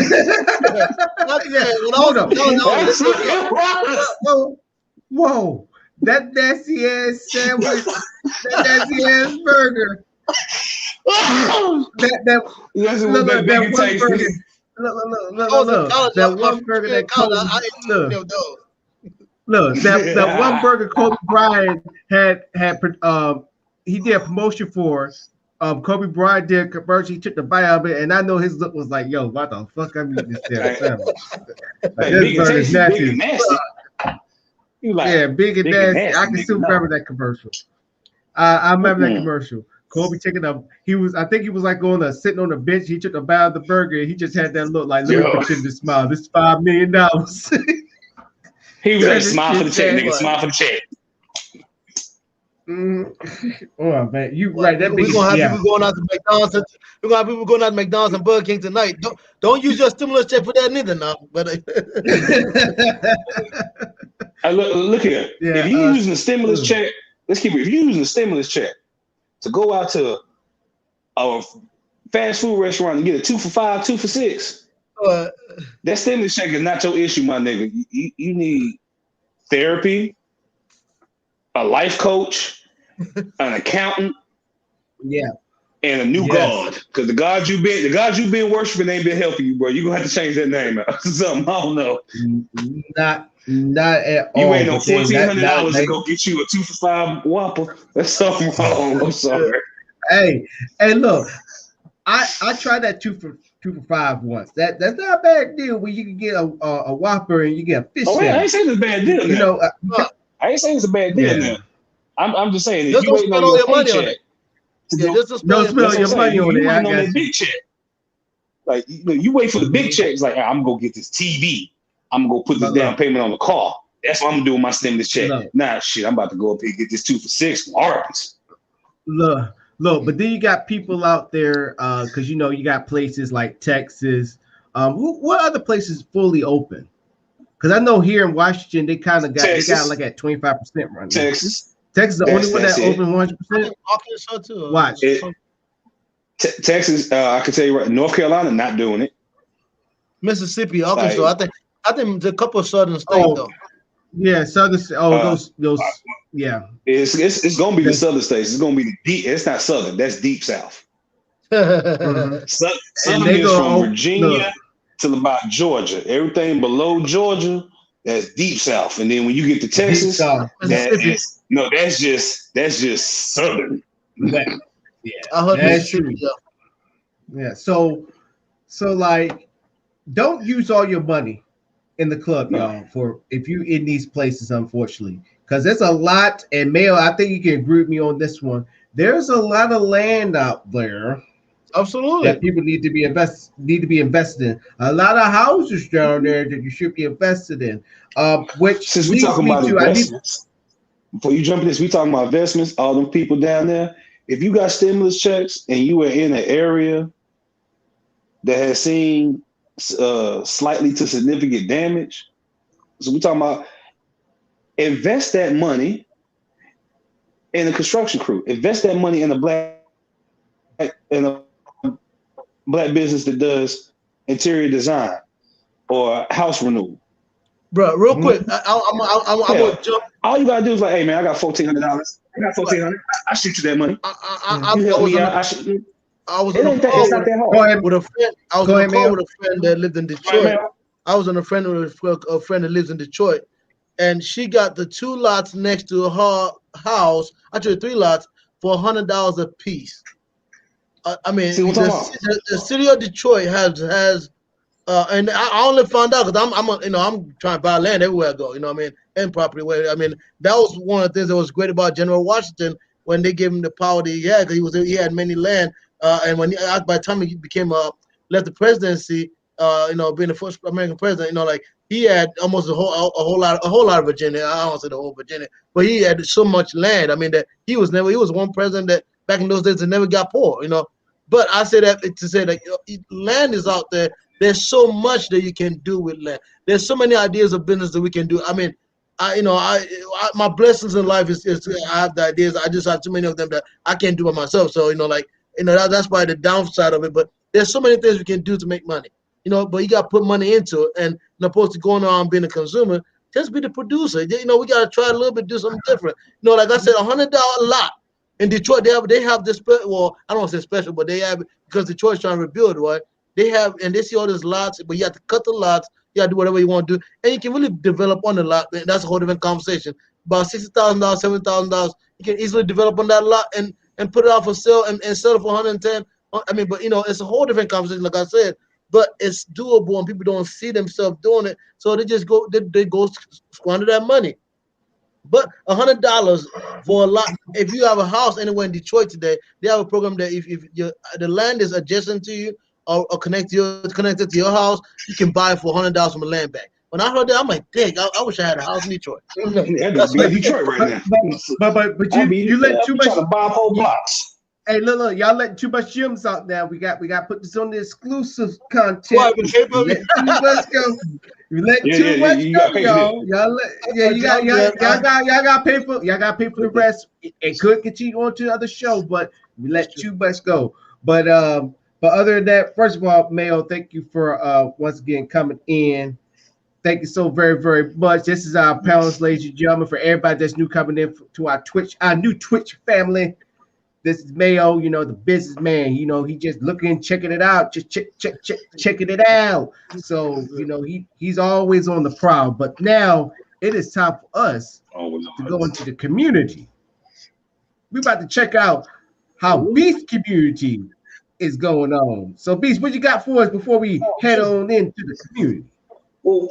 Whoa. That nasty ass sandwich, that nasty ass burger. That one burger that that one burger Kobe Bryant had he did a promotion for. Kobe Bryant did a commercial. He took the bite out of it, and I know his look was like, "Yo, what the fuck? I'm eating this damn sandwich." This burger's nasty. Like, big and nasty. I can still remember that commercial. I remember that commercial. Kobe taking up. I think he was like sitting on the bench. He took a bite of the burger. And he just had that look like, let me pretend to smile. This is $5 million. He was like, smile for the check, nigga. Smile for the check. Oh man, you right. We're gonna have people going out to McDonald's. We're gonna have people going out to McDonald's and Burger King tonight. Don't use your stimulus check for that neither now. But look here. Yeah, if you're using the stimulus check, let's keep it. If you're using the stimulus check to go out to a fast food restaurant and get a 2 for $5, 2 for $6, that stimulus check is not your issue, my nigga. You need therapy, a life coach, an accountant, and a new god. Because the God you've been worshiping ain't been helping you, bro. You're gonna have to change that name out. Something I don't know. Not at all. You ain't no $1,400 to go get you a 2 for $5 Whopper. That's something wrong. I'm sorry. Hey, look, I tried that 2 for $5 once. That's not a bad deal when you can get a Whopper and you get a fish. Oh, yeah, I ain't saying it's a bad deal. You know, I ain't saying it's a bad deal now. I'm just saying if you waiting on your paycheck, don't spend all your money on it. You on that big check. Like you wait for the big check. It's like I'm gonna get this TV. I'm gonna go put this down payment on the car. That's what I'm gonna do with my stimulus check. Nah, shit, I'm about to go up here and get this 2 for $6 from Arby's. Look, but then you got people out there because you got places like Texas. What other places fully open? Because I know here in Washington they kind of got like at 25% right now. Texas is the only one that open 100%. Arkansas too. Watch Texas. I can tell you right. North Carolina not doing it. Mississippi, Arkansas. I think a couple of southern states though. Yeah, southern. Those. Yeah. It's gonna be the southern states. It's gonna be the deep. It's not southern. That's deep south. Southern is from Virginia till about Georgia. Everything below Georgia, that's deep south. And then when you get to Texas, that's just southern. That's true. Yeah. So like, don't use all your money in the club, y'all. For if you in these places, unfortunately, because there's a lot. And Mayo, I think you can agree with me on this one. there's a lot of land out there Absolutely. that people need to be invested in. A lot of houses down there that you should be invested in. Which Since we leads talking me about to I need. investments, before you jump in this, we talking about investments. All them people down there. If you got stimulus checks and you were in an area that has seen slightly to significant damage, so we talking about invest that money in a construction crew. Invest that money in a black business that does interior design or house renewal. Bro, real quick, I'm Hell, gonna jump. all you gotta do is like, hey man, I got $1,400. I got $1,400. I shoot you that money. You help me out. I was It on a ain't that. call It's not that Go hard. ahead. with a friend. I was Go on a ahead, call Mayo. with a friend that lived in Right, Detroit. man. I was on a friend with a friend that lives in Detroit, and she got the 2 lots next to her house, actually 3 lots, for $100 a piece. I mean, See what I'm talking about? the city of Detroit has and I only found out because I'm trying to buy land everywhere I go, you know what I mean, and property. Where I mean, that was one of the things that was great about General Washington when they gave him the power that he had, because he had many land, and when by the time he became left the presidency, being the first American president, like he had almost a whole lot of Virginia. I don't want to say the whole Virginia, but he had so much land. I mean that he was one president that back in those days that never got poor, But I say that to say that land is out there. There's so much that you can do with land. There's so many ideas of business that we can do. I mean, my blessings in life is I have the ideas. I just have too many of them that I can't do by myself. So that's probably the downside of it. But there's so many things we can do to make money. But you got to put money into it, and opposed to going around being a consumer, just be the producer. We got to try a little bit, do something different. Like I said, $100 lot in Detroit. They have this. Well, I don't want to say special, but they have, because Detroit's trying to rebuild, right? They have, and they see all these lots, but you have to cut the lots. You have to do whatever you want to do, and you can really develop on the lot. And that's a whole different conversation. About $60,000, $70,000, you can easily develop on that lot and put it out for sale and sell it for 110. I mean, but it's a whole different conversation, like I said. But it's doable, and people don't see themselves doing it, so they just go squander that money. But $100 for a lot. If you have a house anywhere in Detroit today, they have a program that if the land is adjacent to you or connected to your house, you can buy it for $100 from a land bank. When I heard that, I'm like, dang, I wish I had a house in Detroit. That'd be Detroit right now. But you let too much. Trying to buy whole blocks. Hey, look, y'all letting too much gems out now. We got to put this on the exclusive content. What, We let too much go. We let too much go, y'all. Y'all got to pay for the rest. It could continue on to the other show, but we let too much go. But other than that, first of all, Mayo, thank you for once again coming in. Thank you so very, very much. This is our panelists, ladies and gentlemen. For everybody that's new coming in to our new Twitch family. This is Mayo, the businessman. He just looking, checking it out, just checking it out. So, he's always on the prowl. But now it is time for us to go into the community. We're about to check out how Beast community is going on. So, Beast, what you got for us before we head on into the community? Well,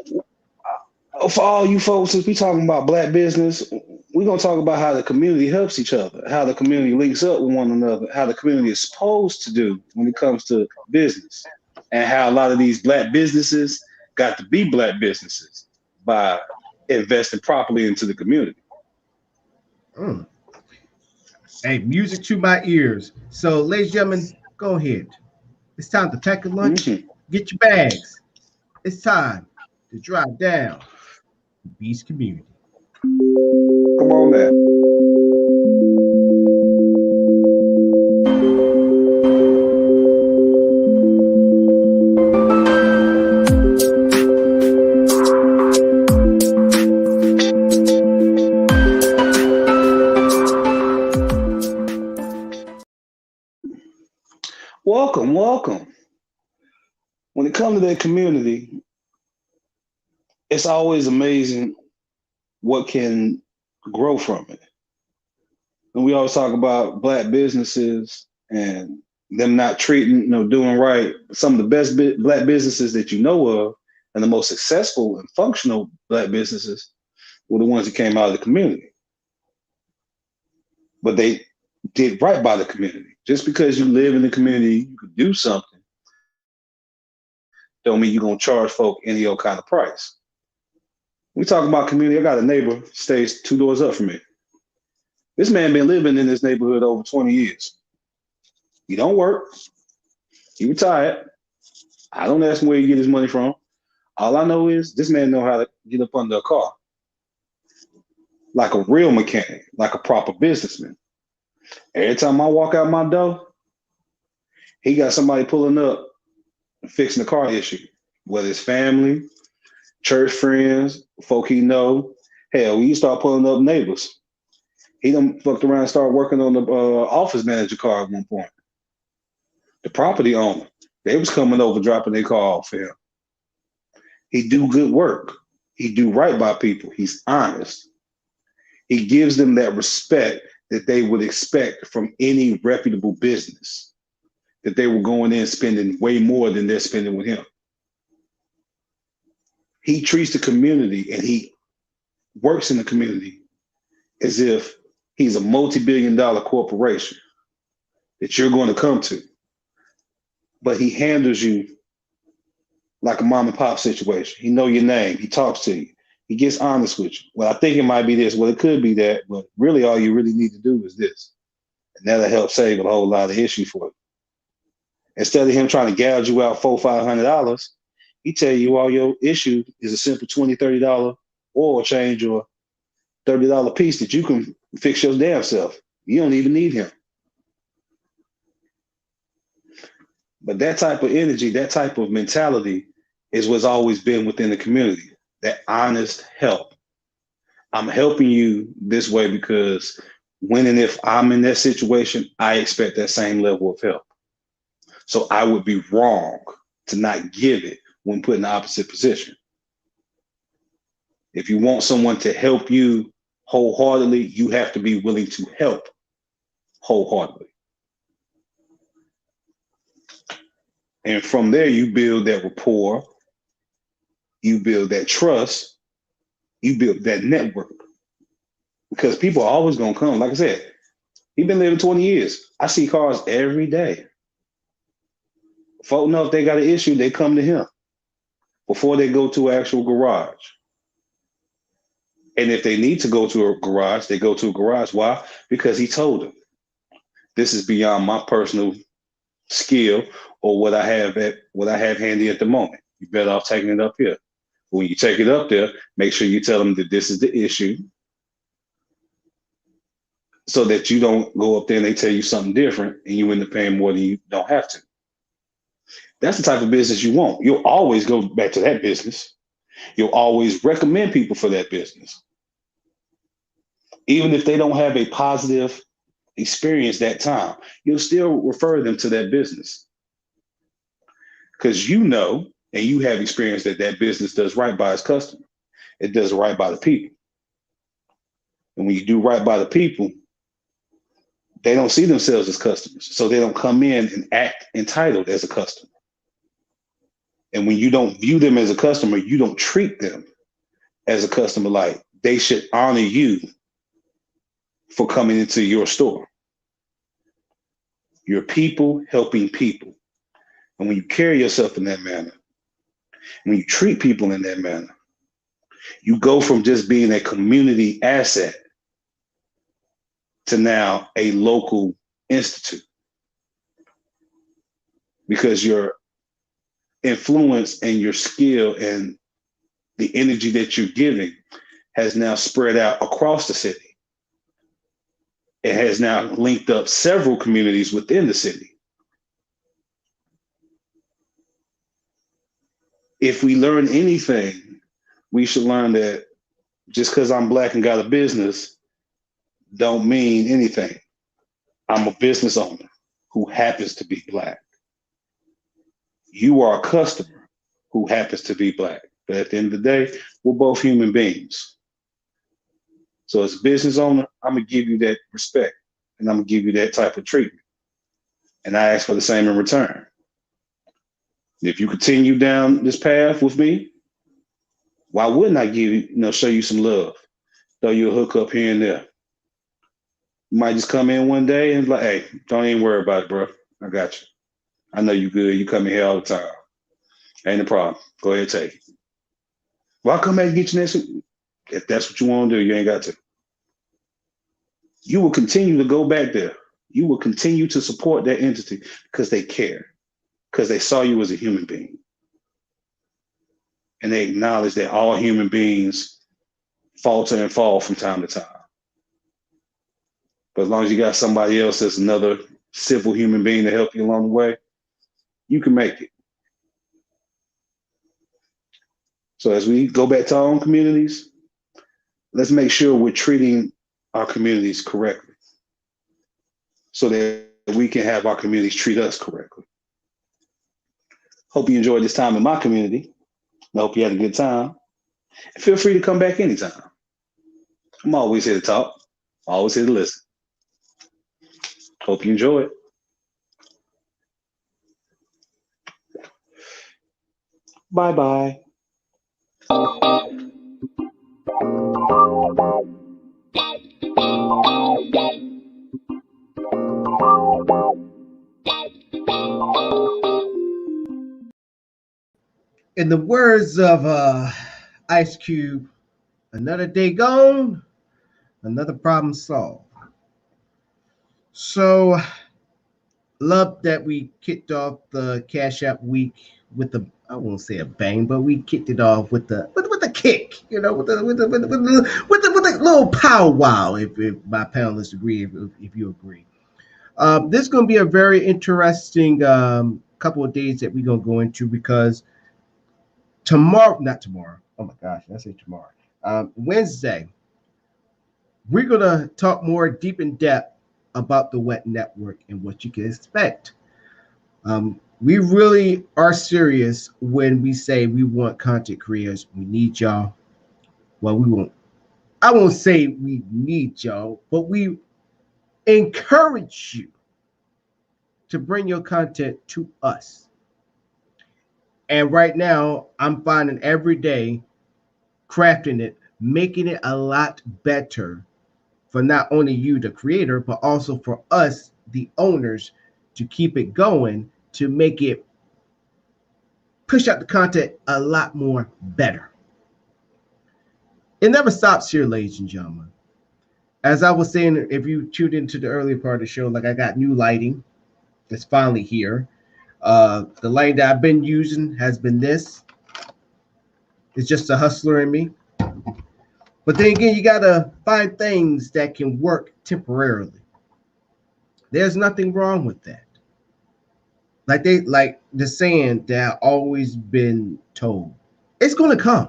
for all you folks, since we talking about black business, we're going to talk about how the community helps each other, how the community links up with one another, how the community is supposed to do when it comes to business, and how a lot of these black businesses got to be black businesses by investing properly into the community. Hey, music to my ears. So, ladies and gentlemen, go ahead. It's time to pack a lunch. Get your bags. It's time to drive down the Beast community. Come on, man. Welcome. When it comes to that community, it's always amazing what can grow from it. And we always talk about black businesses and them not treating, doing right. Some of the best black businesses that you know of and the most successful and functional black businesses were the ones that came out of the community. But they did right by the community. Just because you live in the community, you could do something, don't mean you're gonna charge folk any old kind of price. We talk about community. I got a neighbor stays 2 doors up from me. This man been living in this neighborhood over 20 years. He don't work. He retired. I don't ask him where he get his money from. All I know is this man know how to get up under a car like a real mechanic, like a proper businessman. Every time I walk out my door, he got somebody pulling up and fixing the car issue, whether it's family, church friends, folk he know. Hell, we start pulling up neighbors. He done fucked around and started working on the office manager car at one point. The property owner, they was coming over dropping their car off for him. He do good work. He do right by people. He's honest. He gives them that respect that they would expect from any reputable business, that they were going in spending way more than they're spending with him. He treats the community and he works in the community as if he's a multi-billion-dollar corporation that you're going to come to. But he handles you like a mom and pop situation. He know your name. He talks to you. He gets honest with you. Well, I think it might be this. Well, it could be that. But really, all you really need to do is this. And that'll help save a whole lot of issues for you. Instead of him trying to gouge you out $400-500, he tell you all your issue is a simple $20-30 oil change or $30 piece that you can fix your damn self. You don't even need him. But that type of energy, that type of mentality is what's always been within the community, that honest help. I'm helping you this way because when and if I'm in that situation, I expect that same level of help. So I would be wrong to not give it when put in the opposite position. If you want someone to help you wholeheartedly, you have to be willing to help wholeheartedly. And from there, you build that rapport, you build that trust, you build that network. Because people are always going to come. Like I said, he's been living 20 years. I see cars every day. Folk know if they got an issue, they come to him before they go to an actual garage. And if they need to go to a garage, they go to a garage. Why? Because he told them, this is beyond my personal skill or what I have handy at the moment. You're better off taking it up here. When you take it up there, make sure you tell them that this is the issue so that you don't go up there and they tell you something different and you end up paying more than you don't have to. That's the type of business you want. You'll always go back to that business. You'll always recommend people for that business. Even if they don't have a positive experience that time, you'll still refer them to that business. Because you know, and you have experience that that business does right by its customer. It does right by the people. And when you do right by the people, they don't see themselves as customers. So they don't come in and act entitled as a customer. And when you don't view them as a customer, you don't treat them as a customer. Like they should honor you for coming into your store. You're people helping people. And when you carry yourself in that manner, when you treat people in that manner, you go from just being a community asset to now a local institute. Because your influence and your skill and the energy that you're giving has now spread out across the city. It has now linked up several communities within the city. If we learn anything, we should learn that just because I'm Black and got a business don't mean anything. I'm a business owner who happens to be Black. You are a customer who happens to be Black. But at the end of the day, we're both human beings. So as a business owner, I'm going to give you that respect and I'm going to give you that type of treatment. And I ask for the same in return. If you continue down this path with me, why wouldn't I show you some love? Throw you a hook up here and there. You might just come in one day and like, hey, don't even worry about it, bro. I got you. I know you good. You come in here all the time. Ain't a problem. Go ahead, take it. Well, I'll come back and get you next week. If that's what you want to do, you ain't got to. You will continue to go back there. You will continue to support that entity because they care, because they saw you as a human being. And they acknowledge that all human beings falter and fall from time to time. But as long as you got somebody else that's another civil human being to help you along the way, you can make it. So as we go back to our own communities, let's make sure we're treating our communities correctly so that we can have our communities treat us correctly. Hope you enjoyed this time in my community. I hope you had a good time. And feel free to come back anytime. I'm always here to talk, always here to listen. Hope you enjoy it. Bye-bye. In the words of Ice Cube, another day gone, another problem solved. So, love that we kicked off the Cash App week with the, I won't say a bang, but we kicked it off with the kick, you know, with a little powwow. If my panelists agree, if you agree, this is going to be a very interesting couple of days that we're going to go into, because not tomorrow. Oh my gosh, I say tomorrow. Wednesday, we're going to talk more deep in depth about the Wet Network and what you can expect. We really are serious when we say we want content creators. We need y'all. Well, I won't say we need y'all, but we encourage you to bring your content to us. And right now, I'm finding every day crafting it, making it a lot better for not only you, the creator, but also for us, the owners, to keep it going, to make it push out the content a lot more better. It never stops here, ladies and gentlemen. As I was saying, if you tuned into the earlier part of the show, like, I got new lighting that's finally here. The lighting that I've been using has been this. It's just a hustler in me. But then again, you gotta find things that can work temporarily. There's nothing wrong with that. Like the saying that I've always been told, it's gonna come.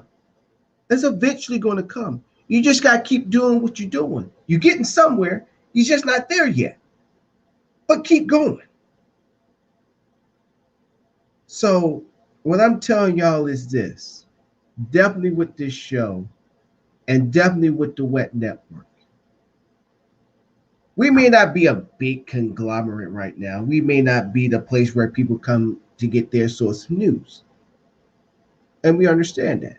It's eventually gonna come. You just gotta keep doing what you're doing. You're getting somewhere. You're just not there yet. But keep going. So what I'm telling y'all is this: definitely with this show, and definitely with the Wet Network. We may not be a big conglomerate right now. We may not be the place where people come to get their source of news. And we understand that.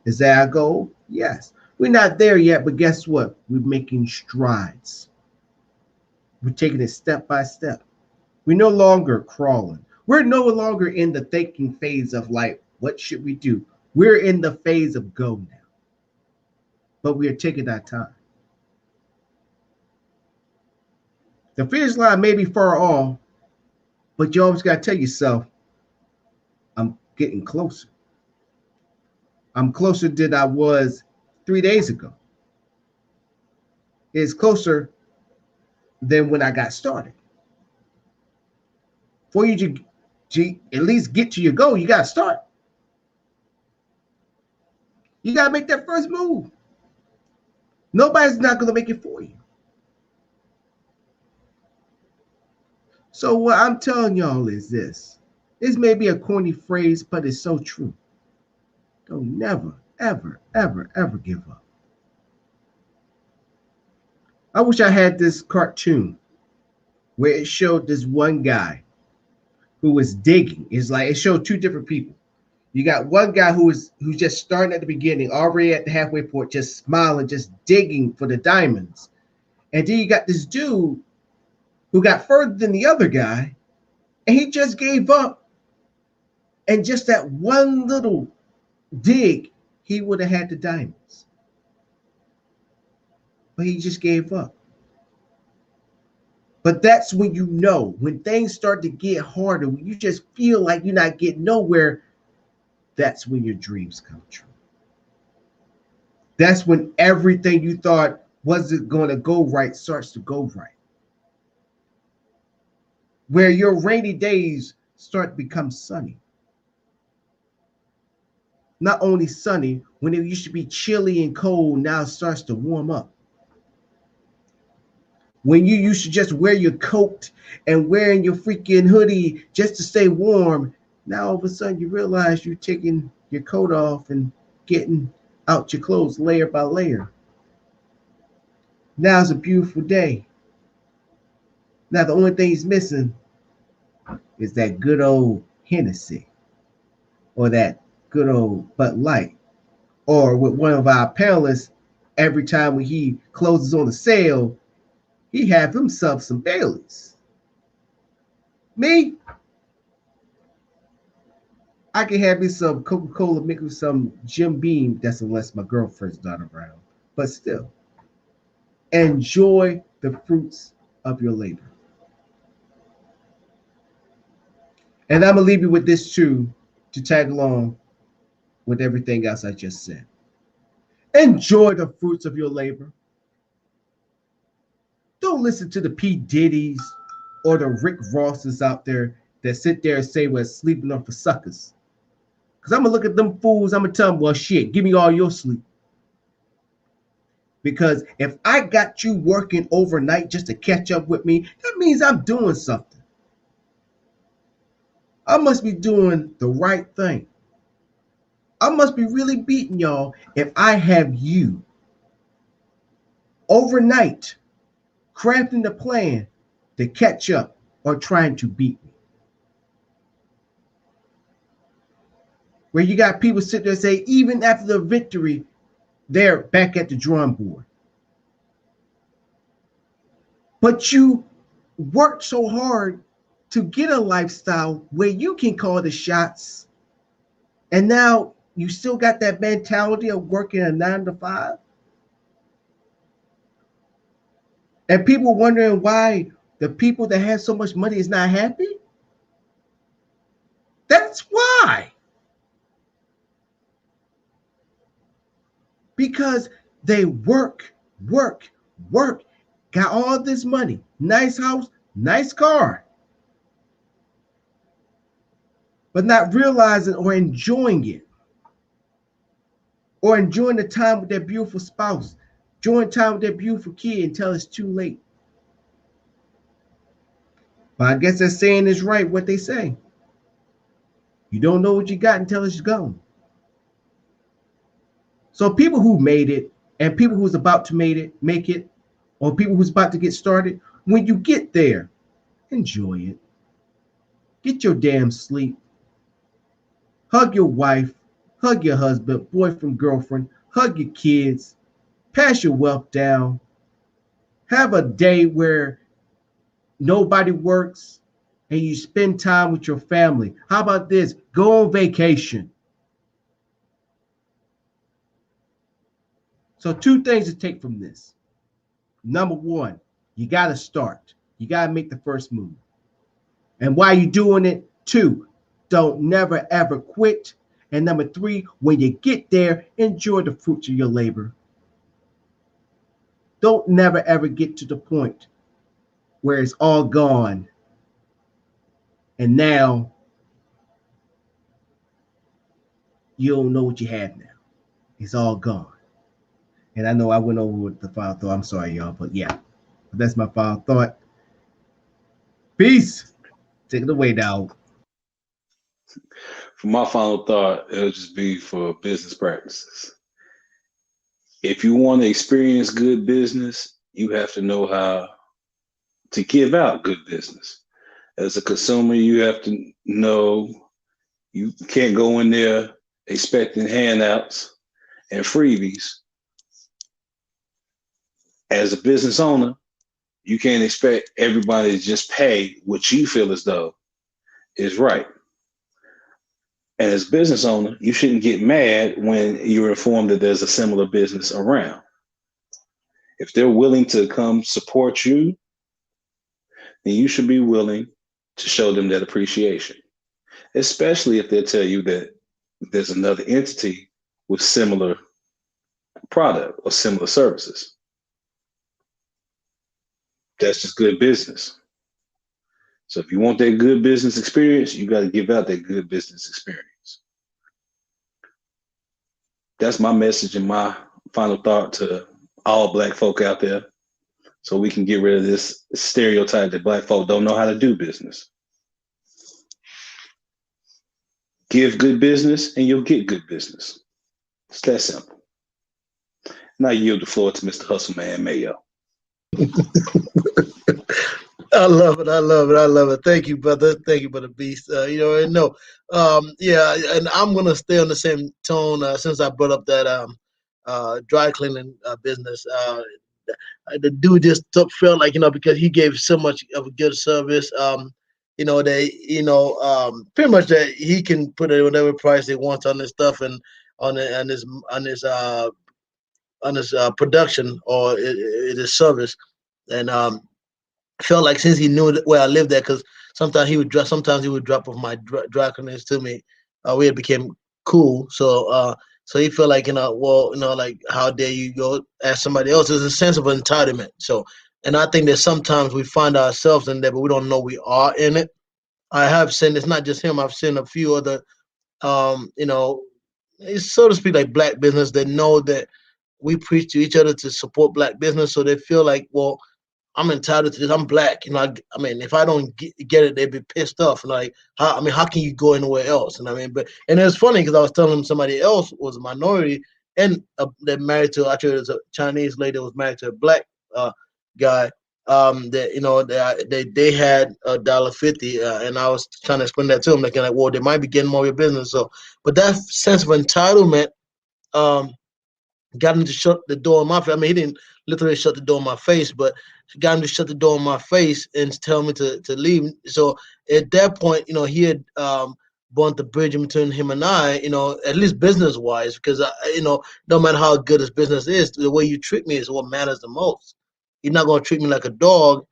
Is that our goal? Yes. We're not there yet, but guess what? We're making strides. We're taking it step by step. We're no longer crawling. We're no longer in the thinking phase of like, what should we do? We're in the phase of go now. But we are taking our time. The finish line may be far off, but you always got to tell yourself, I'm getting closer. I'm closer than I was 3 days ago. It's closer than when I got started. For you to at least get to your goal, you got to start. You got to make that first move. Nobody's not going to make it for you. So what I'm telling y'all is this. This may be a corny phrase, but it's so true. Don't never, ever, ever, ever give up. I wish I had this cartoon where it showed this one guy who was digging. It's like it showed two different people. You got one guy who's just starting at the beginning, already at the halfway point, just smiling, just digging for the diamonds. And then you got this dude who got further than the other guy, and he just gave up. And just that one little dig, he would have had the diamonds. But he just gave up. But that's when you know, when things start to get harder, when you just feel like you're not getting nowhere, that's when your dreams come true. That's when everything you thought wasn't going to go right starts to go right. Where your rainy days start to become sunny. Not only sunny, when it used to be chilly and cold, now it starts to warm up. When you used to just wear your coat and wearing your freaking hoodie just to stay warm, now all of a sudden you realize you're taking your coat off and getting out your clothes layer by layer. Now it's a beautiful day. Now the only thing he's missing is that good old Hennessy or that good old Bud Light. Or with one of our panelists, every time when he closes on a sale, he have himself some Baileys. Me, I can have me some Coca-Cola mixed with some Jim Beam. That's unless my girlfriend's not around. But still, enjoy the fruits of your labor. And I'm going to leave you with this too, to tag along with everything else I just said. Enjoy the fruits of your labor. Don't listen to the P. Diddy's or the Rick Rosses out there that sit there and say we're sleeping on for suckers. Because I'm going to look at them fools, I'm going to tell them, well, shit, give me all your sleep. Because if I got you working overnight just to catch up with me, that means I'm doing something. I must be doing the right thing. I must be really beating y'all if I have you overnight crafting the plan to catch up or trying to beat me. Where you got people sit there and say, even after the victory, they're back at the drawing board. But you worked so hard to get a lifestyle where you can call the shots, and now you still got that mentality of working a 9 to 5. And people wondering why the people that have so much money is not happy. That's why. Because they work, got all this money, nice house, nice car, but not realizing or enjoying it, or enjoying the time with their beautiful spouse, enjoying time with their beautiful kid until it's too late. But I guess that saying is right, what they say. You don't know what you got until it's gone. So people who made it and people who's about to make it, or people who's about to get started, when you get there, enjoy it. Get your damn sleep. Hug your wife, hug your husband, boyfriend, girlfriend, hug your kids, pass your wealth down. Have a day where nobody works and you spend time with your family. How about this? Go on vacation. So 2 things to take from this. Number 1, you got to start. You got to make the first move. And while you're doing it, 2, don't never ever quit. And number 3, when you get there, enjoy the fruits of your labor. Don't never ever get to the point where it's all gone. And now you don't know what you have now. It's all gone. And I know I went over with the final thought. I'm sorry, y'all, but yeah, that's my final thought. Peace. Take it away, dog. For my final thought, it'll just be for business practices. If you want to experience good business, you have to know how to give out good business. As a consumer, you have to know you can't go in there expecting handouts and freebies. As a business owner, You can't expect everybody to just pay what you feel as though is right. And as a business owner, you shouldn't get mad when you're informed that there's a similar business around. If they're willing to come support you, then you should be willing to show them that appreciation, especially if they tell you that there's another entity with similar product or similar services. That's just good business. So if you want that good business experience, you got to give out that good business experience. That's my message and my final thought to all Black folk out there, so we can get rid of this stereotype that Black folk don't know how to do business. Give good business and you'll get good business. It's that simple. Now I yield the floor to Mr. Hustleman Mayo. I love it. I love it. I love it. Thank you, brother. Thank you, brother Beast. You already know. Yeah, and I'm gonna stay on the same tone since I brought up that dry cleaning business. The dude just felt like, because he gave so much of a good service. Pretty much that he can put it whatever price they want on this stuff and on his production or his service, and felt like since he knew where I lived at, because sometimes he would drop off my dry cleaners to me. We had became cool, so he felt like, like, how dare you go ask somebody else? There's a sense of entitlement. So, and I think that sometimes we find ourselves in there, but we don't know we are in it. I have seen, it's not just him. I've seen a few other, it's, so to speak, like Black business that know that we preach to each other to support Black business, so they feel like, well, I'm entitled to this. I'm Black, I mean, if I don't get it, they'd be pissed off. Like, how can you go anywhere else? And I mean, and it was funny because I was telling them somebody else was a minority and they're married to, actually, there's a Chinese lady that was married to a Black guy. They had $1.50, and I was trying to explain that to them. Like, well, they might be getting more of your business. So, but that sense of entitlement, got him to shut the door in my face. I mean, he didn't literally shut the door in my face, but got him to shut the door in my face and tell me to leave. So at that point, he had burnt the bridge in between him and I, at least business wise, because no matter how good his business is, the way you treat me is what matters the most. You're not going to treat me like a dog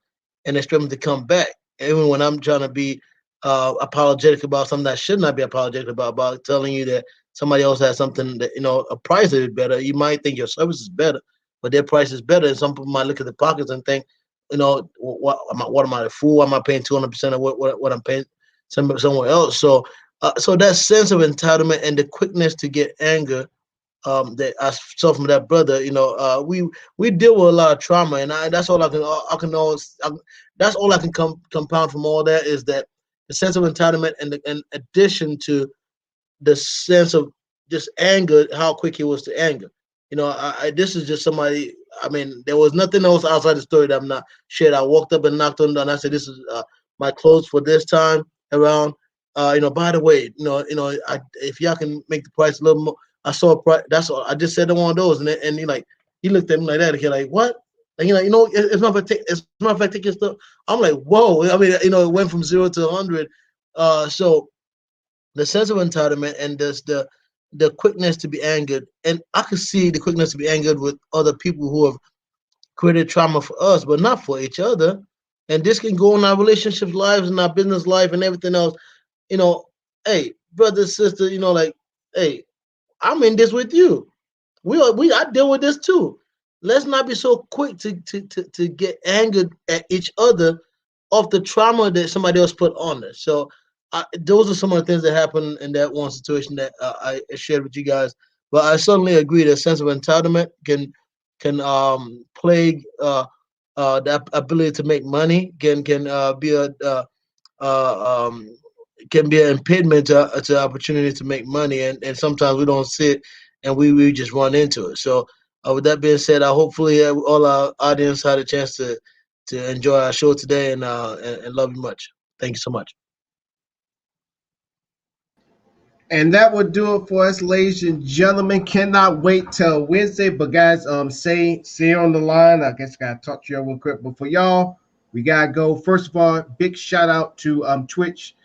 and expect me to come back, even when I'm trying to be apologetic about something that I should not be apologetic about telling you that somebody else has something that, a price that is better. You might think your service is better, but their price is better. And some people might look at the pockets and think, what am I, a fool? Am I paying 200% of what I'm paying somewhere else? So that sense of entitlement and the quickness to get anger that I saw from that brother, we deal with a lot of trauma, and that's all that's all I can compound from all that is that the sense of entitlement, and in addition to the sense of just anger, how quick he was to anger. This is just somebody. I mean, there was nothing else outside the story that I'm not shared. I walked up and knocked on the door, and I said, "This is my clothes for this time around. By the way, if y'all can make the price a little more." I saw a price. That's all. I just said one of those, and he looked at me like that. He like, what? And it's not if I take your stuff. I'm like, whoa. I mean, it went from 0 to 100. So the sense of entitlement and the quickness to be angered, and I could see the quickness to be angered with other people who have created trauma for us, but not for each other. And this can go in our relationships lives and our business life and everything else. Hey, brother, sister, hey, I'm in this with you. I deal with this too. Let's not be so quick to get angered at each other of the trauma that somebody else put on us. So those are some of the things that happened in that one situation that I shared with you guys. But I certainly agree that a sense of entitlement can plague the ability to make money. Can be can be an impediment to opportunity to make money, and sometimes we don't see it, and we just run into it. So with that being said, I hopefully all our audience had a chance to enjoy our show today, and love you much. Thank you so much. And that will do it for us, ladies and gentlemen. Cannot wait till Wednesday. But guys, see you on the line. I guess I gotta talk to y'all real quick. But for y'all, we gotta go. First of all, big shout out to Twitch.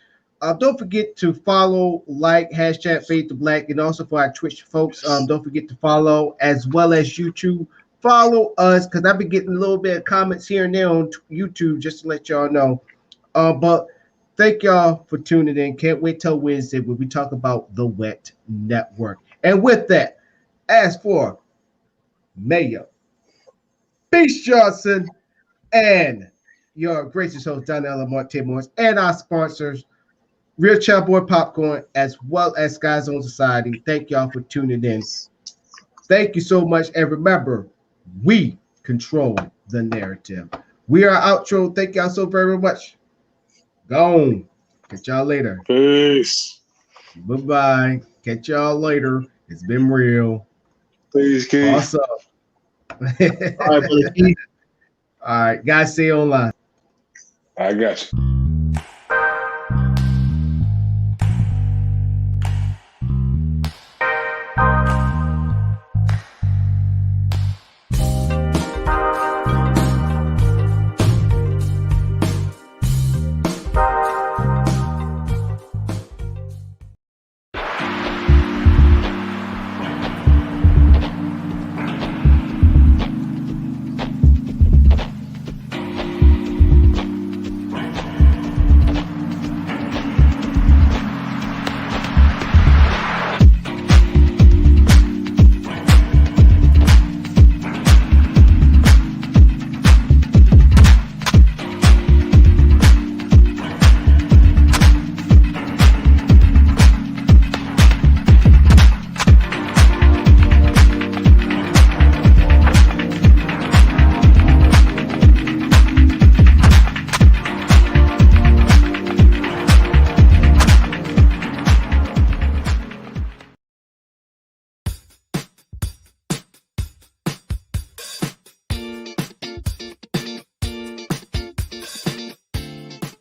Don't forget to follow, like, hashtag Fade to Black, and also for our Twitch folks, don't forget to follow as well as YouTube. Follow us because I've been getting a little bit of comments here and there on YouTube just to let y'all know. But thank y'all for tuning in. Can't wait till Wednesday when we talk about the Wet Network. And with that, as for Mayor Beast Johnson and your gracious host, Donnell Lamont Morris, and our sponsors, Real Cowboy Popcorn, as well as Sky Zone Society. Thank y'all for tuning in. Thank you so much. And remember, we control the narrative. We are outro. Thank y'all so very much. Gone. Catch y'all later. Peace. Bye-bye. Catch y'all later. It's been real. Peace, Keith. Awesome. All right, brother Keith. All right, guys, stay online. I got you.